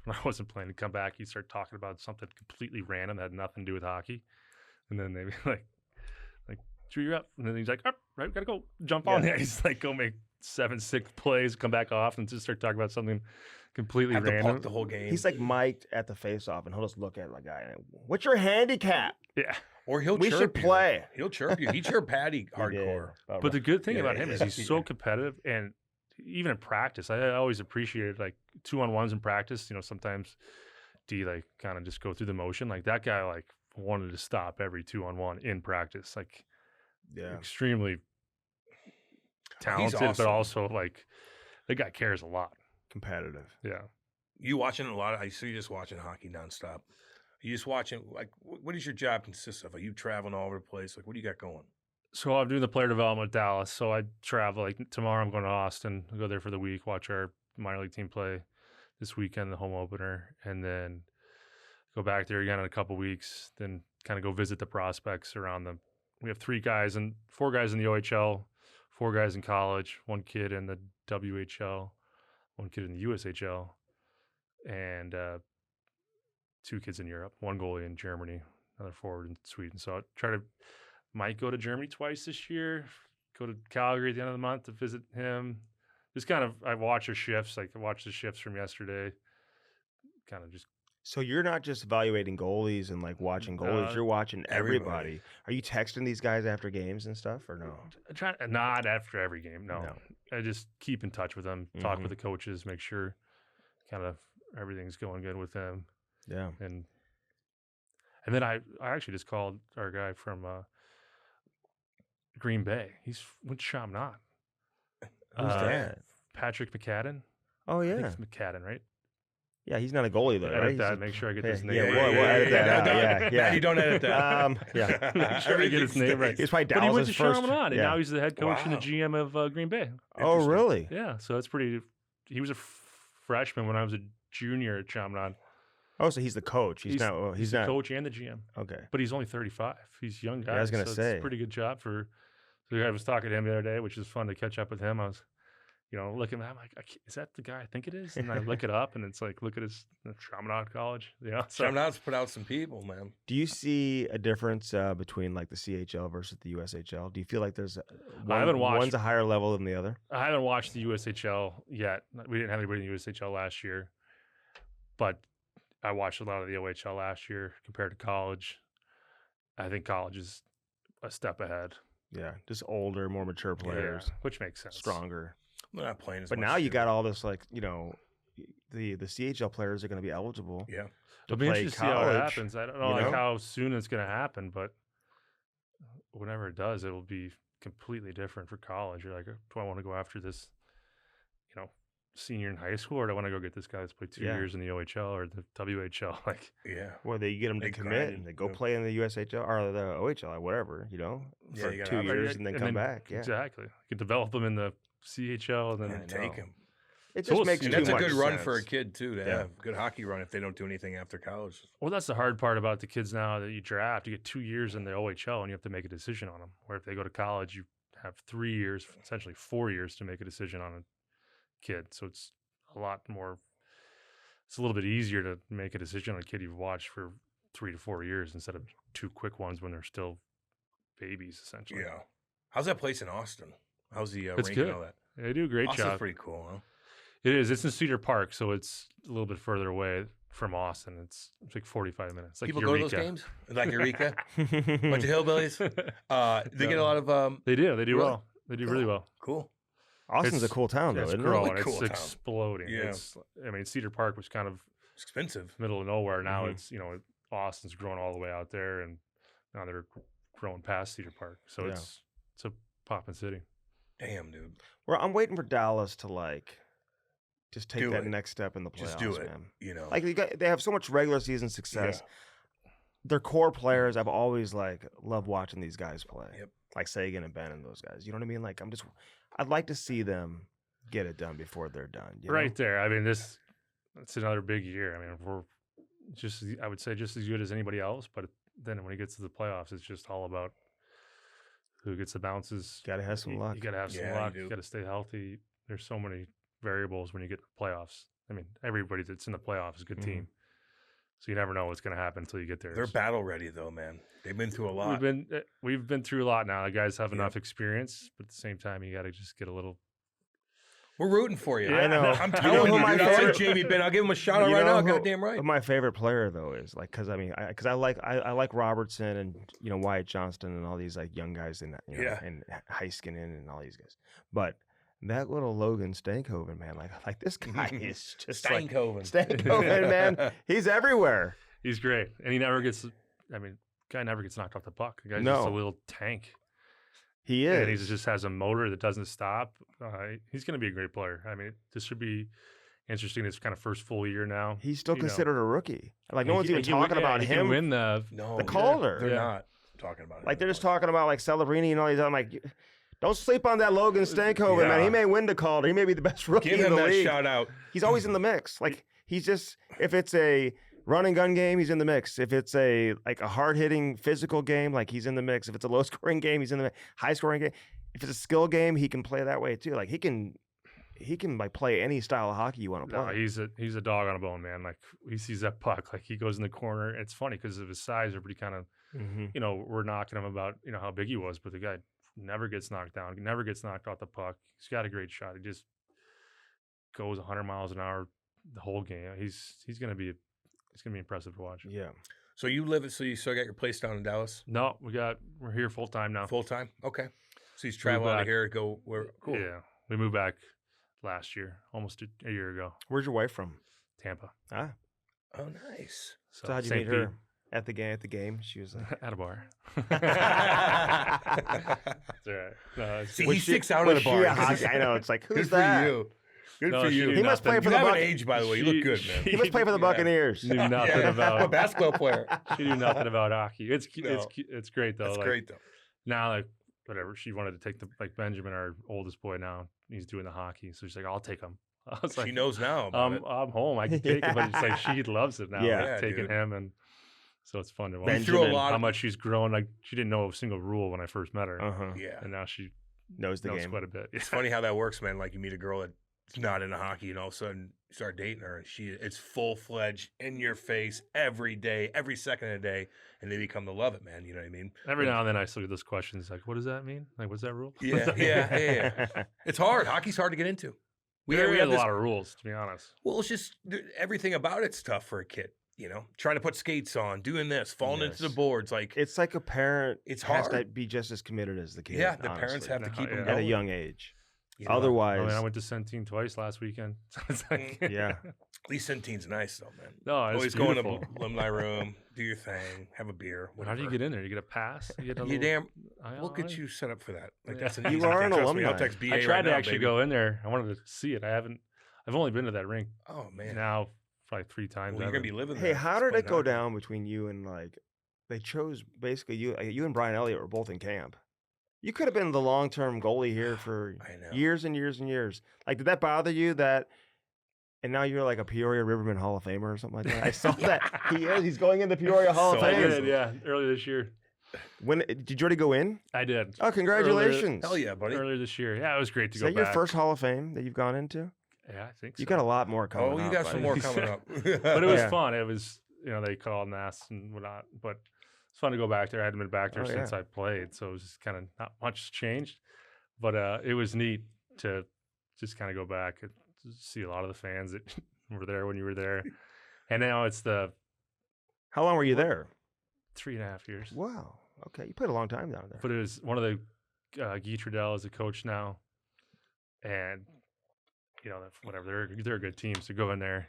When I wasn't playing, he'd come back. He'd start talking about something completely random that had nothing to do with hockey. And then they'd be like, Drew, you're up. And then he's like, all right, gotta go jump on the ice. Like, go make 7-6 plays, come back off, and just start talking about something completely
Have
random.
to puck the whole game.
he's like mic'd at the face-off, and he'll just look at the guy. And, what's your handicap?
Yeah.
Or he'll
We
chirp
should
you.
play.
He'll chirp you. He chirped Patty
He did.
hardcore.
But the good thing
Yeah,
about him is he's so competitive, and even in practice, I always appreciated like 2-on-1s in practice. Sometimes D like kind of just go through the motion. Like that guy like wanted to stop every 2-on-1 in practice. Like extremely talented,
awesome.
but also like the guy cares a lot.
Competitive.
Yeah.
You watching a lot? I see you just watching hockey nonstop. Are you just watching? Like, what does your job consist of? Are you traveling all over the place? Like, what do you got going?
So I'm doing the player development with Dallas. So I travel. Like tomorrow, I'm going to Austin. I'll go there for the week, watch our minor league team play this weekend, the home opener, and then go back there again in a couple weeks. Then kind of go visit the prospects around them. We have 4 guys in the OHL, 4 guys in college, 1 kid in the WHL, 1 kid in the USHL, and 2 kids in Europe, 1 goalie in Germany, another forward in Sweden. So might go to Germany twice this year, go to Calgary at the end of the month to visit him. Just kind of, I watch their shifts. Like I watched the shifts from yesterday. Kind of just. So
you're not just evaluating goalies and like watching goalies. You're watching everybody. Are you texting these guys after games and stuff or no?
Not after every game. No. I just keep in touch with them, talk with the coaches, make sure kind of everything's going good with them.
Yeah.
And then I actually just called our guy from Green Bay. He's with Chaminade.
Who's that?
Patrick McCadden.
Oh, yeah.
I think it's McCadden, right?
Yeah, he's not a goalie, though, right?
That, make sure I get his name
right.
Yeah,
we'll edit that out. Yeah.
You don't edit that.
Yeah.
Make sure I get his name right.
He's probably
But he went to
Dallas' first.
Chaminade, and now he's the head coach and the GM of Green Bay.
Oh, really?
Yeah, so that's pretty. He was a freshman when I was a junior at Chaminade.
Oh, so he's the coach. He's not
the coach and the GM.
Okay.
But he's only 35. He's a young guy.
I was going to say.
It's a pretty good job for. So I was talking to him the other day, which is fun to catch up with him. I was, looking at him, I'm like, is that the guy I think it is? And I look it up, and it's like, look at his Chaminade College. Yeah. So.
Chaminade's put out some people, man.
Do you see a difference between like the CHL versus the USHL? Do you feel like there's one's a higher level than the other?
I haven't watched the USHL yet. We didn't have anybody in the USHL last year, but I watched a lot of the OHL last year compared to college. I think college is a step ahead.
Yeah, just older, more mature players,
which makes sense.
Stronger.
They're not playing as
but
much.
But now you got all this, like, the CHL players are going to be eligible.
Yeah.
It'll be interesting to see how it happens. I don't know like how soon it's going to happen, but whenever it does, it will be completely different for college. You're like, do I want to go after this, senior in high school, or do I want to go get this guy that's played 2 years in the OHL or the WHL? Like,
well, they get them to commit and they go play in the USHL or the OHL or whatever, for 2 years and then come back. Yeah,
exactly. You can develop them in the CHL and then
take them.
It just makes too much sense.
That's a good run for a kid too to have a good hockey run if they don't do anything after college.
Well, that's the hard part about the kids now that you draft. You get 2 years in the OHL and you have to make a decision on them. Where if they go to college, you have 3 years, essentially 4 years to make a decision on a kid. So it's a lot more. It's a little bit easier to make a decision on a kid you've watched for 3 to 4 years instead of 2 quick ones when they're still babies, essentially.
Yeah. How's that place in Austin? How's the
rink
and all that?
They do a great job.
Austin's pretty cool, huh?
It is. It's in Cedar Park, so it's a little bit further away from Austin. It's like 45 minutes. Like
people
Eureka.
go to those games? Like Eureka? Bunch of hillbillies? They get a lot of...
They do. They do well. They do really well.
Cool.
Austin's a cool town, though,
it's
isn't
growing.
it?
Really cool it's exploding. Yeah. Cedar Park was kind of
expensive,
middle of nowhere. Now it's Austin's growing all the way out there, and now they're growing past Cedar Park. So it's a poppin' city.
Damn, dude.
Well, I'm waiting for Dallas to just take that next step in the playoffs.
Just do it,
man. Like they have so much regular season success. Yeah. Their core players, I've always loved watching these guys play.
Yep. Like
Sagan and Ben and those guys. You know what I mean? Like I'd like to see them get it done before they're done.
Right there. I mean, it's another big year. I mean, we're I would say just as good as anybody else, but then when it gets to the playoffs, it's just all about who gets the bounces.
Got to have some luck.
You got to have some luck. You got to stay healthy. There's so many variables when you get to the playoffs. I mean, everybody that's in the playoffs is a good team. So you never know what's going to happen until you get there.
They're battle ready, though, man. They've been through a lot.
We've been through a lot now. The guys have enough experience, but at the same time, you got to just get a little.
We're rooting for you.
Yeah, I know.
I'm telling you, dude. I like Jamie Ben. I'll give him a shout out right now. Goddamn right.
My favorite player though is because I like Robertson and Wyatt Johnston and all these young guys and and Heiskanen and all these guys, but That little Logan Stankoven, man, like this guy is just
Stankoven.
Stankoven, man. He's everywhere.
He's great, and he never gets. I mean, guy never gets knocked off the puck. The guy's just a little tank.
He is,
and he just has a motor that doesn't stop. He's going to be a great player. I mean, this should be interesting. His kind of first full year now.
He's still considered a rookie. Like no one's even talking about him.
He can win
the Calder.
They're not talking about him.
Like they're just talking about like Celebrini and all these. I'm like, don't sleep on that Logan Stankoven, man. He may win the Calder. He may be the best rookie in the league. Give him that
shout out.
He's always in the mix. Like he's just, if it's a run and gun game, he's in the mix. If it's a hard hitting physical game, like he's in the mix. If it's a low scoring game, he's in the mix. High scoring game. If it's a skill game, he can play that way too. Like he can like play any style of hockey you want to play.
No, he's a dog on a bone, man. Like he sees that puck, like he goes in the corner. It's funny because of his size. Everybody kind of, we're knocking him about how big he was, but the guy never gets knocked down. Never gets knocked off the puck. He's got a great shot. He just goes 100 miles an hour the whole game. It's gonna be impressive to watch.
Yeah.
So you still got your place down in Dallas?
No, we're here full time now.
Full time? Okay. So he's traveling out of here to go where? Cool.
Yeah, we moved back last year, almost a year ago.
Where's your wife from?
Tampa.
Ah.
Oh, nice.
So how'd you meet her? At the game? She was
at a bar. That's all right. No,
see, he sticks out at a bar.
I know. It's like, who's
Good
that?
for you. Good for you.
He must play for the Buccaneers.
Age, by the way. You look good, man.
He must play for the Buccaneers.
Knew nothing about
a basketball player.
She knew nothing about hockey. It's great though.
That's great though.
Now, like whatever, she wanted to take Benjamin, our oldest boy. Now he's doing the hockey, so she's like, "I'll take him." I was
she knows now.
I'm home. I can take him, but it's like she loves it now.
Yeah,
taking him, and so it's fun to watch.
Benjamin,
how much she's grown. Like she didn't know a single rule when I first met her.
Yeah,
and now she
knows the game
quite a bit.
It's funny how that works, man. Like you meet a girl that's not into hockey, and all of a sudden you start dating her, and it's full-fledged, in your face every day, every second of the day, and they become to love it, man. You know what I mean?
Every now and then I still get those questions like, what does that mean? Like, what's that rule?
Yeah. It's hard. Hockey's hard to get into.
We have a lot of rules, to be honest.
Well, it's just everything about it's tough for a kid. Trying to put skates on, doing this, falling into the boards. Like
it's like a parent
has
hard to be just as committed as the kid.
Yeah, the parents have to keep them going
at a young age. Otherwise,
I went to Centene twice last weekend. It's like,
yeah.
At least Centene's nice though, man.
No, it's
always
beautiful.
Go in the alumni room, do your thing, have a beer. Whatever.
How do you get in there? You get a pass?
We'll get you set up for that. Like that's an easy
you are an alumni.
I'll text BA
I tried to
now,
actually go in there. I wanted to see it. I've only been to that rink.
Oh man.
Now probably 3 times.
Well, you're gonna be living there.
Hey, how did it go down between you and they chose basically you and Brian Elliott were both in camp. You could have been the long-term goalie here for years and years and years. Like, did that bother you that? And now you're like a Peoria Riverman Hall of Famer or something like that. I saw that he's going in the Peoria Hall of Fame.
Did, yeah, earlier this year.
When did you already go in?
I did.
Oh, congratulations!
Hell yeah, buddy!
Earlier this year, yeah, it was great to go back.
Is that your first Hall of Fame that you've gone into?
Yeah, I think so.
You got a lot more coming up.
Oh, you got some more coming up.
But it was fun. It was, they called and asked and whatnot. But it's fun to go back there. I hadn't been back there since I played, so it was just kind of not much changed. But it was neat to just kind of go back and see a lot of the fans that were there when you were there. And now it's
How long were you there?
3.5 years.
Wow. Okay, you played a long time down there.
But it was one of the Guy Trudell is a coach now, and whatever they're a good team. So go in there,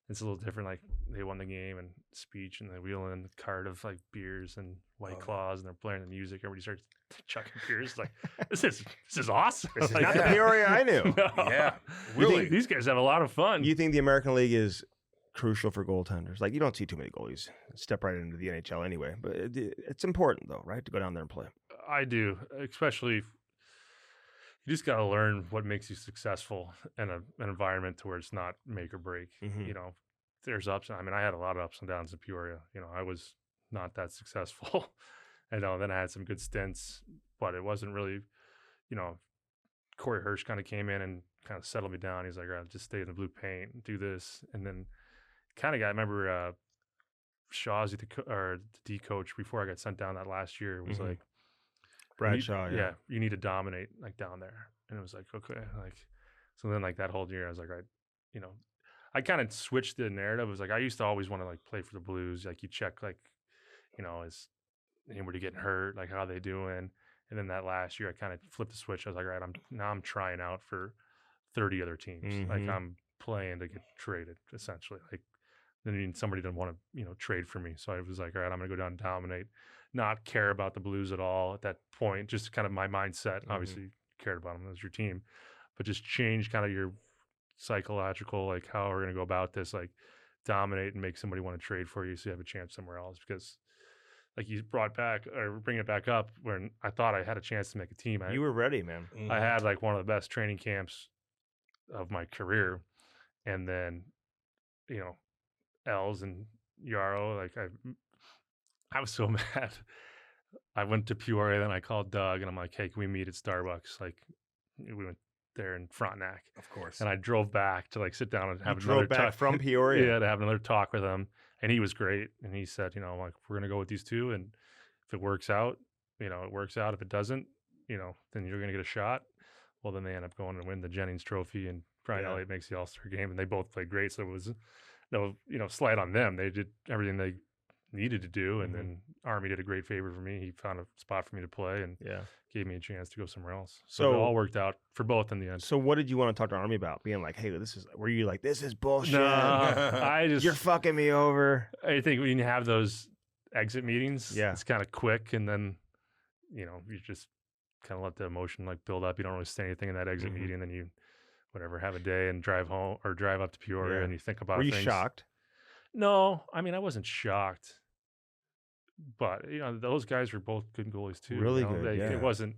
it's a little different. Like they won the game and speech, and they wheel in the cart of like beers and White Claws, and they're playing the music. Everybody starts chucking beers. Like this is awesome.
This is
like,
not the Peoria I knew.
No.
Yeah, really.
These guys have a lot of fun.
You think the American League is crucial for goaltenders? Like you don't see too many goalies step right into the NHL anyway, but it's important though, right, to go down there and play.
I do, especially. You just got to learn what makes you successful in an environment to where it's not make or break.
Mm-hmm.
There's ups. I mean, I had a lot of ups and downs in Peoria. I was not that successful. Then I had some good stints, but it wasn't really, Corey Hirsch kind of came in and kind of settled me down. He's like, all right, just stay in the blue paint, do this. And then I remember Shawsy, the D coach, before I got sent down that last year, was like,
Bradshaw,
yeah, you need to dominate like down there. And it was like, okay, so then like that whole year I was like, right, I kind of switched the narrative. It was like, I used to always want to like play for the Blues. Like you check like, is anybody getting hurt? Like how are they doing? And then that last year, I kind of flipped the switch. I was like, all right, I'm trying out for 30 other teams. Like I'm playing to get traded, essentially. Like then somebody didn't want to, trade for me. So I was like, all right, I'm going to go down and dominate, not care about the Blues at all at that point. Just kind of my mindset. Obviously, cared about them as your team, but just change kind of your psychological, like how we're going to go about this, like dominate and make somebody want to trade for you so you have a chance somewhere else. Because like you bring it back up when I thought I had a chance to make a team.
You were ready, man.
I had like one of the best training camps of my career. And then, Els and Yarrow, like I was so mad. I went to Peoria, then I called Doug and I'm like, hey, can we meet at Starbucks? Like we went there in Frontenac.
Of course.
And I drove back to like sit down and have
another talk from Peoria.
Yeah, to have another talk with him. And he was great. And he said, like, we're gonna go with these two, and if it works out, it works out. If it doesn't, then you're gonna get a shot. Well, then they end up going and win the Jennings Trophy, and Brian Elliott makes the All-Star game, and they both played great. So it was no, slight on them. They did everything they needed to do, and then Army did a great favor for me. He found a spot for me to play, and gave me a chance to go somewhere else. So it all worked out for both in the end.
So what did you want to talk to Army about? Being like, hey, were you like, this is bullshit?
No,
you're fucking me over.
I think when you have those exit meetings,
Yeah.
it's kind of quick, and then you just kind of let the emotion like build up. You don't really say anything in that exit meeting, then you have a day and drive home or drive up to Peoria and you think about things.
Were you shocked?
No, I mean, I wasn't shocked, but those guys were both good goalies too.
Really good.
It wasn't,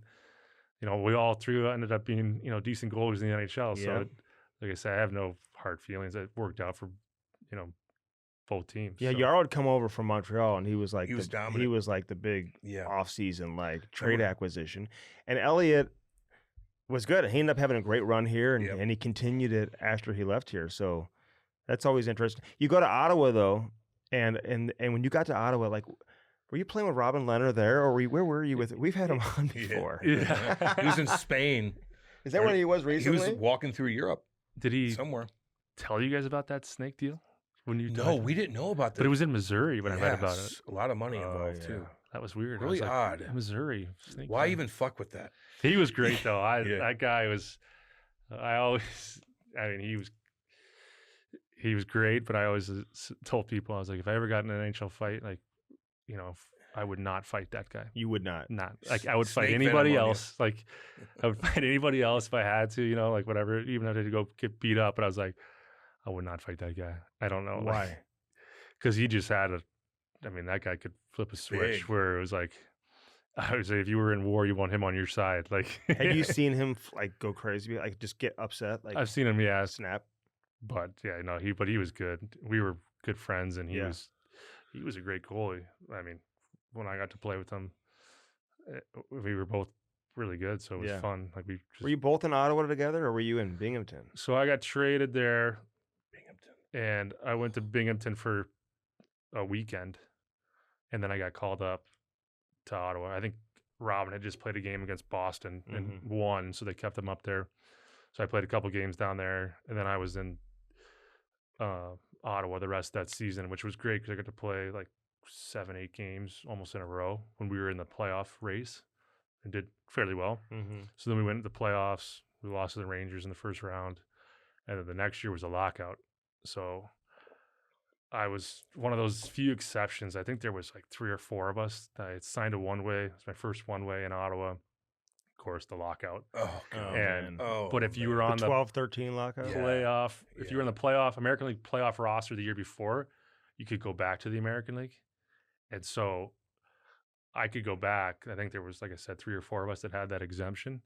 we all three ended up being decent goalies in the NHL. So like I said, I have no hard feelings. It worked out for both teams.
Yeah,
so.
Yarrow had come over from Montreal, and he was like
dominant.
He was like the big off-season like trade acquisition, and Elliott was good. He ended up having a great run here, and he continued it after he left here. So that's always interesting. You go to Ottawa though, and when you got to Ottawa, like, were you playing with Robin Leonard there, or where were you with? We've had him on before.
Yeah. He was in Spain.
Is that where he was recently?
He was walking through Europe.
Did he
somewhere
tell you guys about that snake deal?
No, we didn't know about that.
But it was in Missouri when I read about it.
A lot of money involved too.
That was weird.
Really odd.
Missouri.
Why even fuck with that?
He was great though. That guy was. He was great, but I always told people, I was like, if I ever got in an NHL fight, like, I would not fight that guy.
You would not.
Not like I would fight anybody else. Like I would fight anybody else if I had to. Like whatever. Even if I had to go get beat up, but I was like, I would not fight that guy. I don't know
why.
Because he just had that guy could flip a switch where it was like, I would say if you were in war, you want him on your side. Like,
have you seen him like go crazy, like just get upset? Like
I've seen him,
snap.
But he was good. We were good friends, and he was a great goalie. I mean, when I got to play with him, we were both really good, so it was fun. Like
were you both in Ottawa together, or were you in Binghamton?
So I got traded there, and I went to Binghamton for a weekend, and then I got called up to Ottawa. I think Robin had just played a game against Boston and won, so they kept him up there. So I played a couple games down there, and then I was in Ottawa the rest of that season, which was great because I got to play like 7-8 games almost in a row when we were in the playoff race and did fairly well. So then we went into the playoffs. We lost to the Rangers in the first round, and then the next year was a lockout. So I was one of those few exceptions. I think there was like 3 or 4 of us. I had signed a one-way. It was my first one-way in Ottawa. Of course, the lockout. But if you were on the
12-13 lockout
playoff, if you were in the American League playoff roster the year before, you could go back to the American League. And so I could go back. I think there was, like I said, 3 or 4 of us that had that exemption.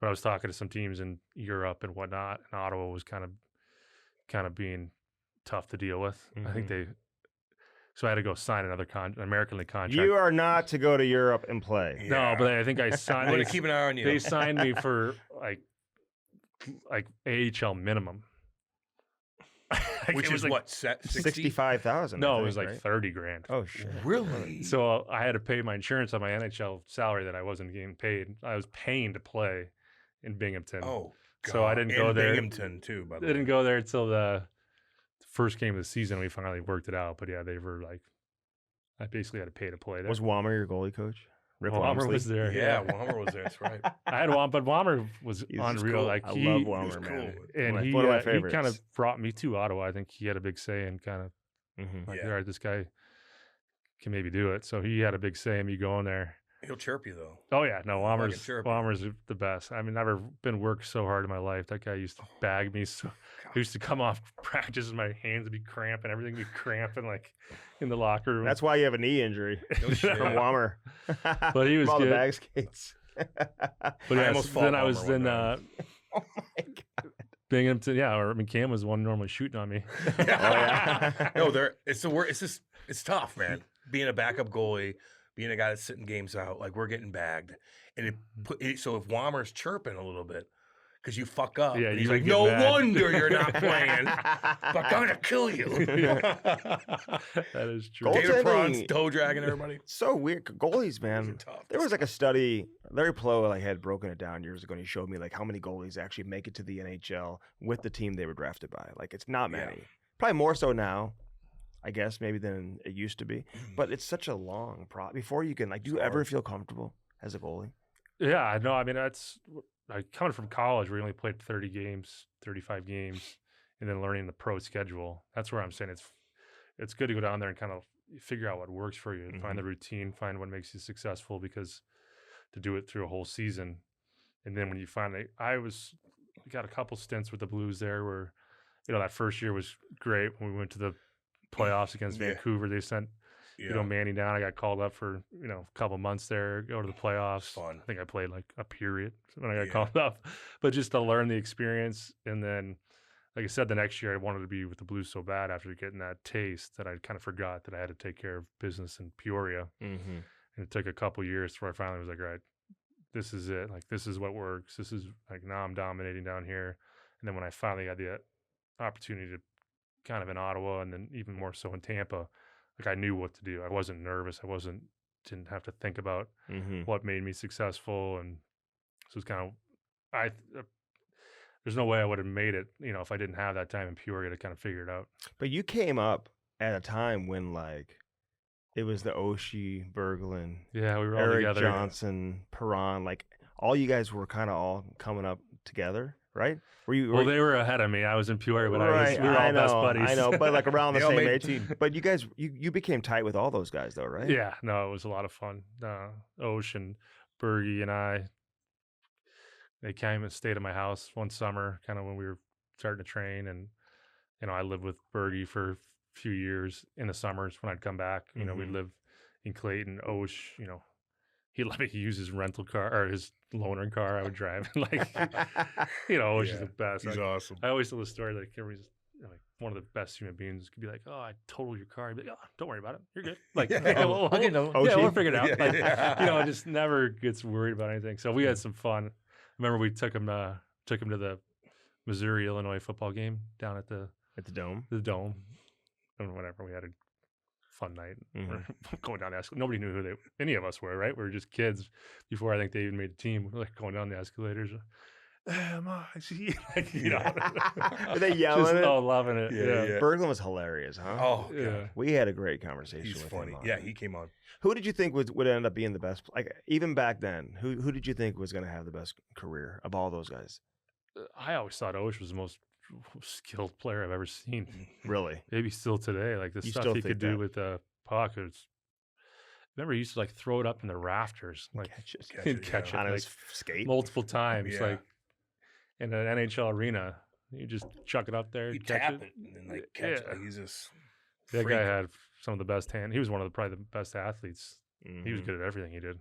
But I was talking to some teams in Europe and whatnot, and Ottawa was kind of being tough to deal with. I think so I had to go sign another American League contract.
You are not to go to Europe and play.
No, but I think I signed.
I'm going to keep an eye on you.
They signed me for like AHL minimum.
Which is
like,
what,
65,000?
No, it was like 30 grand.
Oh shit!
Really?
So I had to pay my insurance on my NHL salary that I wasn't getting paid. I was paying to play in Binghamton.
Oh, God.
So I didn't go there.
Binghamton too, by the way.
Didn't go there until the first game of the season. We finally worked it out. But yeah, they were like, I basically had to pay to play there.
Was Walmer your goalie coach? Rick
Wammer was there.
Yeah, Wammer was there. That's right.
I had Wammer, but Wammer was
He's
unreal.
cool.
Like
I love Wammer, man.
And
one of my
he
favorites.
kind of brought me to Ottawa. I think he had a big say in kind of like, all right, this guy can maybe do it. So he had a big say in me going there.
He'll chirp you though.
Oh yeah, no, Wammer's the best. I mean, never been worked so hard in my life. That guy used to bag me. So I used to come off practice and my hands would be cramping, everything would be cramping like in the locker room.
That's why you have a knee injury from Wammer.
But he was
all
good.
the bag skates.
But yeah, then I was then
oh my God.
Binghamton, or Cam was the one normally shooting on me.
No, it's tough, man. Being a backup goalie, being a guy that's sitting games out, like we're getting bagged, and so if Wammer's chirping a little bit because you fuck up, and he's like, "No wonder you're not playing, but I'm gonna kill you."
That is true.
David Prawn's toe dragging everybody.
So weird. Goalies, man. There was like a study. Larry Plow had broken it down years ago, and he showed me like how many goalies actually make it to the NHL with the team they were drafted by. Like it's not many. Probably more so now, I guess, maybe than it used to be. But it's such a long before you can do you ever feel comfortable as a goalie?
Yeah, no. I mean, that's coming from college where you only played 30 games, 35 games, and then learning the pro schedule. That's where I'm saying it's good to go down there and kind of figure out what works for you, and find the routine, find what makes you successful, because to do it through a whole season. And then when you finally, got a couple stints with the Blues there where, that first year was great when we went to the playoffs against Vancouver. They sent, Manny down. I got called up for, a couple months there, go to the playoffs.
Fun.
I think I played like a period when I got called up, but just to learn the experience. And then, like I said, the next year I wanted to be with the Blues so bad after getting that taste that I kind of forgot that I had to take care of business in Peoria. And it took a couple years before I finally was like, all right, this is it. Like, this is what works. This is like, now I'm dominating down here. And then when I finally got the opportunity to kind of in Ottawa, and then even more so in Tampa, like I knew what to do. I wasn't nervous. Didn't have to think about what made me successful. And so it's kind of, there's no way I would have made it, if I didn't have that time in Peoria to kind of figure it out.
But you came up at a time when it was the Oshie, Berglund,
we were all
Eric
together.
Johnson, Perron, all you guys were kind of all coming up together, right?
They were ahead of me. I was in Peoria, but we were all best buddies.
I know, but around the same age.
Team.
But you guys, you became tight with all those guys, though, right?
Yeah, no, it was a lot of fun. Osh and Bergie and they came and stayed at my house one summer, kind of when we were starting to train, and I lived with Bergie for a few years in the summers when I'd come back. We'd live in Clayton. Osh, he'd let me use his rental car or his loaner car I would drive. Osh is the best.
He's awesome.
I always tell the story that everybody's one of the best human beings could be like, oh, I totaled your car. I'd be like, oh, don't worry about it. You're good. Like, we'll figure it out. Like, it just never gets worried about anything. So we had some fun. I remember we took him to the Missouri-Illinois football game down at the
Dome.
The Dome. And whatever, we had a fun night. We're going down the escalator. Nobody knew who any of us were, right? We were just kids before I think they even made the team. We're going down the escalators.
Were they yelling
just
it?
all loving it. Yeah.
Berglund was hilarious, huh?
Oh, yeah.
We had a great conversation.
He's
with
funny.
him
Yeah, he came on.
Who did you think would end up being the best? Even back then, who did you think was going to have the best career of all those guys?
I always thought Osh was the most skilled player I've ever seen.
Really?
Maybe still today. Like the stuff he could do with the puck. Remember, he used to throw it up in the rafters, catch it
on his skate
multiple times, in an NHL arena. You just chuck it up there,
you tap it, and then catch it. He's just
that guy had some of the best hand. He was one of probably the best athletes. He was good at everything he did.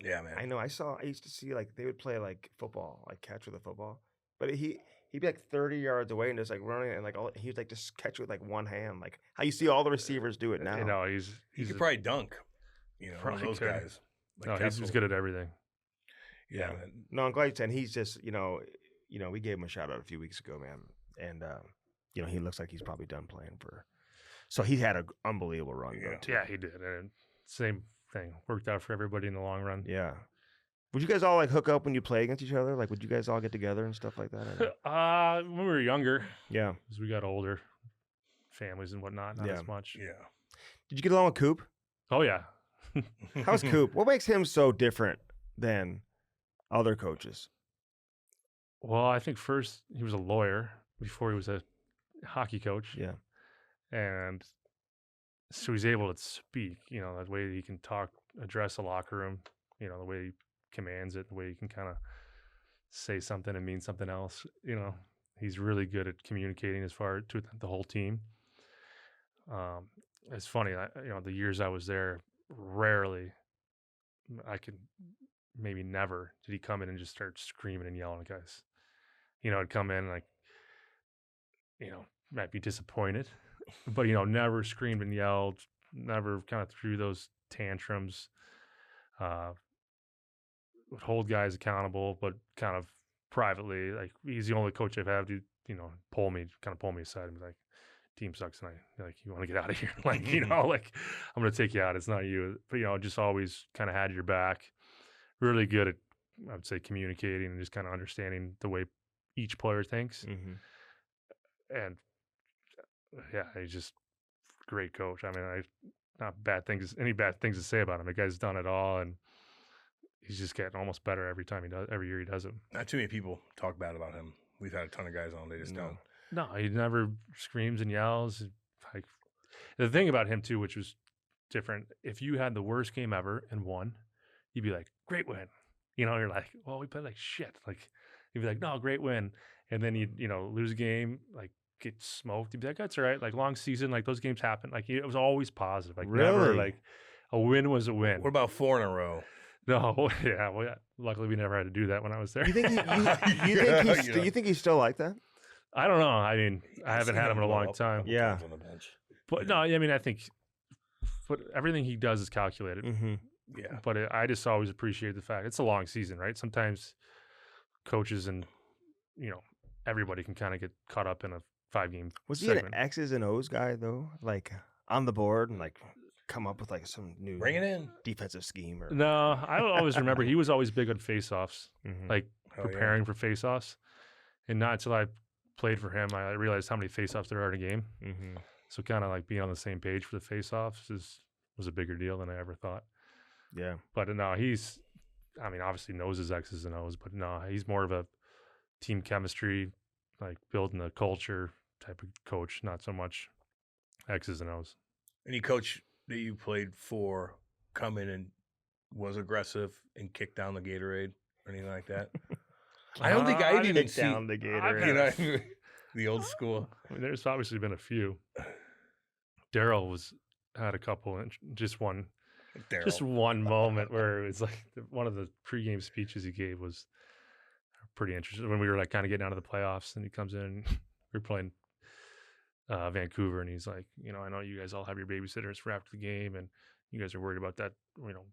Yeah, man.
I know. I used to see they would play football, catch with a football, but he'd be 30 yards away and just running, and he'd just catch with one hand, how you see all the receivers do it now.
He could probably dunk. One of those guys.
He's good at everything.
Yeah.
No, I'm glad you're saying he's just we gave him a shout out a few weeks ago, man, and he looks like he's probably done playing for. So he had an unbelievable run, though, too.
Yeah, he did, and same thing worked out for everybody in the long run.
Yeah. Would you guys all hook up when you play against each other? Would you guys all get together and stuff like that?
When we were younger.
Yeah.
As we got older, families and whatnot, not as much.
Yeah.
Did you get along with Coop?
Oh yeah.
How's Coop? What makes him so different than other coaches?
Well, I think first he was a lawyer before he was a hockey coach.
Yeah.
And so he's able to speak, the way he can talk, address a locker room, the way he commands it, the way he can kind of say something and mean something else. He's really good at communicating as far to the whole team. It's funny, the years I was there, rarely, maybe never did he come in and just start screaming and yelling at guys. I'd come in like, might be disappointed, but, never screamed and yelled, never kind of threw those tantrums, would hold guys accountable, but kind of privately. Like, he's the only coach I've had to, pull me aside and be like, team sucks tonight. Like, you want to get out of here? Like, like, I'm going to take you out. It's not you. But, just always kind of had your back. Really good at, I would say, communicating and just kind of understanding the way each player thinks. Mm-hmm. And yeah, he's just a great coach. I mean, any bad things to say about him. The guy's done it all, and he's just getting almost better every year he does it.
Not too many people talk bad about him. We've had a ton of guys on. They just don't.
No, he never screams and yells. Like, the thing about him too, which was different, if you had the worst game ever and won, you'd be like, great win. You're like, well, we played like shit. Like, you'd be like, no, great win. And then you lose a game, like, get smoked. You'd be like, that's all right. Like, long season, like, those games happen. Like, it was always positive. Like,
really?
Never like a win was a win.
What about 4 in a row?
No, yeah. Well, luckily we never had to do that when I was there.
You think he's still like that?
I don't know. I mean, I haven't had him in a long time.
Yeah.
On the bench.
But no, I mean, I think everything he does is calculated.
Mm-hmm.
Yeah.
But I just always appreciate the fact it's a long season, right? Sometimes coaches and, everybody can kind of get caught up in a 5-game
Was
segment.
he an X's and O's guy, though? Like, on the board and, like, come up with, like, some new
Bring it in.
defensive scheme? Or...
No, I always remember he was always big on face-offs,
Mm-hmm.
like preparing for face-offs. And not until I played for him, I realized how many face-offs there are in a game.
Mm-hmm.
So kind of like being on the same page for the face-offs was a bigger deal than I ever thought.
Yeah.
But no, obviously knows his X's and O's, but no, he's more of a team chemistry, like building the culture type of coach, not so much X's and O's.
Any coach that you played for come in and was aggressive and kicked down the Gatorade or anything like that? I don't think I'd even see
down the Gatorade.
The old school.
I mean, there's obviously been a few. Daryl had a couple, and just one moment where it was like one of the pregame speeches he gave was pretty interesting. When we were like kind of getting out of the playoffs, and he comes in, and we're playing Vancouver, and he's like, I know you guys all have your babysitters for after the game, and you guys are worried about that,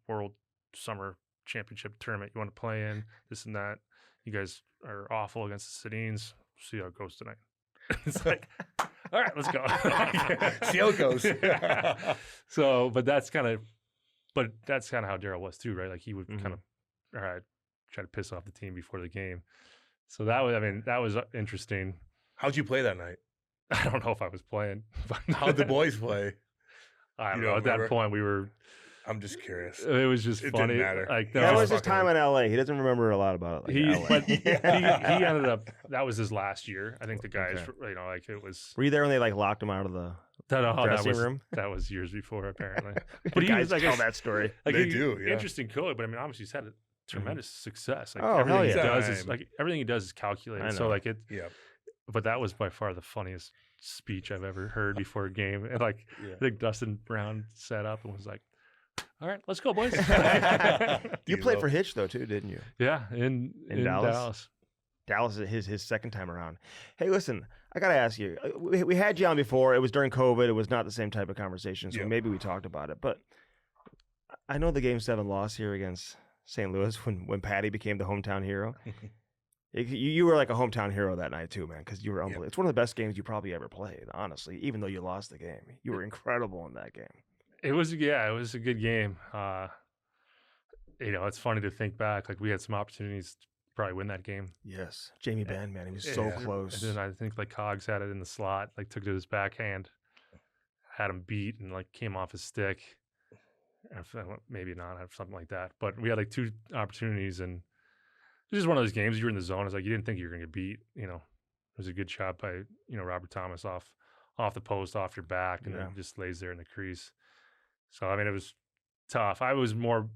World Summer Championship tournament you want to play in, this and that. You guys are awful against the Sedins. See how it goes tonight. It's like, all right, let's go.
See how it goes.
So, but that's kind of how Daryl was too, right? Like, he would kind of, all right, try to piss off the team before the game. So that was interesting.
How'd you play that night?
I don't know if I was playing.
How'd the boys play?
I don't know. At that point, we were.
I'm just curious.
It was just funny.
Didn't matter.
Like,
that was his time in LA. He doesn't remember a lot about it. Like
he ended up. That was his last year. I think the guys, like, it was.
Were you there when they like locked him out of the dressing room?
That was years before, apparently.
But he guys tell that story.
Like,
they do. Yeah.
Interesting coach, but I mean, obviously he's had a tremendous success. Like, everything he does is calculated. So like it.
Yeah.
But that was by far the funniest speech I've ever heard before a game. And like, I think Dustin Brown sat up and was like, all right, let's go, boys.
You played for Hitch, though, too, didn't you?
Yeah, in Dallas.
Dallas is his second time around. Hey, listen, I got to ask you. We had you on before. It was during COVID. It was not the same type of conversation, so maybe we talked about it. But I know the Game 7 loss here against St. Louis when Patty became the hometown hero. You were like a hometown hero that night, too, man, because you were unbelievable. It's one of the best games you probably ever played, honestly, even though you lost the game. You were incredible in that game.
It was a good game. It's funny to think back. Like, we had some opportunities to probably win that game.
Yes, Jamie Benn, man, he was so close.
And then I think like Cogs had it in the slot, like took it to his backhand, had him beat, and like came off his stick. maybe not have something like that. But we had like 2 opportunities, and it was just one of those games you're in the zone. It's like you didn't think you were going to get beat. You know, it was a good shot by Robert Thomas off the post, off your back, and then just lays there in the crease. So I mean, it was tough. I was more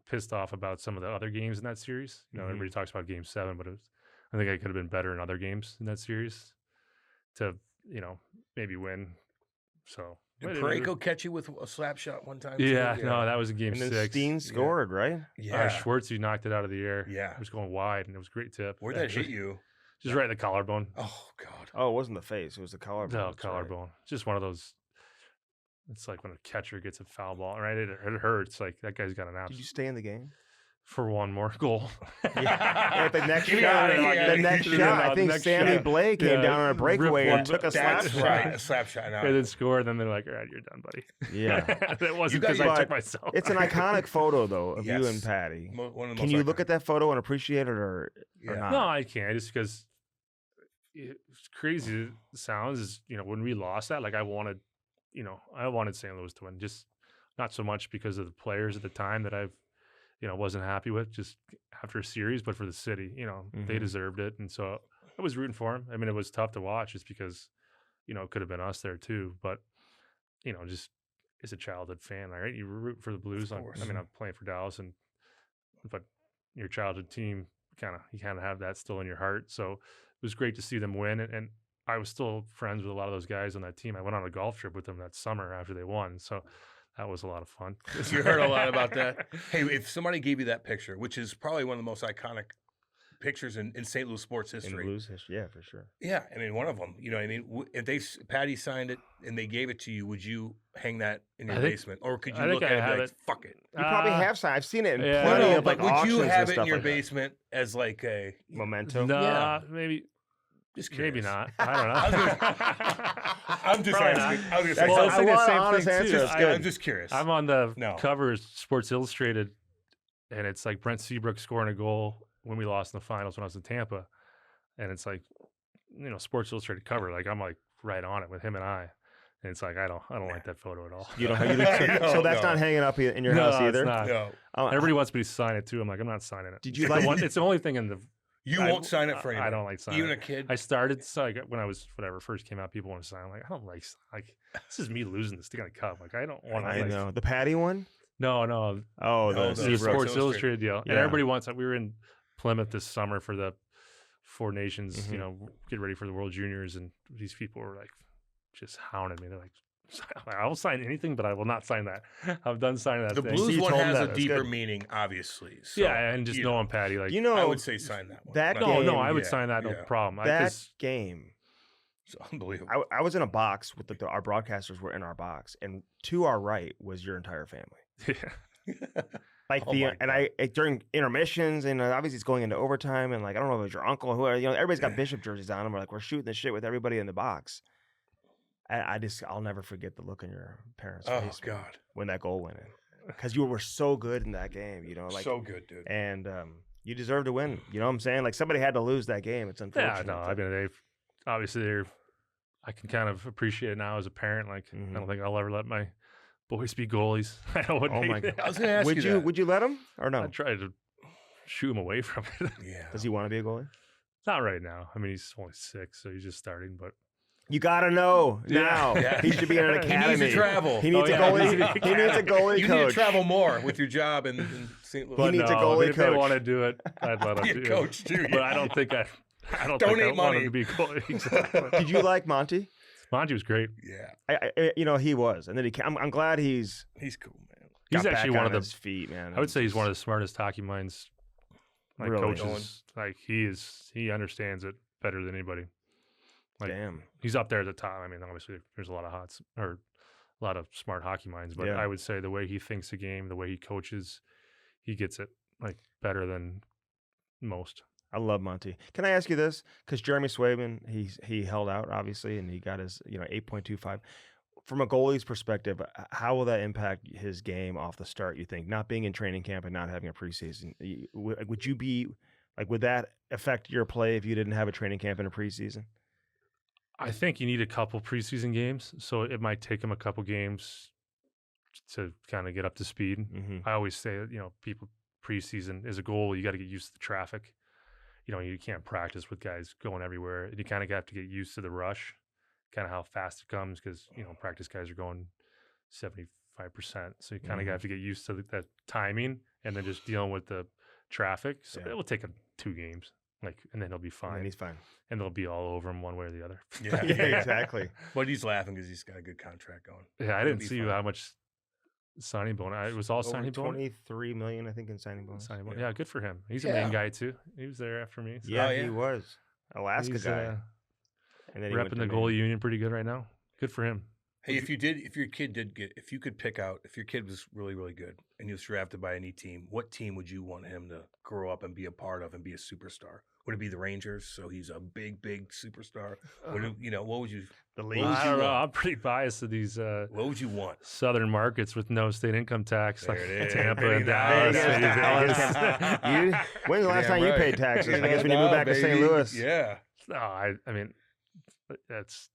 pissed off about some of the other games in that series. Everybody talks about Game 7, but I think I could have been better in other games in that series to maybe win. So
did Parayko catch you with a slap shot one time?
Yeah, no, that was in Game 6.
And then Steen scored, right?
Yeah.
Schwartzy knocked it out of the air.
Yeah.
It was going wide, and it was a great tip.
Where'd that hit you?
Just right in the collarbone.
Oh, God.
Oh, it wasn't the face. It was the collarbone.
No, collarbone. Right. Just one of those. It's like when a catcher gets a foul ball, right? It hurts. Like, that guy's got an absolute.
Did you stay in the game?
For one more goal.
The next shot, I think Sammy Blake came down on a breakaway and took a slap shot.
Right, a slap shot. No.
And then scored, and then they're like, all right, you're done, buddy.
Yeah.
That wasn't because I took myself.
It's an iconic photo, though, of you and Patty. Can you look at that photo and appreciate it or not?
No, I can't. Just because it's crazy it sounds is, when we lost that, like I wanted St. Louis to win. Just not so much because of the players at the time that I've wasn't happy with just after a series, but for the city, they deserved it. And so I was rooting for him. I mean, it was tough to watch just because, it could have been us there too. But, just as a childhood fan, right? You root for the Blues. I'm playing for Dallas, but your childhood team, you kind of have that still in your heart. So it was great to see them win. And I was still friends with a lot of those guys on that team. I went on a golf trip with them that summer after they won. So that was a lot of fun.
You heard a lot about that. Hey, if somebody gave you that picture, which is probably one of the most iconic pictures in St. Louis sports history.
In Blues history, yeah, for sure.
Yeah, I mean, one of them. If Patty signed it and they gave it to you, would you hang that in your basement, or could you look at it and be like, "Fuck it"?
You probably have signed. I've seen it in plenty of like
would you have it in your
like
basement as like a
memento?
No, maybe.
Just curious.
Maybe not. I don't know.
I'm just asking. I was
thinking the same thing too.
I'm just curious.
I'm on the cover of Sports Illustrated, and it's like Brent Seabrook scoring a goal when we lost in the finals when I was in Tampa, and it's like, Sports Illustrated cover. Like I'm like right on it with him and I, and it's like I don't like that photo at all.
You don't. So that's not hanging up in your house either.
It's not. No. Everybody wants me to sign it too. I'm like, I'm not signing it.
Did you
it's the only thing in the.
You won't sign it for anyone.
I don't like signing.
Even a kid.
I started when I was first came out. People want to sign. I'm like, I don't like this is me losing the stick on the cup. Like I don't want to.
I know the Patty one.
No.
Oh,
the Sports Illustrated deal. Yeah. And everybody wants. We were in Plymouth this summer for the Four Nations. Get ready for the World Juniors, and these people were like just hounding me. They're like, I will sign anything, but I will not sign that. I'm done signing that.
The
thing.
Blues one has a deeper meaning, obviously. So,
yeah, and just knowing Patty, like
I would say sign that one.
That game,
I would sign that, no problem.
That game,
it's unbelievable.
I was in a box with our broadcasters were in our box, and to our right was your entire family. Yeah. During intermissions, and obviously it's going into overtime, and like I don't know if it was your uncle or whoever. Everybody's got Bishop jerseys on, and we're shooting the shit with everybody in the box. I'll never forget the look in your parents' face.
Oh God,
when that goal went in, because you were so good in that game,
so good, dude.
And you deserve to win. You know what I'm saying? Like somebody had to lose that game. It's unfortunate.
Yeah, no, I mean I can kind of appreciate it now as a parent. Like I don't think I'll ever let my boys be goalies. I know what.
Oh my God!
I was going to ask you that.
Would you let him or no?
I tried to shoo him away from it.
Yeah.
Does he want to be a goalie?
Not right now. I mean, he's only 6, so he's just starting, but.
You gotta know now.
Yeah.
He should be in an academy.
He needs to travel.
He needs a goalie. He needs a goalie
you
coach.
You need to travel more with your job in St. Louis.
He needs a goalie
if
coach.
If they want to do it, I'd let him
be a coach too.
But I don't think I want him to be a goalie. Exactly.
Did you like Monty?
Monty was great.
Yeah,
he was, and then I'm glad he's
cool, man.
He's actually one of the
feet, man.
I would say he's one of the smartest hockey minds, like
really?
Coaches. Like he understands it better than anybody. Like,
damn,
he's up there at the top. I mean, obviously, there's a lot of smart hockey minds, but I would say the way he thinks the game, the way he coaches, he gets it like better than most.
I love Monty. Can I ask you this? Because Jeremy Swayman, he held out obviously, and he got his 8.25. From a goalie's perspective, how will that impact his game off the start? You think not being in training camp and not having a preseason, would you be like? Would that affect your play if you didn't have a training camp and a preseason?
I think you need a couple preseason games, so it might take him a couple games to kind of get up to speed. I always say, people preseason as a goal, you got to get used to the traffic. You can't practice with guys going everywhere. You kind of have to get used to the rush, kind of how fast it comes, because practice guys are going 75%. So you kind of have to get used to that timing, and then just dealing with the traffic. So it will take him 2 games, and then he'll be fine.
And he's fine.
And they'll be all over him one way or the other.
Yeah,
exactly.
But he's laughing because he's got a good contract going.
Yeah, I didn't see how much signing bonus. It was all signing bonus.
$23 million, I think, in signing bonus.
Yeah, good for him. He's a main guy too. He was there after me. So.
Yeah, he was. Alaska guy.
And then repping the goalie union pretty good right now. Good for him.
Hey, if your kid was really, really good and he was drafted by any team, what team would you want him to grow up and be a part of and be a superstar? Would it be the Rangers? So he's a big, big superstar. What would you?
The league.
Well, I don't know. I'm pretty biased to these.
What would you want?
Southern markets with no state income tax,
there
like Tampa and Dallas.
When's the last time you paid taxes? I guess when you moved back to St. Louis.
Yeah.
No, I mean, that's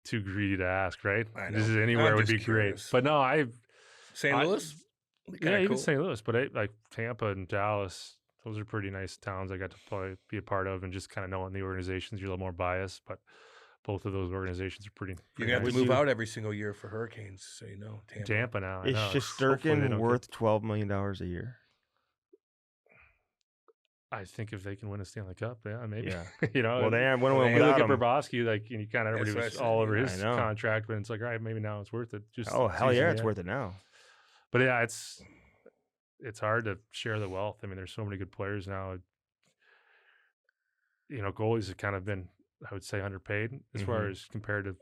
too greedy to ask, right?
I know.
This is anywhere would be
curious.
great. But no,
St. Louis.
Yeah, even St. Louis, but like Tampa and Dallas. Those are pretty nice towns I got to be a part of, and just kind of knowing the organizations, you're a little more biased, but both of those organizations are pretty
You're going to have to move out every single year for Hurricanes, so
Tampa now.
Is Shesterkin worth $12 million a year?
I think if they can win a Stanley Cup, yeah, maybe.
Yeah. Well, they aren't winning
without
look
at Bobrovsky, you kind of everybody was all over his
know.
contract, but it's like, all right, maybe now it's worth it. Just
hell yeah, it's worth it now.
But yeah, it's hard to share the wealth. I mean, there's so many good players now. Goalies have kind of been, I would say, underpaid as far as compared to,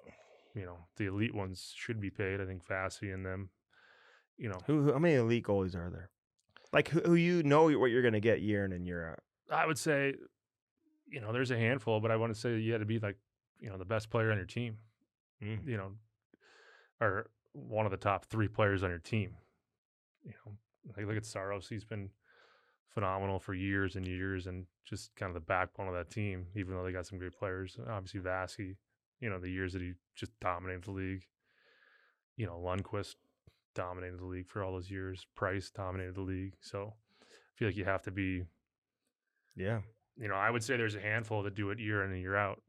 the elite ones should be paid. I think Fassi and them,
How many elite goalies are there? Like who what you're going to get year in and year out?
I would say, there's a handful, but I want to say you had to be the best player on your team, or one of the top 3 players on your team. Look at Saros. He's been phenomenal for years and years, and just kind of the backbone of that team, even though they got some great players. Obviously, Vasky, the years that he just dominated the league. Lundqvist dominated the league for all those years. Price dominated the league. So I feel like you have to be.
Yeah.
I would say there's a handful that do it year in and year out.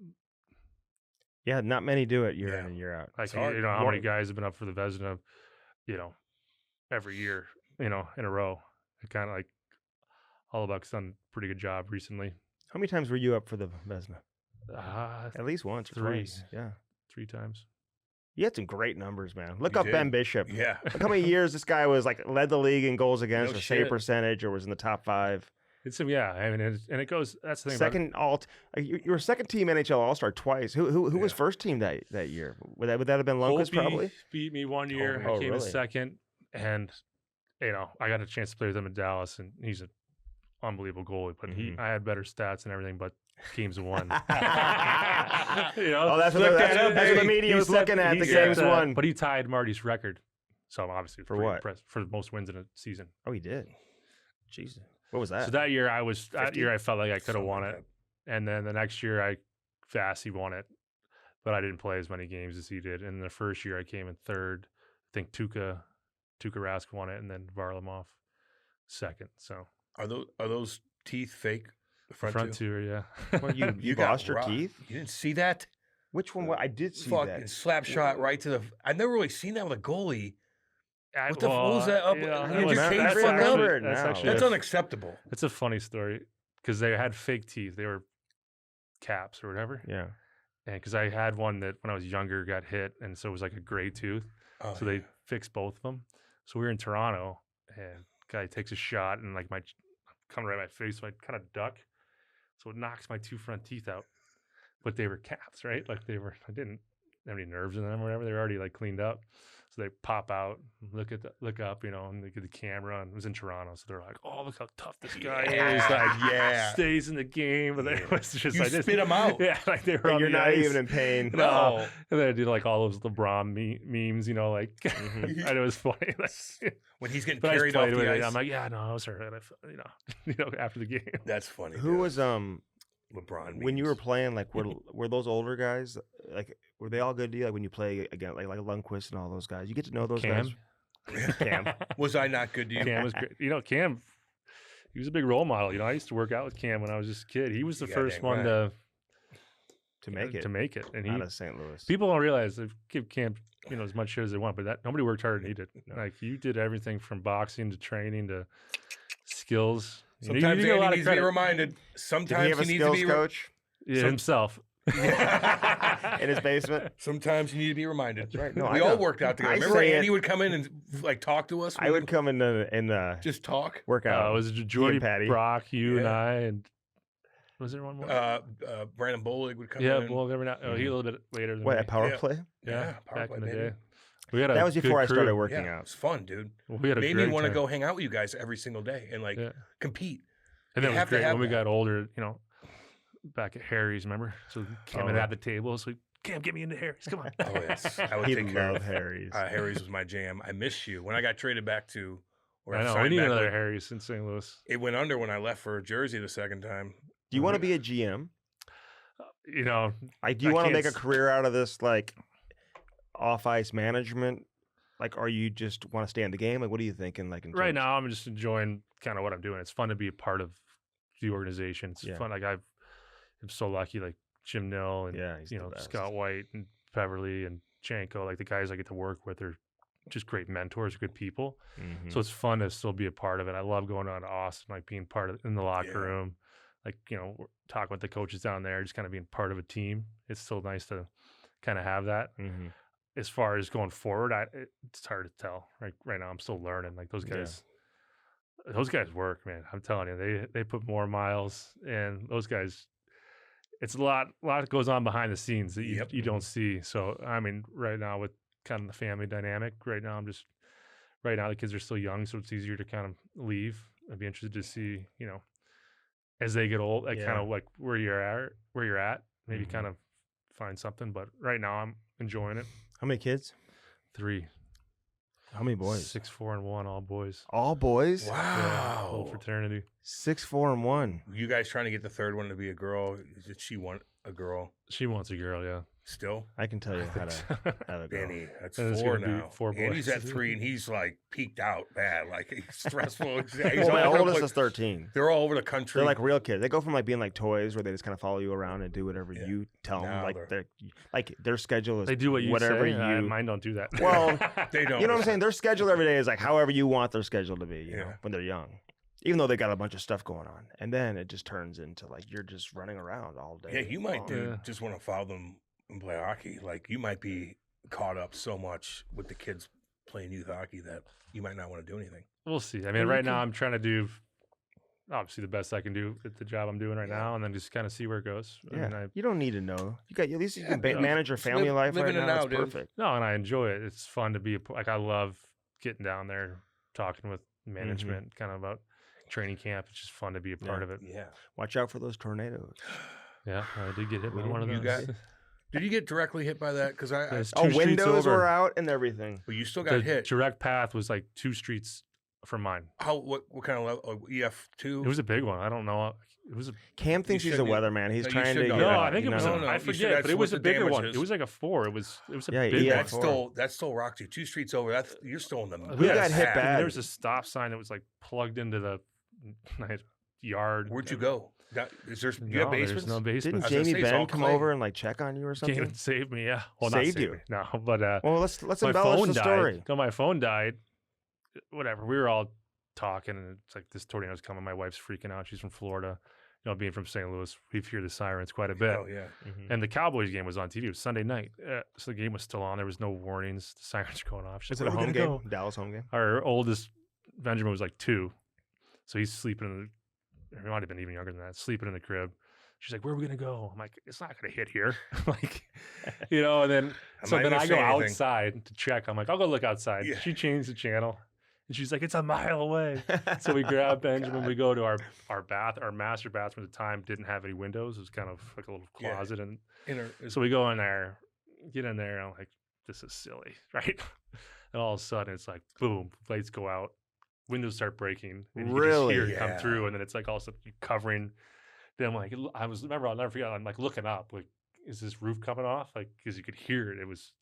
Yeah, not many do it year in and year out.
Like, how many guys have been up for the Vezina, every year. In a row. It kind of Hollaback's done a pretty good job recently.
How many times were you up for the Vezina? At least once or
3.
twice. Yeah.
3 times.
You had some great numbers, man. Look up Ben Bishop.
Yeah.
Look how many years this guy was led the league in goals against or save percentage or was in the top 5.
It's I mean, and it goes. That's the thing.
Second you were second team NHL All-Star twice. Who was first team that year? Would that have been Lundqvist probably?
Beat me one year. I came in second, and I got a chance to play with him in Dallas, and he's an unbelievable goalie. But I had better stats and everything, but games won.
Oh, that's what the media was looking at. The games won.
But he tied Marty's record. So I'm obviously
for what?
Impressed for the most wins in a season.
Oh, he did. Jesus. What was that?
So that year I felt like I could have won it. And then the next year Fassi won it, but I didn't play as many games as he did. And the first year I came in third. I think Tuukka Rask won it, and then Varlamov second. So
are those teeth fake? The
front two, yeah.
Well, you lost your teeth?
You didn't see that?
Which one? I did see
fucking
that.
Slap shot right to the. I've never really seen that with a goalie. What was that up? That's unacceptable.
It's a funny story because they had fake teeth. They were caps or whatever.
Yeah.
And because I had one that when I was younger got hit, and so it was like a gray tooth. So they fixed both of them. So we were in Toronto, and guy takes a shot, and coming right at my face, so I kind of duck. So it knocks my 2 front teeth out. But they were caps, right? I didn't have any nerves in them or whatever. They were already cleaned up. So they pop out, look up, and they get the camera, and it was in Toronto. So they're like, "Oh, look how tough this guy is!" Stays in the game. But it was just
spit him out.
Yeah, they were.
And you're not even in pain.
No. And then I did all those LeBron memes, and it was funny.
When he's getting carried off the ice,
I'm like, "Yeah, no, I was hurt." After the game.
That's funny.
Who was
LeBron memes.
When you were playing? Were those older guys? Were they all good to you? When you play again, like Lundqvist and all those guys, you get to know those guys. Cam.
Was I not good to you?
Cam was great. Cam, he was a big role model. I used to work out with Cam when I was just a kid. He was the first one
to make it.
To make it. And
out of St. Louis.
People don't realize they give Cam, as much shit as they want, but nobody worked harder than he did. No. Like, you did everything from boxing to training to skills.
Sometimes he needs to be reminded. Sometimes
he needs to be
coach. Yeah, himself.
In his basement.
Sometimes you need to be reminded.
That's right. No,
we all worked out together. Remember Andy would come in and talk to us?
I would come in and
just talk.
Work out.
It was Jordy, Brock, you and I, and was there one more?
Brandon Bolig would come in.
Yeah, Bolig every now. Oh, he a little bit later than me.
At Power Play?
Yeah,
Power
back
Play,
in the
baby.
day. We had
that was before I started working out.
It was fun, dude.
We had
made me want to go hang out with you guys every single day and compete.
And then it was great when we got older, back at Harry's, remember? So Cam had the table, so Cam, get me into Harry's. Come on.
Oh, yes. I would take care of
Harry's.
Harry's was my jam. I miss you. When I got traded back to
I know, we need another Harry's in St. Louis.
It went under when I left for Jersey the second time.
Do you want to be a GM?
Do you
want to make a career out of this, off-ice management? Or you just want to stay in the game? What are you thinking?
Right now, I'm just enjoying kind of what I'm doing. It's fun to be a part of the organization. It's fun. I'm so lucky, Jim Nill and Scott White and Beverly and Janko, the guys I get to work with are just great mentors, good people. Mm-hmm. So it's fun to still be a part of it. I love going on to Austin, being part of in the locker room, talking with the coaches down there, just kind of being part of a team. It's still nice to kind of have that. Mm-hmm. As far as going forward, it's hard to tell. Right now, I'm still learning. Those guys, those guys work, man. I'm telling you, they put more miles, and those guys. It's a lot that goes on behind the scenes that you don't see. So right now with kind of the family dynamic, right now the kids are still young, so it's easier to kind of leave. I'd be interested to see, as they get old, kind of where you're at, maybe kind of find something. But right now, I'm enjoying it.
How many kids?
3.
How many boys?
6, 4, and 1, all boys.
All boys?
Wow.
Yeah, whole fraternity.
6, 4, and 1.
You guys trying to get the third one to be a girl? Did she want a girl?
She wants a girl, yeah.
Still?
I can tell you how to have a girl.
Danny, that's 4 now.
4 boys.
Andy's at 3, and he's peaked out bad. He's stressful.
Well, my oldest is 13.
They're all over the country.
They're real kids. They go from being toys where they just kind of follow you around and do whatever you tell them. Their schedule is
they do what you
whatever
say. Mine don't do that.
Well,
they don't.
You know what I'm saying? Their schedule every day is however you want their schedule to be. You know, when they're young. Even though they got a bunch of stuff going on, and then it just turns into you're just running around all day.
Yeah, you might just want to follow them and play hockey. You might be caught up so much with the kids playing youth hockey that you might not want to do anything.
We'll see. Right now I'm trying to do obviously the best I can do at the job I'm doing right now, and then just kind of see where it goes.
Yeah, you don't need to know. You got at least you can manage your family life right now. It's perfect.
No, and I enjoy it. It's fun to be I love getting down there, talking with management, kind of about training camp. It's just fun to be a part of it.
Yeah.
Watch out for those tornadoes.
Yeah, I did get hit by one of those.
Did you get directly hit by that? Because
windows were out and everything.
But you still got hit.
Direct path was 2 streets from mine.
What kind of level? EF2?
It was a big one. I don't know. It was
Cam thinks he's a weatherman. He's trying to.
No, I think it was. I forget, but it was a bigger one. It was a 4. It was a big one.
That still rocked you. 2 streets over. You're still in the.
We got hit bad.
There was a stop sign that was plugged into the yard.
Where'd you go? You have basements?
There's no basement.
Didn't Jamie Ben come over and check on you or something?
Came and saved me, yeah. Well,
saved
not
you?
Me. No, but
well, let's embellish the story.
No, my phone died. Whatever. We were all talking, and it's this tornado's coming. My wife's freaking out. She's from Florida. Being from St. Louis, we hear the sirens quite a bit.
Oh yeah.
Mm-hmm. And the Cowboys game was on TV. It was Sunday night, so the game was still on. There was no warnings. The sirens were going off.
Is it a home game? Dallas home game.
Our oldest Benjamin was 2, so he's sleeping in the. He might have been even younger than that. Sleeping in the crib. She's like, "Where are we gonna go?" I'm like, "It's not gonna hit here." And then I go outside to check. I'm like, "I'll go look outside." Yeah. She changed the channel, and she's like, "It's a mile away." So we grab Benjamin. We go to our bath. Our master bathroom at the time didn't have any windows. It was kind of a little closet, and so we go in there, get in there. And I'm like, "This is silly, right?" And all of a sudden, it's boom, lights go out. Windows start breaking. And you just hear it come through, and then it's all of a sudden covering. Then I'm I'll never forget. I'm looking up, is this roof coming off? Because you could hear it. It was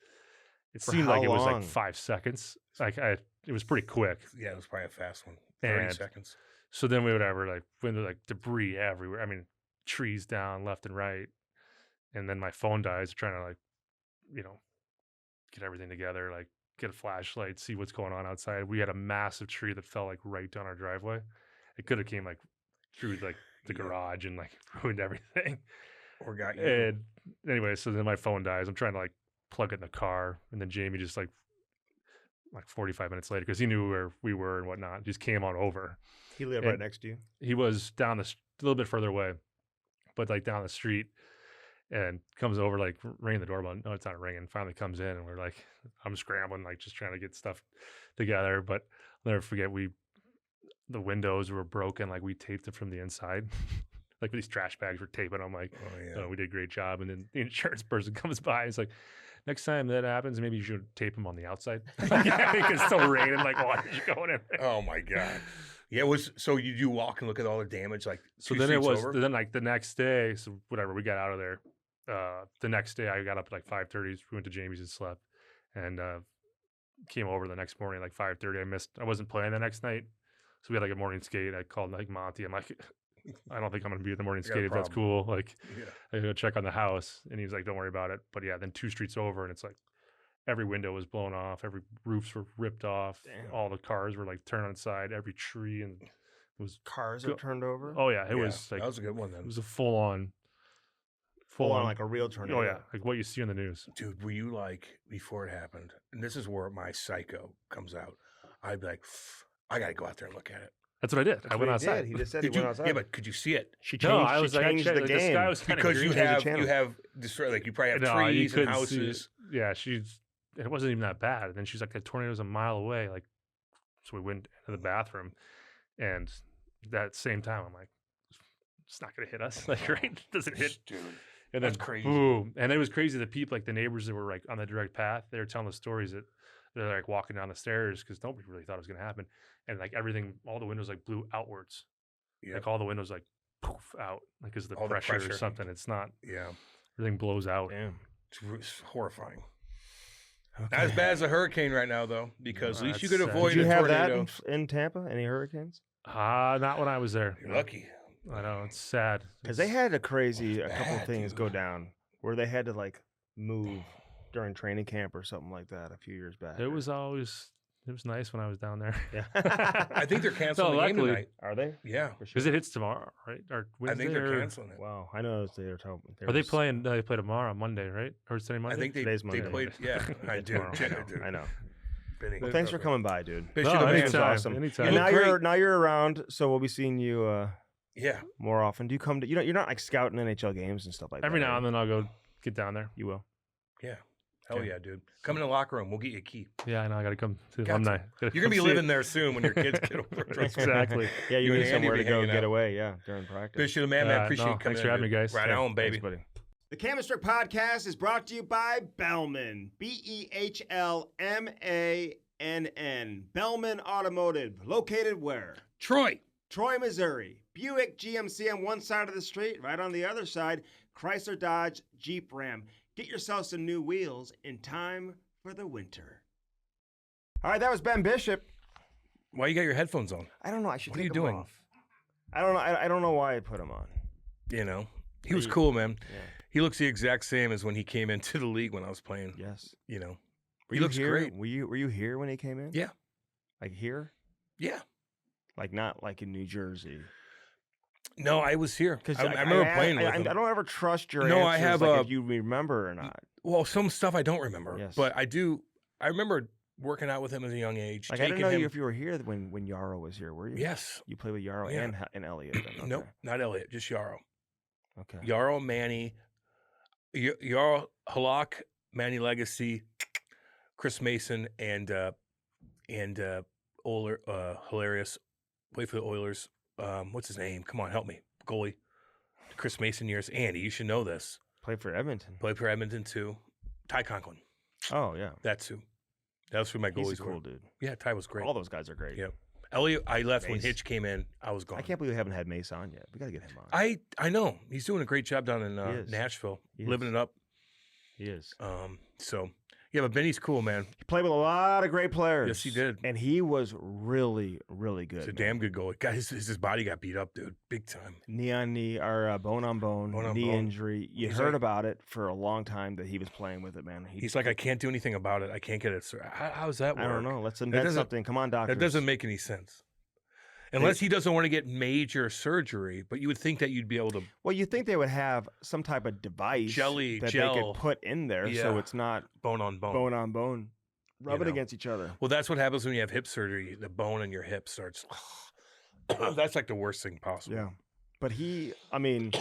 It
For
seemed
how
like it was
long?
like 5 seconds. It was pretty quick.
Yeah, it was probably a fast one. 30 seconds.
So then we would ever when there's like debris everywhere. I mean, trees down left and right. And then my phone dies, trying to get everything together, like get a flashlight, see what's going on outside. We had a massive tree that fell like right down our driveway. It could have came like through like the garage and like ruined everything.
Or got you.
And anyway, so then my phone dies. I'm trying to like plug it in the car, and then Jamie just like 45 minutes later, because he knew where we were and whatnot, just came on over.
He lived right next to you?
He was down a little bit further away, but like down the street, and comes over, like ringing the doorbell. No, it's not ringing. Finally comes in, and we're like, I'm scrambling, like just trying to get stuff together. But I'll never forget, the windows were broken. Like we taped it from the inside. Like these trash bags were taping. I'm like, we did a great job. And then the insurance person comes by. It's like, next time that happens, maybe you should tape them on the outside. Because it's still raining, like water's going in.
Oh my God. Yeah, it was. So you walk and look at all the damage, like
so. Then it was. Then like the next day, so whatever, we got out of there. The next day, I got up at like 5:30. We went to Jamie's and slept, and came over the next morning like 5:30. I wasn't playing the next night, so we had like a morning skate. I called like Monty. I'm like, I don't think I'm gonna be at the morning skate. If that's cool. Like, I go check on the house, and he's like, don't worry about it. But yeah, then 2 streets over, and it's like every window was blown off, every roofs were ripped off, all the cars were like turned on its side, every tree, and it was
cars are turned over.
Oh yeah, it was like
that was a good one. Then
it was a full on
like a real tornado.
Oh yeah, like what you see on the news.
Dude, were you like, before it happened, and this is where my psycho comes out, I'd be like, I gotta go out there and look at it.
That's what I did. I went outside.
He just said he went outside.
Yeah, but could you see it?
She changed the game.
The sky was
because you have destroyed, like you probably have trees and houses.
Yeah, it wasn't even that bad. And then she's like, the tornado's a mile away. Like, so we went into the bathroom, and that same time, I'm like, it's not gonna hit us. Like, right? It doesn't hit.
Dude.
And
that's
then,
crazy.
Boom. And it was crazy. The people, like the neighbors that were like on the direct path, they were telling the stories that they're like walking down the stairs because nobody really thought it was going to happen. And like everything, all the windows like blew outwards. Yep. Like all the windows like poof out, like because of the pressure or something. It's not.
Yeah.
Everything blows out.
Damn.
It's horrifying. Okay. Not as bad as a hurricane right now, though, because at least you could avoid
Did you
a
have
tornado.
that in Tampa? Any hurricanes?
Not when I was there.
You're lucky.
I know, it's sad.
Because they had a couple things go down where they had to like move during training camp or something like that a few years back.
It was nice when I was down there.
Yeah.
I think they're canceling the game tonight.
Are they?
Yeah.
Because it hits tomorrow, right? Or Wednesday,
I think they're canceling it.
Wow. I know they're talking.
Are they playing? They play tomorrow on Monday, right? Or is today Monday?
I think
Today's Monday.
They played. Yeah, I do.
I know.
Benny.
Well, thanks for coming by, dude.
Anytime.
Awesome.
Anytime.
And now you're around, so we'll be seeing you.
Yeah.
More often. Do you come to? You're not like scouting NHL games and stuff like that.
Every now and then I'll go get down there.
You will.
Yeah. Hell yeah, dude. Come in the locker room. We'll get you a key.
Yeah, I know. I got to come to the alumni.
You're going to be living there soon when your kids get over.
Exactly.
Yeah, you need somewhere to go get away. Yeah, during practice.
Bishop, man, appreciate you coming.
Thanks for having me, guys.
Right on, baby.
Thanks, buddy. The Chemistry Podcast is brought to you by Bellman. BEHLMANN. Bellman Automotive. Located where?
Troy,
Missouri. Buick GMC on one side of the street. Right on the other side, Chrysler Dodge Jeep Ram. Get yourself some new wheels in time for the winter. All right, that was Ben Bishop.
Why you got your headphones on?
I don't know. I should
What are you
take them
doing?
off. I don't know. I don't know why I put them on.
You know, he was cool, man.
Yeah.
He looks the exact same as when he came into the league when I was playing.
Yes.
You know,
He
looks
here?
great.
Were you here when he came in?
Yeah.
Like here?
Yeah.
Like not like in New Jersey.
No, I was here.
Because
I remember playing with him.
I don't ever trust your
No,
answers,
I have
like if you remember or not.
Well, some stuff I don't remember.
Yes.
But I do. I remember working out with him at a young age.
Like I didn't know you if you were here when Yarrow was here. Were you?
Yes.
You played with Yarrow
Yeah.
and Elliot. Then. Okay.
Nope, not Elliot, just Yarrow.
Okay.
Yarrow, Manny, Yarrow, Halak, Manny Legacy, Chris Mason, and Hilarious. Played for the Oilers. What's his name? Come on, help me. Goalie. Chris Mason years. Andy, you should know this.
Played for Edmonton.
Played for Edmonton too. Ty Conklin.
Oh yeah.
That's who. That's who my goalies
He's a cool
were.
dude.
Yeah, Ty was great.
All those guys are great.
Yeah. Elliot, I left when
Mace.
Hitch came in. I was gone.
I can't believe we haven't had Mace on yet. We got to get him on.
I know. He's doing a great job down in
is.
Nashville,
He
living
is.
it up.
He is.
So
Yeah, but Benny's cool, man.
He played with a lot of great players.
Yes, he did.
And he was really, really good.
He's a damn good goalie. God, his body got beat up, dude. Big time.
Knee on knee, or bone on bone, knee injury. You heard about it for a long time that he was playing with it, man.
He's like, I can't do anything about it. I can't get it. How does that work?
I don't know. Let's invent something. Come on, doctors.
That doesn't make any sense. Unless he doesn't want to get major surgery, but you would think that you'd be able to.
Well, you think they would have some type of device
gel
they could put in there, so it's not
bone on bone.
Bone on bone. Rub it against each other.
Well, that's what happens when you have hip surgery. The bone in your hip starts. That's like the worst thing possible.
Yeah, but I mean,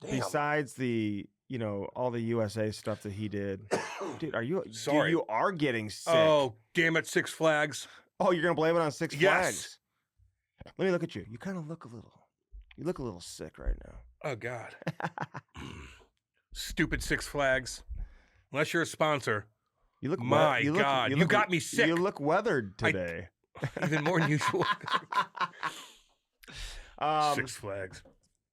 besides the all the USA stuff that he did, dude, sorry? Dude, you are getting sick.
Oh, damn it, Six Flags.
Oh, you're gonna blame it on Six Flags? Let me look at you. You kind of look a little sick right now.
Oh, God. Stupid Six Flags. Unless you're a sponsor.
You look
God. You got me sick.
You look weathered today.
Even more than usual. Six Flags.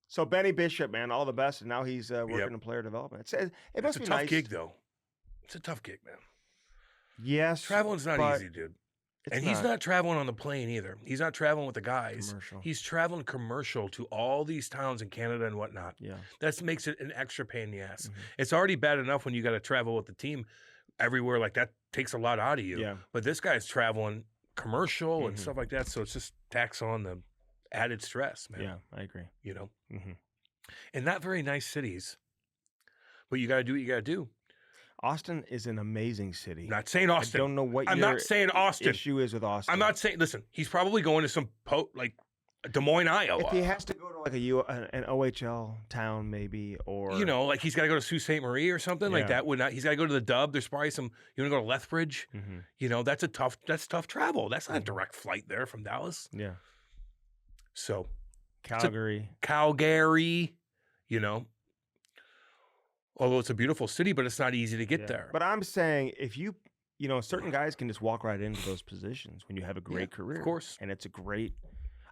So Benny Bishop, man, all the best. And now he's working in player development. It must be nice.
It's a tough gig, though. It's a tough gig, man.
Yes.
Traveling's not easy, dude. He's not traveling on the plane either. He's not traveling with the guys.
Commercial.
He's traveling commercial to all these towns in Canada and whatnot.
Yeah.
That makes it an extra pain in the ass. Mm-hmm. It's already bad enough when you got to travel with the team everywhere. Like that takes a lot out of you.
Yeah.
But this guy's traveling commercial and stuff like that. So it's just tax on the added stress, man.
Yeah, I agree.
Mm-hmm. And not very nice cities. But you got to do what you got to do.
Austin is an amazing city.
Not saying Austin.
I don't know what
I'm not saying Austin.
Issue is with Austin.
I'm not saying. Listen, he's probably going to some like Des Moines, Iowa.
If he has to go to like an OHL town, maybe, or
like he's got to go to Sault Ste. Marie or something like that. He's got to go to the Dub. There's probably some. You want to go to Lethbridge?
Mm-hmm.
That's tough travel. That's not a direct flight there from Dallas.
Yeah.
So
Calgary.
Although it's a beautiful city, but it's not easy to get there.
But I'm saying if certain guys can just walk right into those positions when you have a great career.
Of course.
And it's a great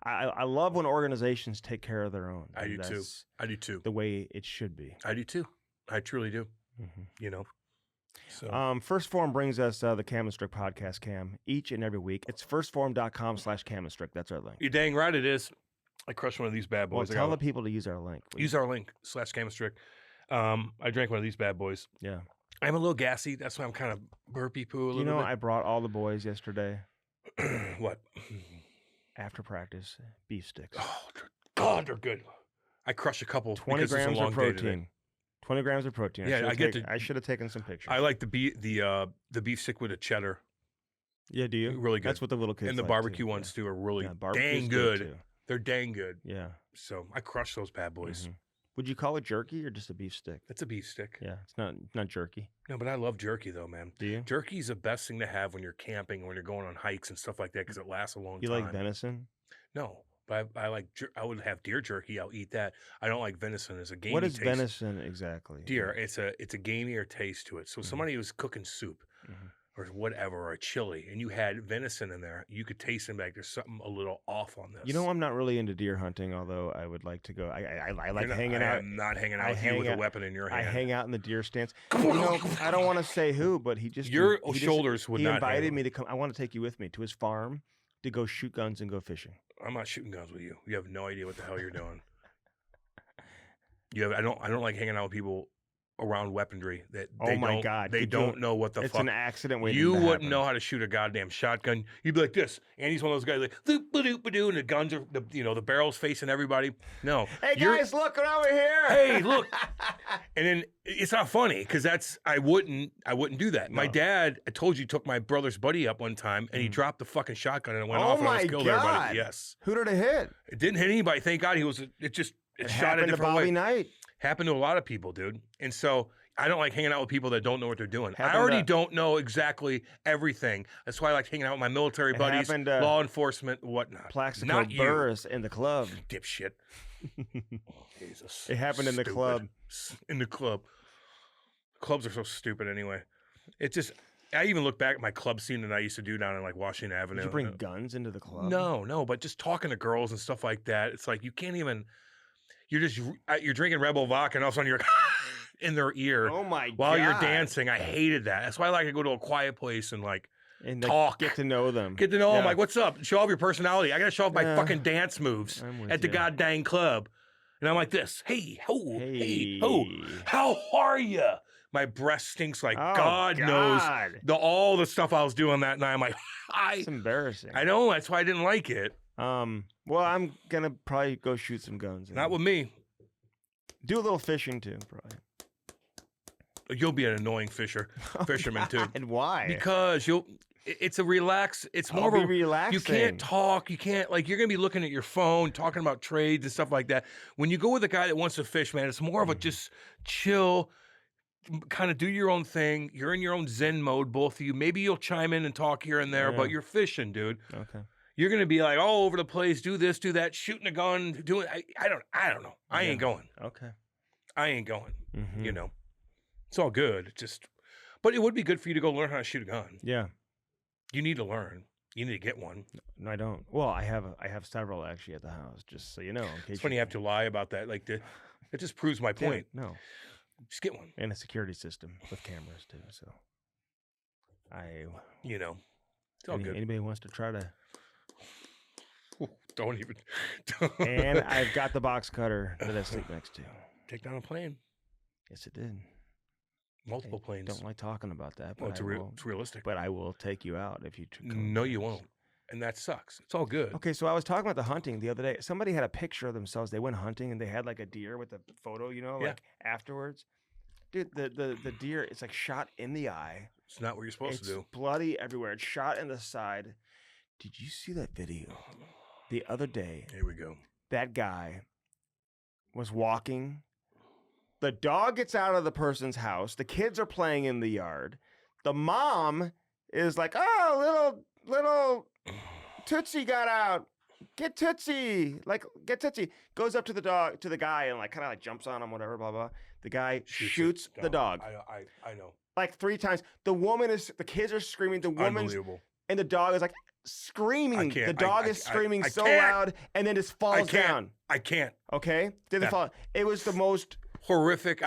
I love when organizations take care of their own.
I do too.
The way it should be.
I do too. I truly do.
Mm-hmm.
So.
First Form brings us the Cam and Strick podcast, Cam, each and every week. It's firstform.com/Cam and Strick. That's our link.
You're dang right it is. I crushed one of these bad boys.
Well, tell the people to use our link.
Use our link /Cam and Strick. I drank one of these bad boys.
Yeah.
I'm a little gassy. That's why I'm kind of burpy poo a little bit.
I brought all the boys yesterday.
What?
After practice, beef sticks.
Oh, God, they're good. I crush a couple.
20 grams of protein. 20 grams of protein.
Yeah,
I should have taken some pictures.
I like the beef stick with a cheddar.
Yeah, do you?
Really good.
That's what the little kids
and the
like
barbecue
too.
ones too are really dang good. They're dang good.
Yeah.
So I crush those bad boys.
Mm-hmm. Would you call it jerky or just a beef stick?
It's a beef stick.
Yeah, it's not jerky.
No, but I love jerky though, man.
Do you?
Jerky is the best thing to have when you're camping, when you're going on hikes and stuff like that, because it lasts a long time.
You like venison?
No, but I would have deer jerky. I'll eat that. I don't like venison as a gamey
What is
taste.
venison exactly?
Deer. It's a gamier taste to it. So somebody who's cooking soup or whatever, or a chili, and you had venison in there, you could taste them like there's something a little off on this.
I'm not really into deer hunting, although I would like to go. I like hanging out.
I'm not hanging out with you with a weapon in your hand.
I hang out in the deer stands. I don't want to say who, but he
shoulders would not.
He invited me to come. I want to take you with me to his farm to go shoot guns and go fishing.
I'm not shooting guns with you. You have no idea what the hell you're doing. I don't like hanging out with people around weaponry that they don't know what the fuck.
It's an accident waiting
You
to
wouldn't
happen.
know how to shoot a goddamn shotgun. You'd be like this. Andy's one of those guys like doop-ba-doop-ba-doo, and the guns are the barrel's facing everybody. No.
Hey guys, look over here.
Hey, look. And then it's not funny because I wouldn't do that. No. My dad, I told you, took my brother's buddy up one time and he dropped the fucking shotgun and it went off and almost killed everybody. Yes.
Who did it hit?
It didn't hit anybody. Thank God. It shot a different way.
Bobby Knight.
Happened to a lot of people, dude. And so I don't like hanging out with people that don't know what they're doing. I already don't know exactly everything. That's why I like hanging out with my military buddies, law enforcement, whatnot.
Plaxico Burris in the club.
Dipshit. Jesus.
It happened in the club.
In the club. Clubs are so stupid anyway. It just... I even look back at my club scene that I used to do down in like Washington Avenue.
Did you bring guns into the club?
No, but just talking to girls and stuff like that. It's like you can't even... You're drinking Rebel vodka and all of a sudden you're like, in their ear while you're dancing. I hated that. That's why I like to go to a quiet place and like talk.
Get to know them.
Get to know them. Like, what's up? Show off your personality. I got to show off my fucking dance moves at the goddamn club. And I'm like this. Hey, ho, hey, ho. How are you? My breath stinks like God knows all the stuff I was doing that night. I'm like,
it's embarrassing.
I know. That's why I didn't like it.
Well, I'm going to probably go shoot some guns.
Not with me.
Do a little fishing too, probably.
You'll be an annoying fisherman too.
And why?
Because it's a relax. It's more of a relaxing. You can't talk. You can't you're gonna be looking at your phone, talking about trades and stuff like that. When you go with a guy that wants to fish, man, it's more of a just chill, kind of do your own thing. You're in your own Zen mode, both of you. Maybe you'll chime in and talk here and there, but you're fishing, dude.
Okay.
You're gonna be like all over the place. Do this, do that, shooting a gun, doing. I don't know. I ain't going.
Okay.
I ain't going. You know. It's all good. But it would be good for you to go learn how to shoot a gun.
Yeah.
You need to learn. You need to get one.
No, I don't. Well, I have several actually at the house, just so you know.
It's funny you have to lie about that. It just proves my point.
No.
Just get one.
And a security system with cameras too. So
it's all good.
Anybody wants to try to.
Don't even.
And I've got the box cutter that I sleep next to.
Take down a plane.
Yes, it did.
Multiple planes.
Don't like talking about that. But
it's realistic.
But I will take you out if you.
No, you won't. And that sucks. It's all good.
Okay, so I was talking about the hunting the other day. Somebody had a picture of themselves. They went hunting and they had like a deer with a photo, like afterwards. Dude, the deer, it's like shot in the eye.
It's not what you're supposed to do.
It's bloody everywhere. It's shot in the side. Did you see that video the other day?
Here we go.
That guy was walking. The dog gets out of the person's house. The kids are playing in the yard. The mom is like, "Oh, little Tootsie got out. Get Tootsie. Get Tootsie." Goes up to the guy and kind of jumps on him, whatever, blah, blah. The guy shoots the dog.
I know.
Like 3 times. The kids are screaming. The woman's, and the dog is screaming. The dog is screaming so loud and then just falls down.
I can't.
Okay? Didn't fall. It was the most
horrific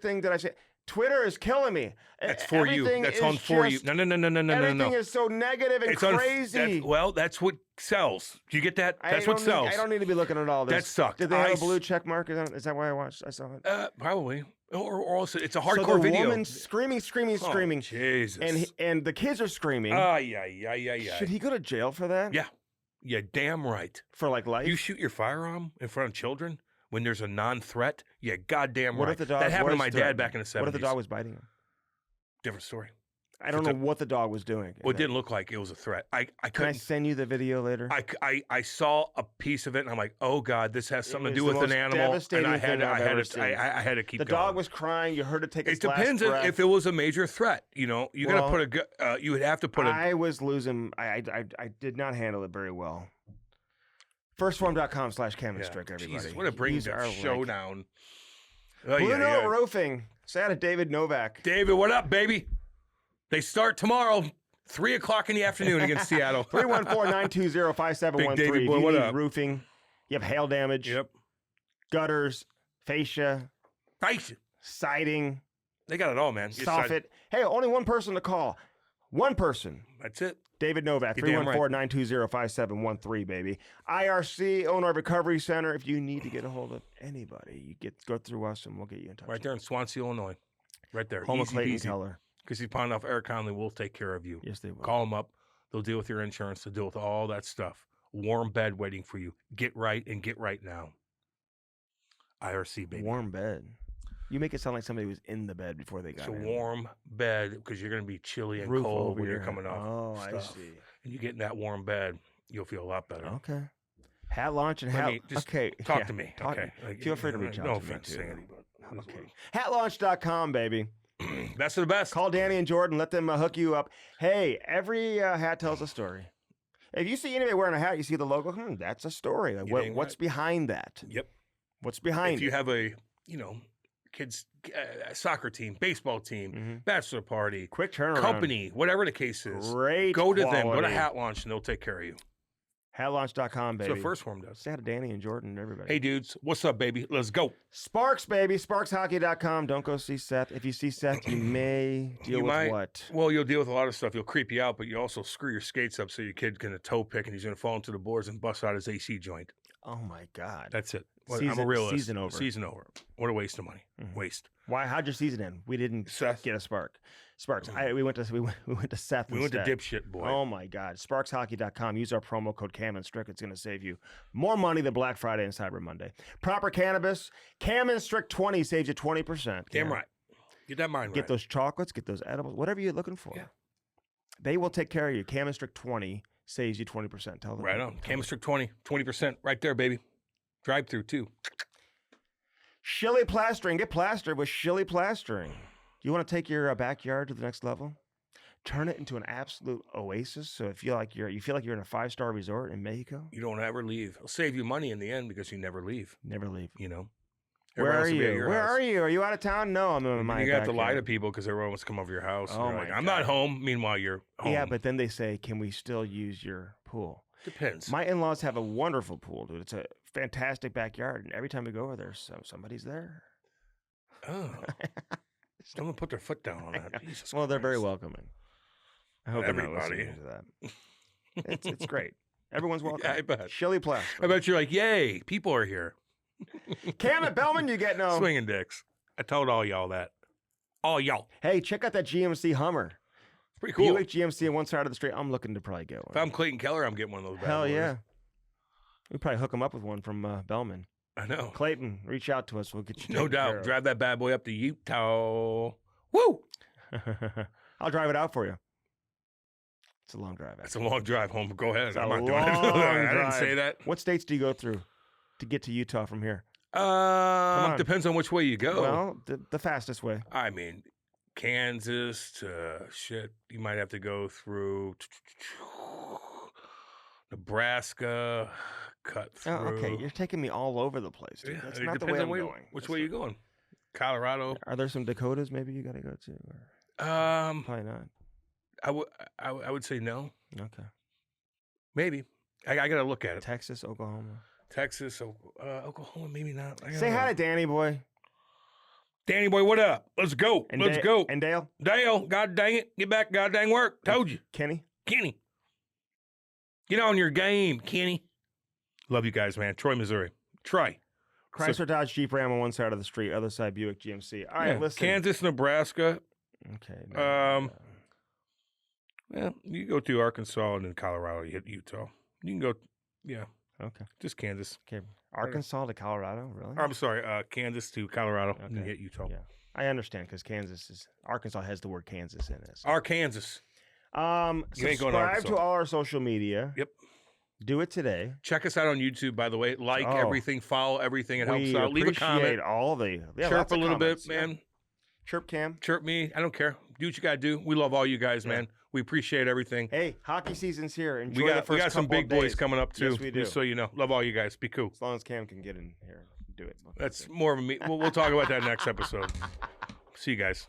thing that I said. Twitter is killing me.
That's for you. That's on for you. No.
Everything is so negative and crazy.
That's what sells. Do you get that? That's what sells.
I don't need to be looking at all this.
That sucked.
Did they have a blue check mark? Is that why I saw it?
Probably. Or also, it's a hardcore video.
So the woman's screaming.
Oh, Jesus.
And the kids are screaming.
Yeah.
Should he go to jail for that?
Yeah. Yeah, damn right.
For life?
You shoot your firearm in front of children when there's a non-threat? Yeah, goddamn right.
What if the dog
that happened to my dad back in the 70s.
What if the dog was biting him?
Different story.
I don't know what the dog was doing.
Well, it didn't look like it was a threat. I couldn't.
Can I send you the video later?
I saw a piece of it and I'm like, oh God, this has something to do with an animal. And I had to keep going.
The dog was crying. You heard it take its last breath.
It depends if it was a major threat. You gotta put you would have to put
I was losing. I did not handle it very well. Firstform.com/Cam&Strick, everybody.
Jesus, what a bring the show down.
Blue Note Roofing. Say hi to David Novak.
David, what up, baby? They start tomorrow, 3 o'clock in the afternoon against Seattle.
314-920-5713.
Big David boy, what up?
Roofing. You have hail damage.
Yep.
Gutters. Fascia. Siding.
They got it all, man.
Soffit. Hey, only one person to call. One person.
That's it.
David Novak, 314-920-5713, baby. IRC, Owner Recovery Center. If you need to get a hold of anybody, go through us and we'll get you in touch.
Right there in Swansea, Illinois. Right there.
Home of Clayton Keller.
Because he's pawned off Eric Conley will take care of you.
Yes, they will.
Call them up. They'll deal with your insurance. They'll deal with all that stuff. Warm bed waiting for you. Get right and get right now. IRC, baby.
Warm bed. You make it sound like somebody was in the bed before they got in.
It's a warm bed because you're going to be chilly and cold when you're coming off.
Oh,
stuff.
I see.
And you get in that warm bed, you'll feel a lot better.
Okay. Hat launch and hat. Okay.
Talk to me. Okay.
Feel free to reach out.
No
to
offense,
me too.
Sandy, but
okay. Hatlaunch.com, baby.
Best of the best.
Call Danny and Jordan. Let them hook you up. Hey, every hat tells a story. If you see anybody wearing a hat, you see the logo. That's a story. What's behind that?
Yep.
What's behind
it? If you have a, kids soccer team, baseball team, bachelor party,
quick turnaround
company, whatever the case is,
great
go to
quality.
them. Go to Hat Launch and they'll take care of you.
Hatlaunch.com, baby.
That's what First Form does.
Say hi to Danny and Jordan and everybody.
Hey, dudes. What's up, baby? Let's go.
Sparks, baby. SparksHockey.com. Don't go see Seth. If you see Seth, you may deal with what?
Well, you'll deal with a lot of stuff. He'll creep you out, but you also screw your skates up so your kid's going to toe pick and he's going to fall into the boards and bust out his AC joint.
Oh, my God.
That's it.
Season,
I'm a realist.
Season over.
Season over. What a waste of money. Waste.
Why? How'd your season end? We didn't get a Sparks. We went to Seth.
We went to
instead.
dipshit boy.
Oh my God! SparksHockey.com. Use our promo code Cam and Strick. It's going to save you more money than Black Friday and Cyber Monday. Proper cannabis. Cam and Strick 20 saves you 20%.
Damn right. Get that mind right.
Get those chocolates. Get those edibles. Whatever you're looking for.
Yeah.
They will take care of you. Cam and Strick 20 saves you 20%. Tell them.
Right on. Cam and Strick 20% right there, baby. Drive through too.
Shilly Plastering. Get plastered with Shilly Plastering. You want to take your backyard to the next level? Turn it into an absolute oasis. So you feel like you're in a 5-star resort in Mexico.
You don't ever leave. It'll save you money in the end because you never leave.
Never leave.
You know.
Where are you? Where are you? Are you out of town? No, I'm in my.
You have to lie to people because everyone wants to come over your house.
Oh my
like, I'm not home. Meanwhile, you're home.
Yeah, but then they say, "Can we still use your pool?"
Depends.
My in-laws have a wonderful pool, dude. It's a fantastic backyard, and every time we go over there, somebody's there.
Oh. Someone put their foot down on that. Jesus
well, they're
Christ.
very welcoming. I hope
everybody
they're not listening to that. It's great. Everyone's welcome.
Yeah, I bet.
Shilly Plaster.
I bet you're like, yay, people are here.
Cam at Bellman, you get no.
Swinging dicks. I told all y'all that. All y'all.
Hey, check out that GMC Hummer.
It's pretty cool.
Buick GMC on one side of the street. I'm looking to probably get one.
If I'm Clayton Keller, I'm getting one of those bad
Hell
boys.
yeah. We probably hook him up with one from Bellman.
I know.
Clayton, reach out to us. We'll get you.
No doubt. Drive that bad boy up to Utah. Woo!
I'll drive it out for you. It's a long drive.
It's a long drive home. Go ahead.
It's
I'm
a
not doing it.
long
I didn't
drive.
say that.
What states do you go through to get to Utah from here?
Depends on which way you go.
Well, the fastest way.
I mean, Kansas to shit. You might have to go through Nebraska, cut through.
Oh, okay, you're taking me all over the place, dude.
Yeah,
That's
it
not the
depends
way
on
I'm going.
Which way you going? Colorado.
Are there some Dakotas maybe you got to go to? Or probably not.
I would say no.
Okay.
Maybe. I got to look at it.
Texas, Oklahoma.
Texas, Oklahoma, maybe not.
Say hi to Danny boy.
Danny boy, what up? Let's go. Let's go.
And Dale.
Dale, god dang it. Get back, god dang work. Told you.
Kenny.
Get on your game, Kenny. Love you guys, man. Troy, Missouri. Troy.
Chrysler Dodge Jeep Ram on one side of the street, other side Buick GMC. All right, listen.
Kansas, Nebraska.
Okay.
Well, you go to Arkansas and then Colorado. You hit Utah. You can go, yeah.
Okay.
Just Kansas.
Okay. Arkansas to Colorado, really?
I'm sorry, Kansas to Colorado and you hit Utah.
Yeah. I understand because Arkansas has the word Kansas in it. So.
Arkansas.
You ain't going to
subscribe to
all our social media.
Yep.
Do it today.
Check us out on YouTube, by the way. Like everything, follow everything. It helps out. Leave a comment.
All the
chirp a little bit, man.
Yeah. Chirp Cam.
Chirp me. I don't care. Do what you got to do. We love all you guys, man. We appreciate everything.
Hey, hockey season's here. Enjoy
we got some big boys coming up too.
Yes, we do.
Just so you know, love all you guys. Be cool.
As long as Cam can get in here and do it.
That's more of a me. We'll talk about that next episode. See you guys.